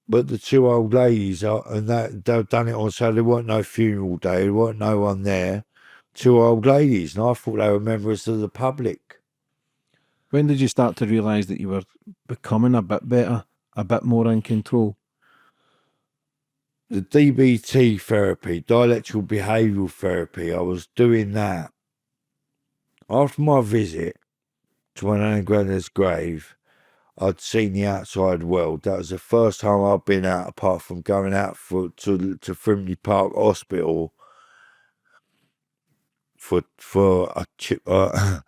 But the 2 old ladies, and they'd done it on, so there weren't no funeral day, there weren't no one there. 2 old ladies, and I thought they were members of the public. When did you start to realise that you were becoming a bit better, a bit more in control? The DBT therapy, dialectical behavioural therapy, I was doing that. After my visit to my nan and granddad's grave, I'd seen the outside world. That was the first time I'd been out, apart from going out to Frimley Park Hospital for a chip. I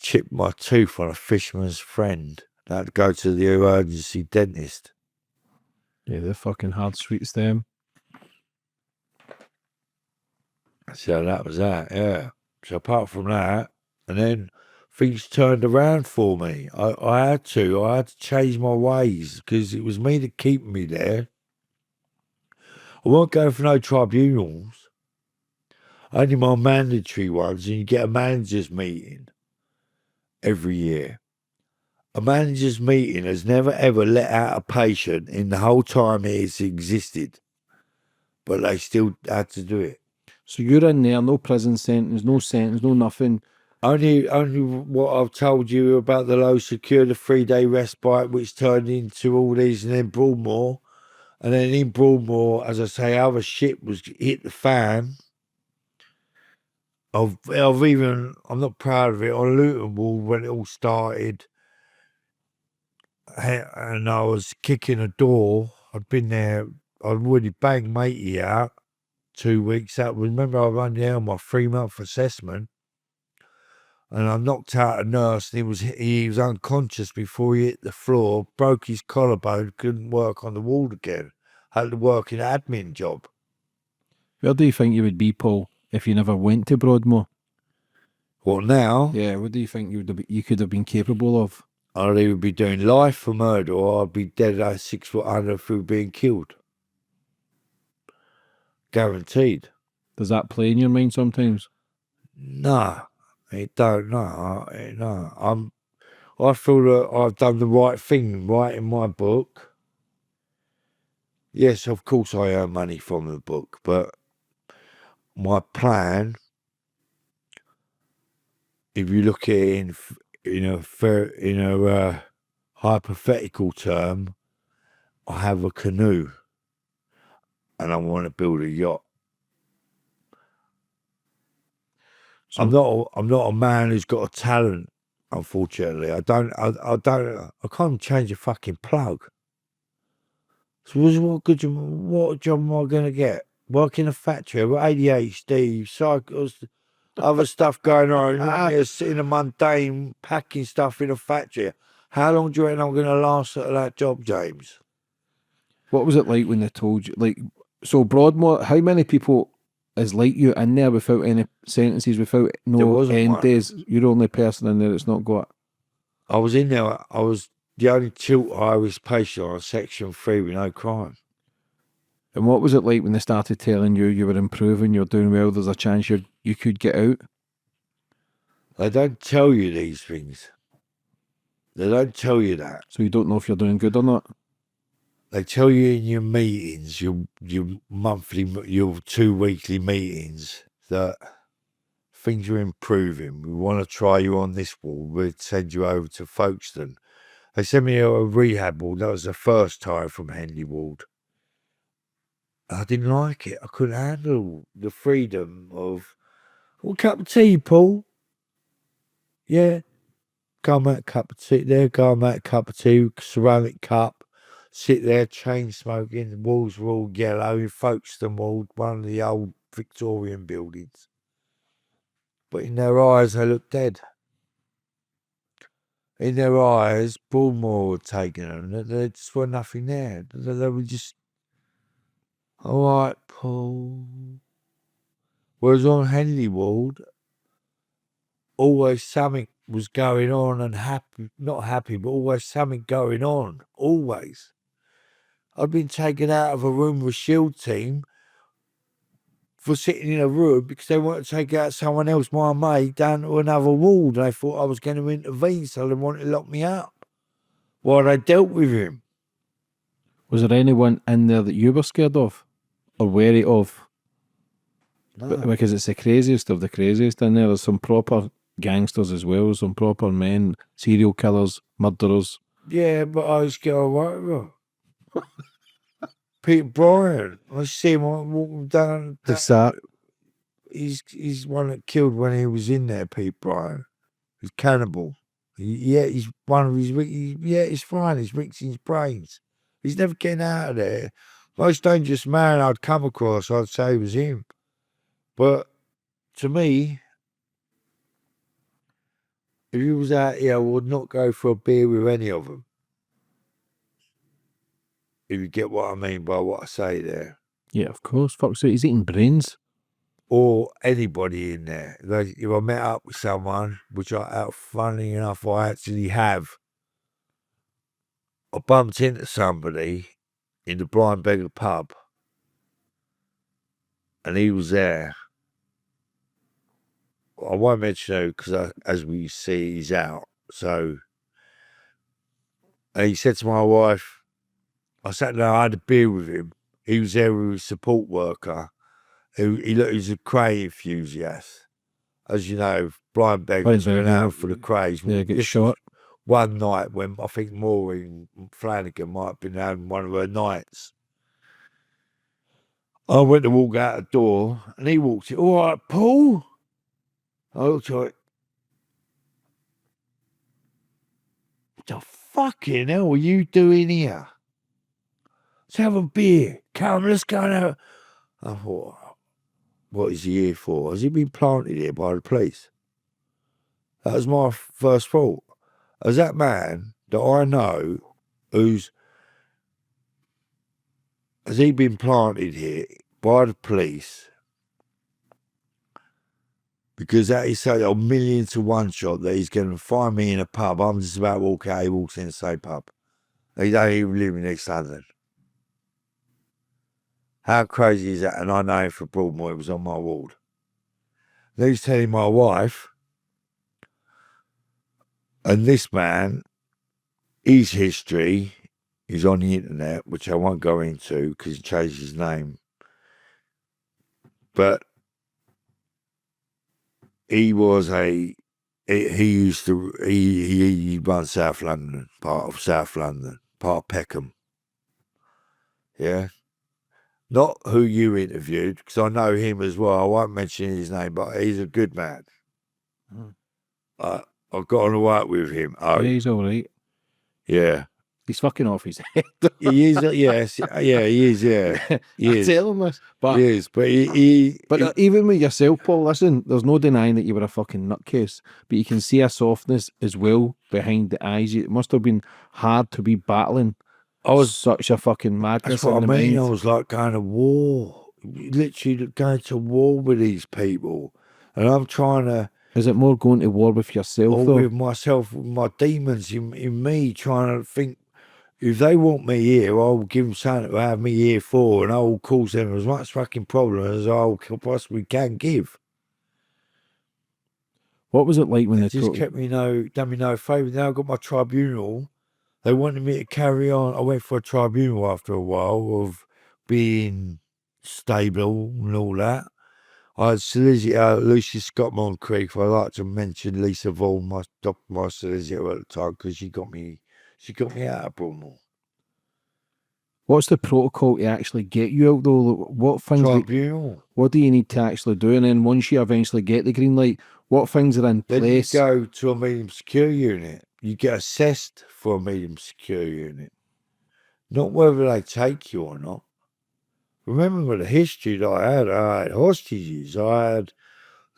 chipped my tooth on a fisherman's friend. I had to go to the emergency dentist. Yeah, they're fucking hard sweets, them. So that was that, yeah. So apart from that, and then things turned around for me. I had to change my ways because it was me that kept me there. I wasn't going for no tribunals. Only my mandatory ones, and you get a manager's meeting every year. A manager's meeting has never ever let out a patient in the whole time it's existed. But they still had to do it. So you're in there, no prison sentence, no nothing. Only what I've told you about the low secure, the 3-day respite, which turned into all these, and then Broadmoor. And then in Broadmoor, as I say, other shit was hit the fan. I'm not proud of it, on Luton Wall when it all started. And I was kicking a door. I'd been there, I'd already banged matey out 2 weeks out. Remember, I was only there on my 3-month assessment. And I knocked out a nurse, and he was unconscious before he hit the floor, broke his collarbone, couldn't work on the wall again. Had to work in an admin job. Where do you think you would be, Paul, if you never went to Broadmoor? What now? Yeah, what do you think you could have been capable of? I'd either be doing life for murder, or I'd be dead at 6 foot under through being killed. Guaranteed. Does that play in your mind sometimes? No, it don't. No. I feel that I've done the right thing writing my book. Yes, of course I earn money from the book, but my plan, if you look at it in a hypothetical term, I have a canoe, and I want to build a yacht. So, I'm not a man who's got a talent. Unfortunately, I can't change a fucking plug. So what job am I gonna get? Work in a factory with ADHD, cycles, other stuff going on. You want me to sit in a mundane packing stuff in a factory? How long do you reckon I'm gonna last at that job, James? what was it like when they told you? Like, so Broadmoor, how many people is like you in there without any sentences, without no end one. days? You're the only person in there that's not got. I was in there. I was the only tilt Irish patient on Section 3 with no crime. And what was it like when they started telling you you were improving, you're doing well, there's a chance you could get out? They don't tell you these things. They don't tell you that. So you don't know if you're doing good or not? They tell you in your meetings, your monthly, your 2 weekly meetings, that things are improving. We want to try you on this ward. We'll send you over to Folkestone. They sent me a rehab ward. That was the first time from Henley Ward. I didn't like it. I couldn't handle the freedom of, well, cup of tea, Paul. Yeah. Go make a cup of tea there, go make a cup of tea, ceramic cup, sit there, chain smoking, the walls were all yellow in Folkestone Ward, one of the old Victorian buildings. But in their eyes, they looked dead. In their eyes, Broadmoor had taken them. There just were nothing there. They were just, all right, Paul. Whereas on Henley Ward, always something was going on and not happy, but always something going on. Always. I'd been taken out of a room with a SHIELD team for sitting in a room because they wanted to take out someone else, my mate, down to another ward. They thought I was going to intervene, so they wanted to lock me up while they dealt with him. Was there anyone in there that you were scared of or wary of? No. Because it's the craziest of the craziest in there. There's some proper gangsters as well, some proper men, serial killers, murderers. Yeah, but I was getting away with it. Peter Bryan, I see him walking down. That. He's one that killed when he was in there, Pete Bryan. He's cannibal. He's one of his. He's fine. He's mixing his brains. He's never getting out of there. Most dangerous man I'd come across, I'd say was him. But to me, if he was out here, I would not go for a beer with any of them. If you get what I mean by what I say there. Yeah, of course. Fuck, so he's eating brains. Or anybody in there. Like, if I met up with someone, which funny enough, I actually have, I bumped into somebody in the Blind Beggar pub, and he was there. I won't mention who because, as we see, he's out. So, and he said to my wife, I sat down, I had a beer with him. He was there with a support worker. He's a cray enthusiast. As you know, blind beggars been out for the craze. Yeah, get shot. One night when I think Maureen Flanagan might have been having one of her nights. I went to walk out the door and he walked in. All right, Paul? I looked like, what the fucking hell are you doing here? Let's have a beer. Come, let's go now. I thought, what is he here for? Has he been planted here by the police? That was my first thought. As that man that I know has he been planted here by the police? Because that is so a million to one shot that he's going to find me in a pub. I'm just about to walk out, he walks in the same pub. He don't even live in East London. How crazy is that? And I know him for Broadmoor, it was on my ward. Then he's telling my wife, and this man, his history is on the internet, which I won't go into because he changed his name. But he run South London, part of South London, part of Peckham. Yeah. Not who you interviewed, because I know him as well. I won't mention his name, but he's a good man. I've got on the right with him. Oh, Yeah, he's all right. yeah. He's fucking off his head. He is, yes. Yeah, he is, yeah. He is. Tell him this. But, He is, but he even with yourself, Paul, listen, there's no denying that you were a fucking nutcase, but you can see a softness as well behind the eyes. It must have been hard to be battling. I was such a fucking madness. That's what I in the mean. mind. I was like going to war, literally going to war with these people, and I'm trying to. Is it more going to war with yourself, or though? with myself, with my demons in me, trying to think. If they want me here, I'll give them something to have me here for, and I'll cause them as much fucking problem as I possibly can give. What was it like when they just kept me done me no favour. Now I got my tribunal. They wanted me to carry on. I went for a tribunal after a while of being stable and all that. I had solicitor Lucy Scott Moncrief. I like to mention Lisa Vaughan, my solicitor at the time, because she got me out of Broadmoor. What's the protocol to actually get you out though? What things? Tribunal. What do you need to actually do? And then once you eventually get the green light, what things are in Then place? you go to a medium secure unit. You get assessed for a medium secure unit. Not whether they take you or not. Remember the history that I had hostages, I had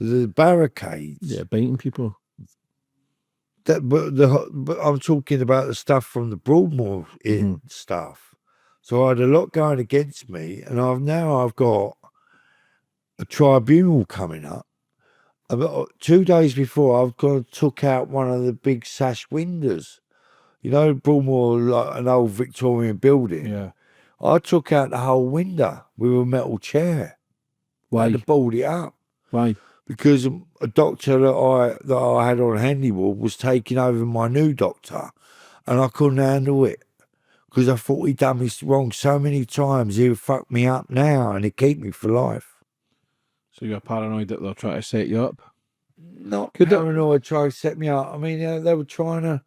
the barricades. Yeah, biting people. But I'm talking about the stuff from the Broadmoor stuff. So I had a lot going against me, and I've got a tribunal coming up. About 2 days before, I've took out one of the big sash windows. You know, Broadmoor, like an old Victorian building. Yeah. I took out the whole window with a metal chair. Why? I had to bolt it up. Why? Because a doctor that I had on handy ward was taking over my new doctor, and I couldn't handle it because I thought he'd done me wrong so many times. He would fuck me up now, and he'd keep me for life. So you're paranoid that they're trying to set you up? Not paranoid, trying to set me up. I mean, they were trying to.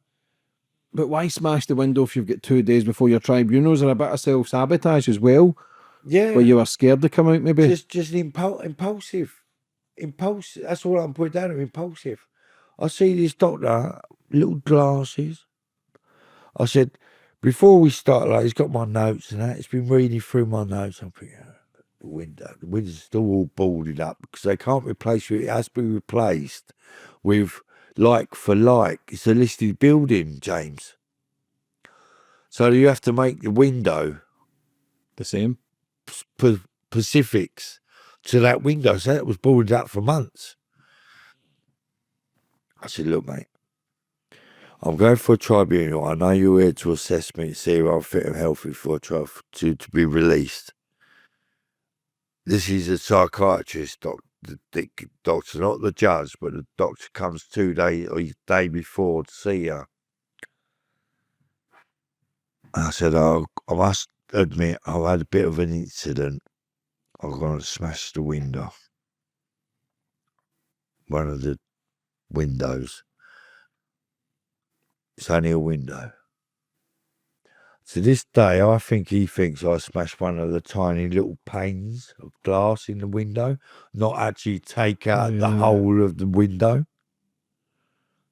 But why smash the window if you've got 2 days before your tribunals? Are a bit of self-sabotage as well? Yeah. Where you were scared to come out, maybe? Just impulsive. Impulsive. That's all I'm putting down to, impulsive. I see this doctor, little glasses. I said, before we start, like, he's got my notes and that. He's been reading through my notes. I'm thinking, the window's still all boarded up because they can't replace it. It has to be replaced with like for like. It's a listed building, James. So you have to make the window The same? Pacifics to that window. So that was boarded up for months. I said, look, mate, I'm going for a tribunal. I know you're here to assess me, see if I'm fit and healthy for a trial to be released. This is a psychiatrist, the doctor, not the judge, but the doctor comes 2 days or day before to see her. And I said, I must admit, I've had a bit of an incident. I'm going to smash the window. One of the windows. It's only a window. To this day, I think he thinks I smashed one of the tiny little panes of glass in the window, not actually take out the whole of the window.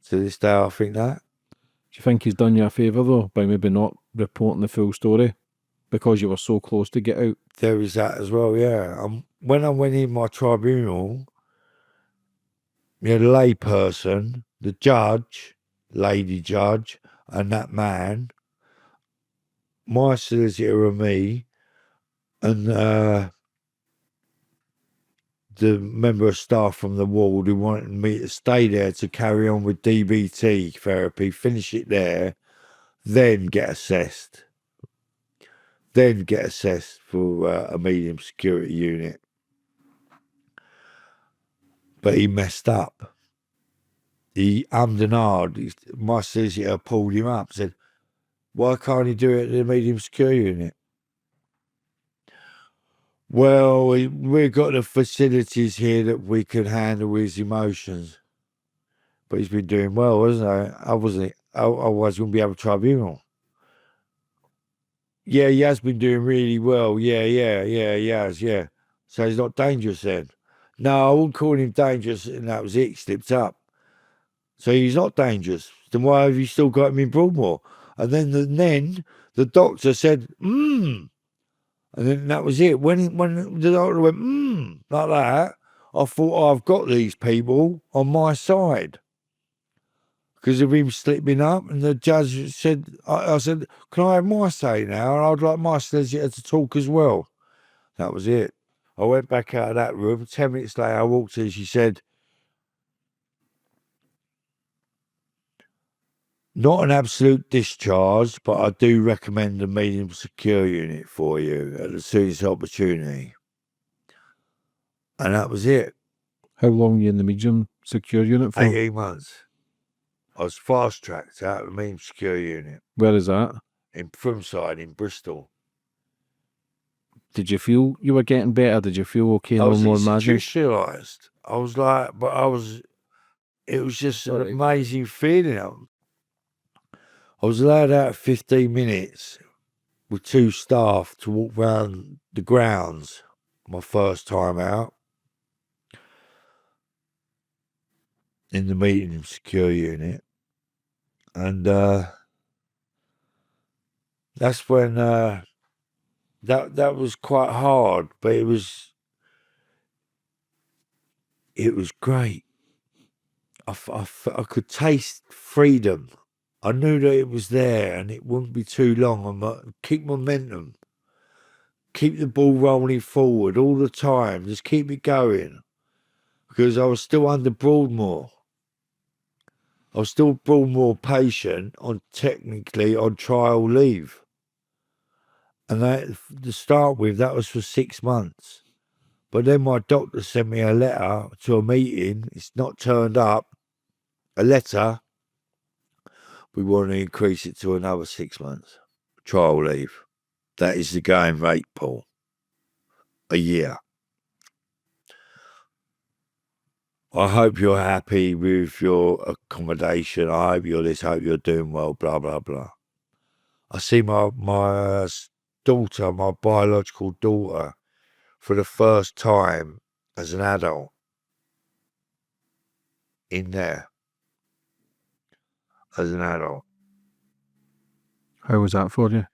To this day, I think that. Do you think he's done you a favour, though, by maybe not reporting the full story because you were so close to get out? There is that as well, yeah. When I went in my tribunal, you had a lay person, the judge, lady judge, and that man, my solicitor and me, and the member of staff from the ward who wanted me to stay there to carry on with DBT therapy, finish it there, then get assessed. Then get assessed for a medium security unit. But he messed up. He ummed and ahed. My solicitor pulled him up, said, why can't he do it at the medium security unit? Well, we've got the facilities here that we can handle his emotions. But he's been doing well, hasn't he? Otherwise, we wouldn't be able to tribunal. Yeah, he has been doing really well. Yeah, he has, yeah. So he's not dangerous then. No, I wouldn't call him dangerous, and that was it. He slipped up. So he's not dangerous. Then why have you still got him in Broadmoor? And then the doctor said, And then that was it. When the doctor went, like that, I thought, I've got these people on my side. Because of him slipping up, and the judge said, I said, can I have my say now? And I'd like my solicitor to talk as well. That was it. I went back out of that room. 10 minutes later, I walked in. She said, not an absolute discharge, but I do recommend a medium secure unit for you at the soonest opportunity. And that was it. How long were you in the medium secure unit for? 18 months. I was fast-tracked out of the medium secure unit. Where is that? In Frimside, in Bristol. Did you feel you were getting better? Did you feel okay? I was more magic? institutionalised. I was like, it was just an amazing feeling. I was allowed out 15 minutes with 2 staff to walk round the grounds my first time out in the medium secure unit. And that's when that was quite hard, but it was great. I could taste freedom. I knew that it was there and it wouldn't be too long. Keep momentum. Keep the ball rolling forward all the time. Just keep it going. Because I was still under Broadmoor. I was still Broadmoor patient technically on trial leave. And that, to start with, that was for 6 months. But then my doctor sent me a letter to a meeting. It's not turned up. A letter. We want to increase it to another 6 months. Trial leave. That is the going rate, Paul. A year. I hope you're happy with your accommodation. I hope you're this, I hope you're doing well, blah, blah, blah. I see my daughter, my biological daughter, for the first time as an adult in there. As an adult. How was that for you?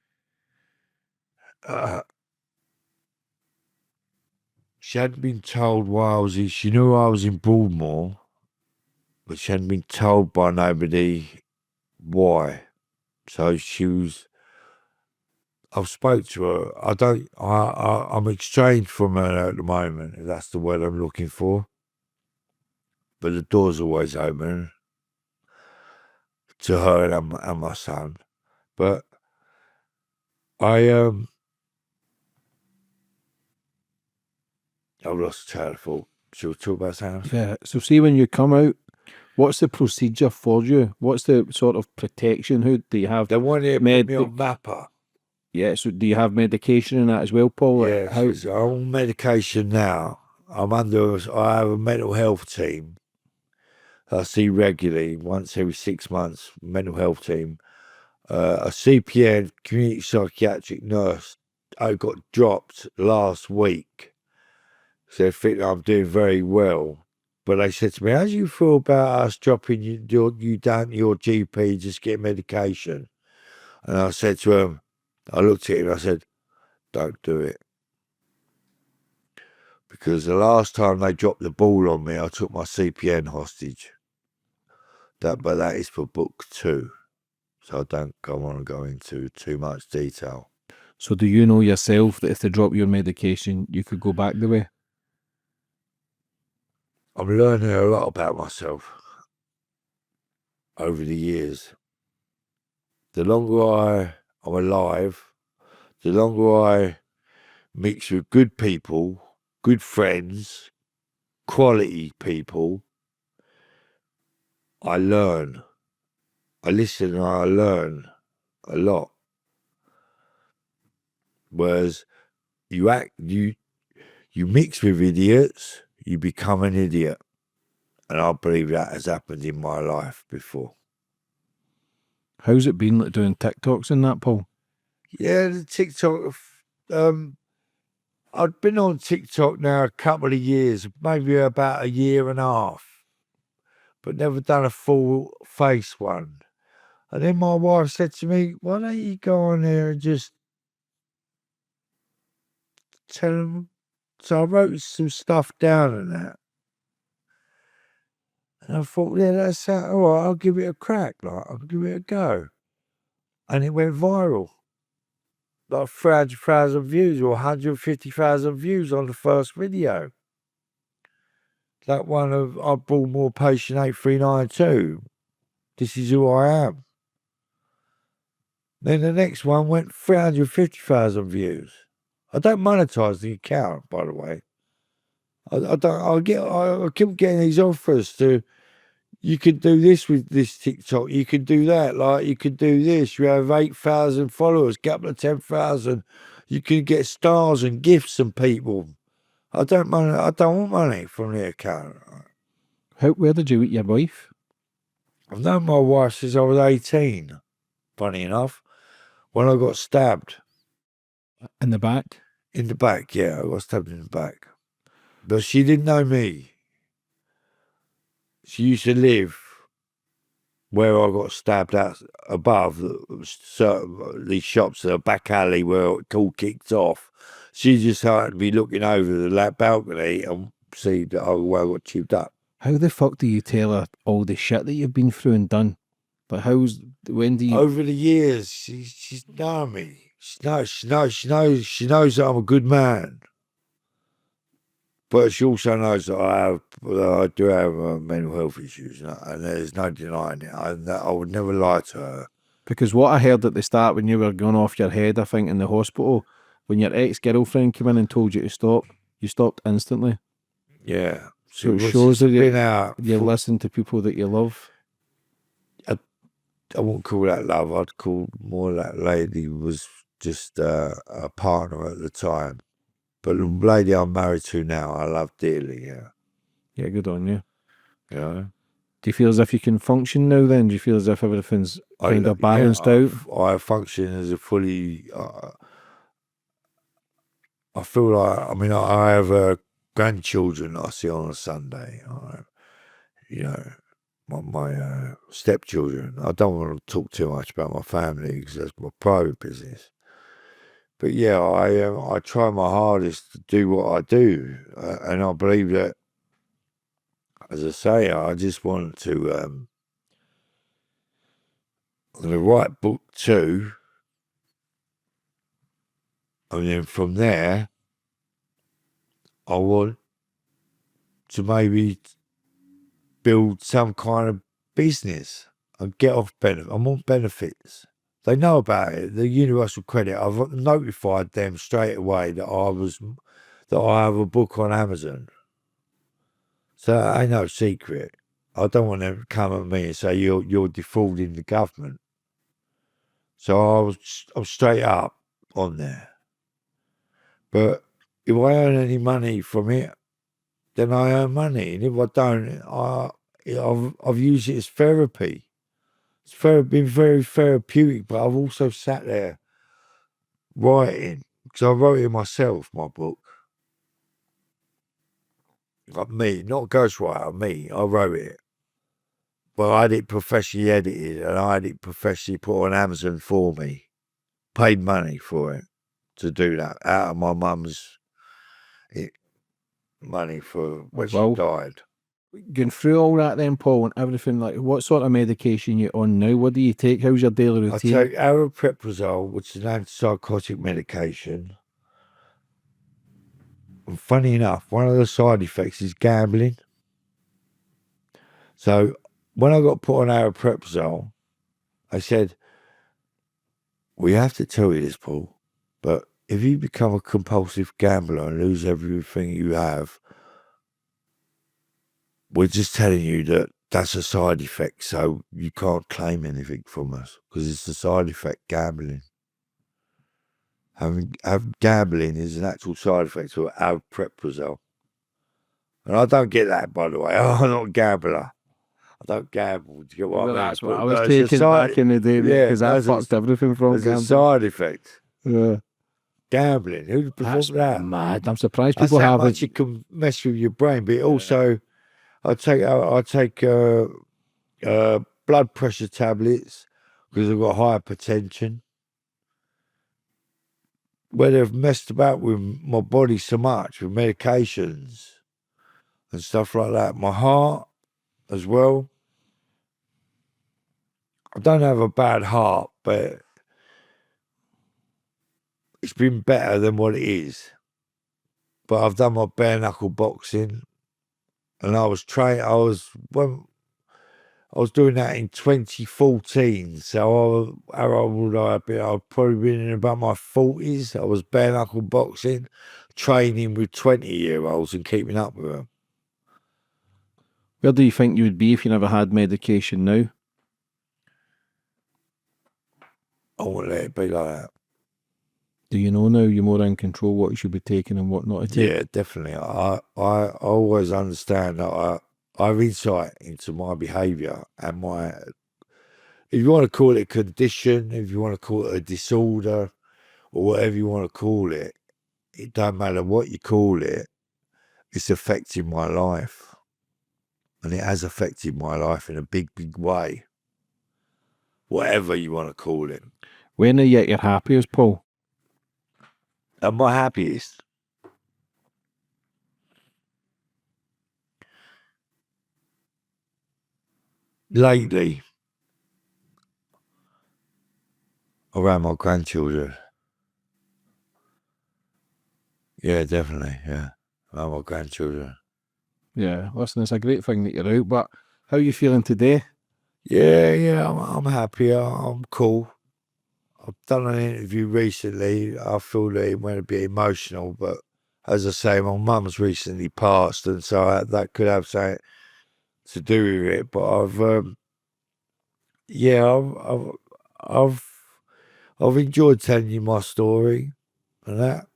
She hadn't been told why I was in. She knew I was in Broadmoor, but she hadn't been told by nobody why. So she was. I've spoke to her. I'm estranged from her at the moment, if that's the word I'm looking for. But the door's always open to her and my son. But I've lost trail of thought. Shall we talk about something? Yeah. So see, when you come out, what's the procedure for you? What's the sort of protection? Who do you have? They wanted to put me on Mapper. Yeah. So do you have medication in that as well, Paul? Yeah, I'm on medication now. I have a mental health team. I see regularly, once every 6 months, mental health team. A CPN, community psychiatric nurse, I got dropped last week. So they think I'm doing very well. But they said to me, how do you feel about us dropping you down to your GP, just get medication? And I said to him, I looked at him and I said, don't do it. Because the last time they dropped the ball on me, I took my CPN hostage. But that is for book 2. So I don't want to go into too much detail. So do you know yourself that if they drop your medication, you could go back the way? I'm learning a lot about myself over the years. The longer I'm alive, the longer I mix with good people, good friends, quality people, I learn. I listen and I learn a lot. Whereas you mix with idiots, you become an idiot. And I believe that has happened in my life before. How's it been like doing TikToks and that, Paul? Yeah, the TikTok. I've been on TikTok now a couple of years, maybe about a year and a half, but never done a full face one. And then my wife said to me, why don't you go on there and just tell them? So I wrote some stuff down and that. And I thought, yeah, that's all right, I'll give it a crack, I'll give it a go. And it went viral. Like 300,000 views or 150,000 views on the first video. That one of I Broadmoor Patient 8392. This is who I am. Then the next one went 350,000 views. I don't monetize the account, by the way. I keep getting these offers to, you can do this with this TikTok, you can do that, like you can do this. You have 8,000 followers, couple of 10,000. You can get stars and gifts and people. I don't want money from the account. Where did you meet your wife? I've known my wife since I was 18, funny enough, when I got stabbed. In the back? In the back, yeah. I got stabbed in the back. But she didn't know me. She used to live where I got stabbed out above. These shops, the back alley where it all kicked off. She just happened to be looking over the balcony and see that I got chipped up. How the fuck do you tell her all the shit that you've been through and done? But when do you... Over the years, she's known me. She knows that I'm a good man. But she also knows that I do have mental health issues, and there's no denying it. I would never lie to her. Because what I heard at the start when you were going off your head, I think, in the hospital, when your ex-girlfriend came in and told you to stop, you stopped instantly. Yeah. So it shows that you listen to people that you love. I wouldn't call that love. I'd call more that lady was just a partner at the time. But the lady I'm married to now, I love dearly, yeah. Yeah, good on you. Yeah. Do you feel as if you can function now then? Do you feel as if everything's kind of balanced out? I function as a fully... I feel like, I have grandchildren I see on a Sunday. My stepchildren. I don't want to talk too much about my family because that's my private business. But yeah, I try my hardest to do what I do, and I believe that, as I say, I just want to. I'm going to write book 2, and then from there, I want to maybe build some kind of business and get off benefits. I want benefits. They know about it. The Universal Credit. I've notified them straight away that I have a book on Amazon. So it ain't no secret. I don't want them to come at me and say you're defrauding the government. So I'm straight up on there. But if I earn any money from it, then I earn money, and if I don't, I've used it as therapy. It's been very therapeutic, but I've also sat there writing, because I wrote it myself, my book. Like me, not ghostwriter, me, I wrote it. But I had it professionally edited, and I had it professionally put on Amazon for me. Paid money for it to do that out of my mum's money for when she died. Going through all that then, Paul, and everything, like, what sort of medication you on now? What do you take? How's your daily routine? I take aripiprazole, which is an antipsychotic medication. And funny enough, one of the side effects is gambling. So when I got put on aripiprazole, I said, we have to tell you this, Paul, but if you become a compulsive gambler and lose everything you have, we're just telling you that that's a side effect, so you can't claim anything from us because it's a side effect, gambling. Having gambling is an actual side effect of aripiprazole. And I don't get that, by the way. I'm not a gambler. I don't gamble. Do you get what I mean? That's what I was taking back in the day, because I fucked everything from gambling. It's a side effect. Yeah. Gambling. Who'd perform that? Mad. I'm surprised people have have much it can mess with your brain, but also I take blood pressure tablets because I've got hypertension. Where they've messed about with my body so much with medications and stuff like that. My heart as well. I don't have a bad heart, but it's been better than what it is. But I've done my bare knuckle boxing, and I was doing that in 2014. So how old would I have been? I'd probably been in about my 40s. I was bare knuckle boxing, training with 20-year-olds and keeping up with them. Where do you think you would be if you never had medication now? I wouldn't let it be like that. Do you know now you're more in control what you should be taking and what not to take? Yeah, definitely. I always understand that I have insight into my behaviour and if you want to call it a condition, if you want to call it a disorder, or whatever you want to call it, it don't matter what you call it, it's affecting my life. And it has affected my life in a big, big way. Whatever you want to call it. When are you at your happiest, Paul? Am I happiest? Lately, around my grandchildren. Yeah, definitely, yeah. Around my grandchildren. Yeah, listen, it's a great thing that you're out, but how are you feeling today? Yeah, I'm happy. I'm cool. I've done an interview recently. I feel that it went a bit emotional, but as I say, my mum's recently passed, and so that could have something to do with it. But I've enjoyed telling you my story and that.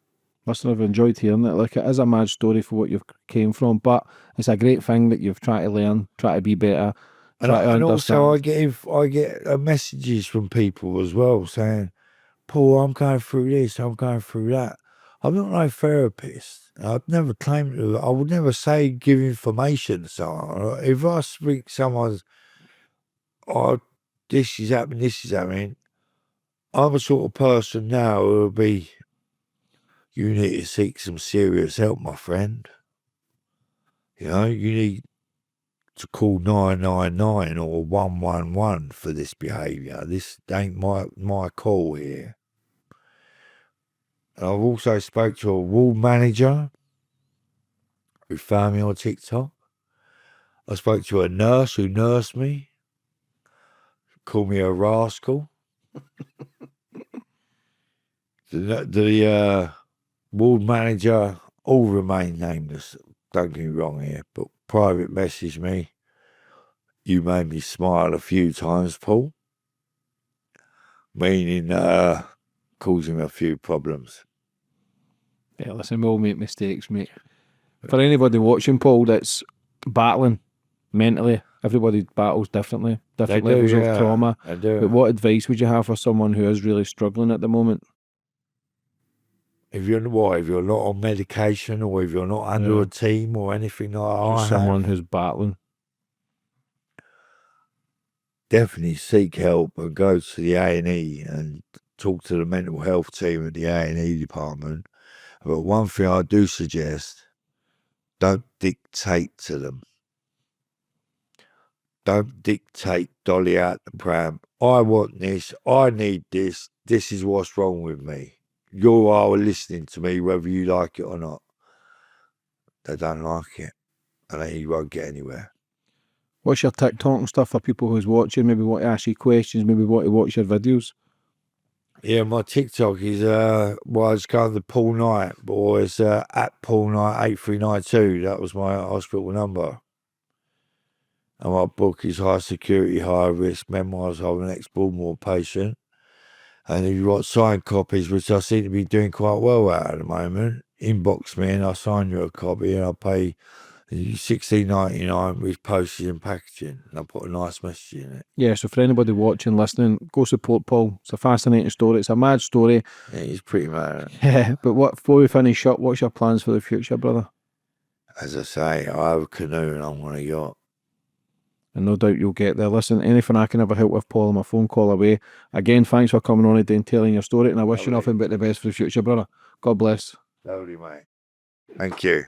Listen, I've enjoyed hearing it. Like, it is a mad story for what you've came from, but it's a great thing that you've tried to learn, try to be better, try to And understand. also, I get messages from people as well saying, "Paul, I'm going through this, I'm going through that." I'm not no therapist. I'd never claim to. I would never say give information to someone. If I speak to someone, oh, this is happening. I'm a sort of person now who will be, you need to seek some serious help, my friend. You know, you need to call 999 or 111 for this behaviour. This ain't my call here. And I've also spoke to a ward manager who found me on TikTok. I spoke to a nurse who nursed me, called me a rascal. The ward manager, all remain nameless, don't get me wrong here, but private messaged me. You made me smile a few times, Paul. Meaning causing a few problems. Yeah, listen, we all make mistakes, mate. For anybody watching, Paul, that's battling mentally, everybody battles differently, different levels of trauma. I do. But what advice would you have for someone who is really struggling at the moment? If you're not on medication or if you're not under a team or anything like Just someone who's battling. Definitely seek help and go to the A&E and talk to the mental health team at the A&E department. But one thing I do suggest, don't dictate to them. Don't dictate Dolly out the pram. I want this, I need this is what's wrong with me. You are listening to me whether you like it or not. They don't like it, and then you won't get anywhere. What's your TikTok and stuff for people who's watching, maybe want to ask you questions, maybe want to watch your videos? Yeah, my TikTok is it's called the Paul Knight, or it's at Paul Knight 8392. That was my hospital number. And my book is High Security, High Risk Memoirs of an Ex-Broadmoor Patient. And if you want signed copies, which I seem to be doing quite well at the moment, inbox me and I'll sign you a copy and I'll pay $16.99 with postage and packaging. And I'll put a nice message in it. Yeah, so for anybody watching, listening, go support Paul. It's a fascinating story. It's a mad story. Yeah, he's pretty mad. Yeah, but before we finish up, what's your plans for the future, brother? As I say, I have a canoe and I'm on a yacht. And no doubt you'll get there. Listen, anything I can ever help with, Paul, I'm a phone call away. Again, thanks for coming on today and telling your story, and I wish you nothing but the best for the future, brother. God bless. Lovely, mate. Thank you.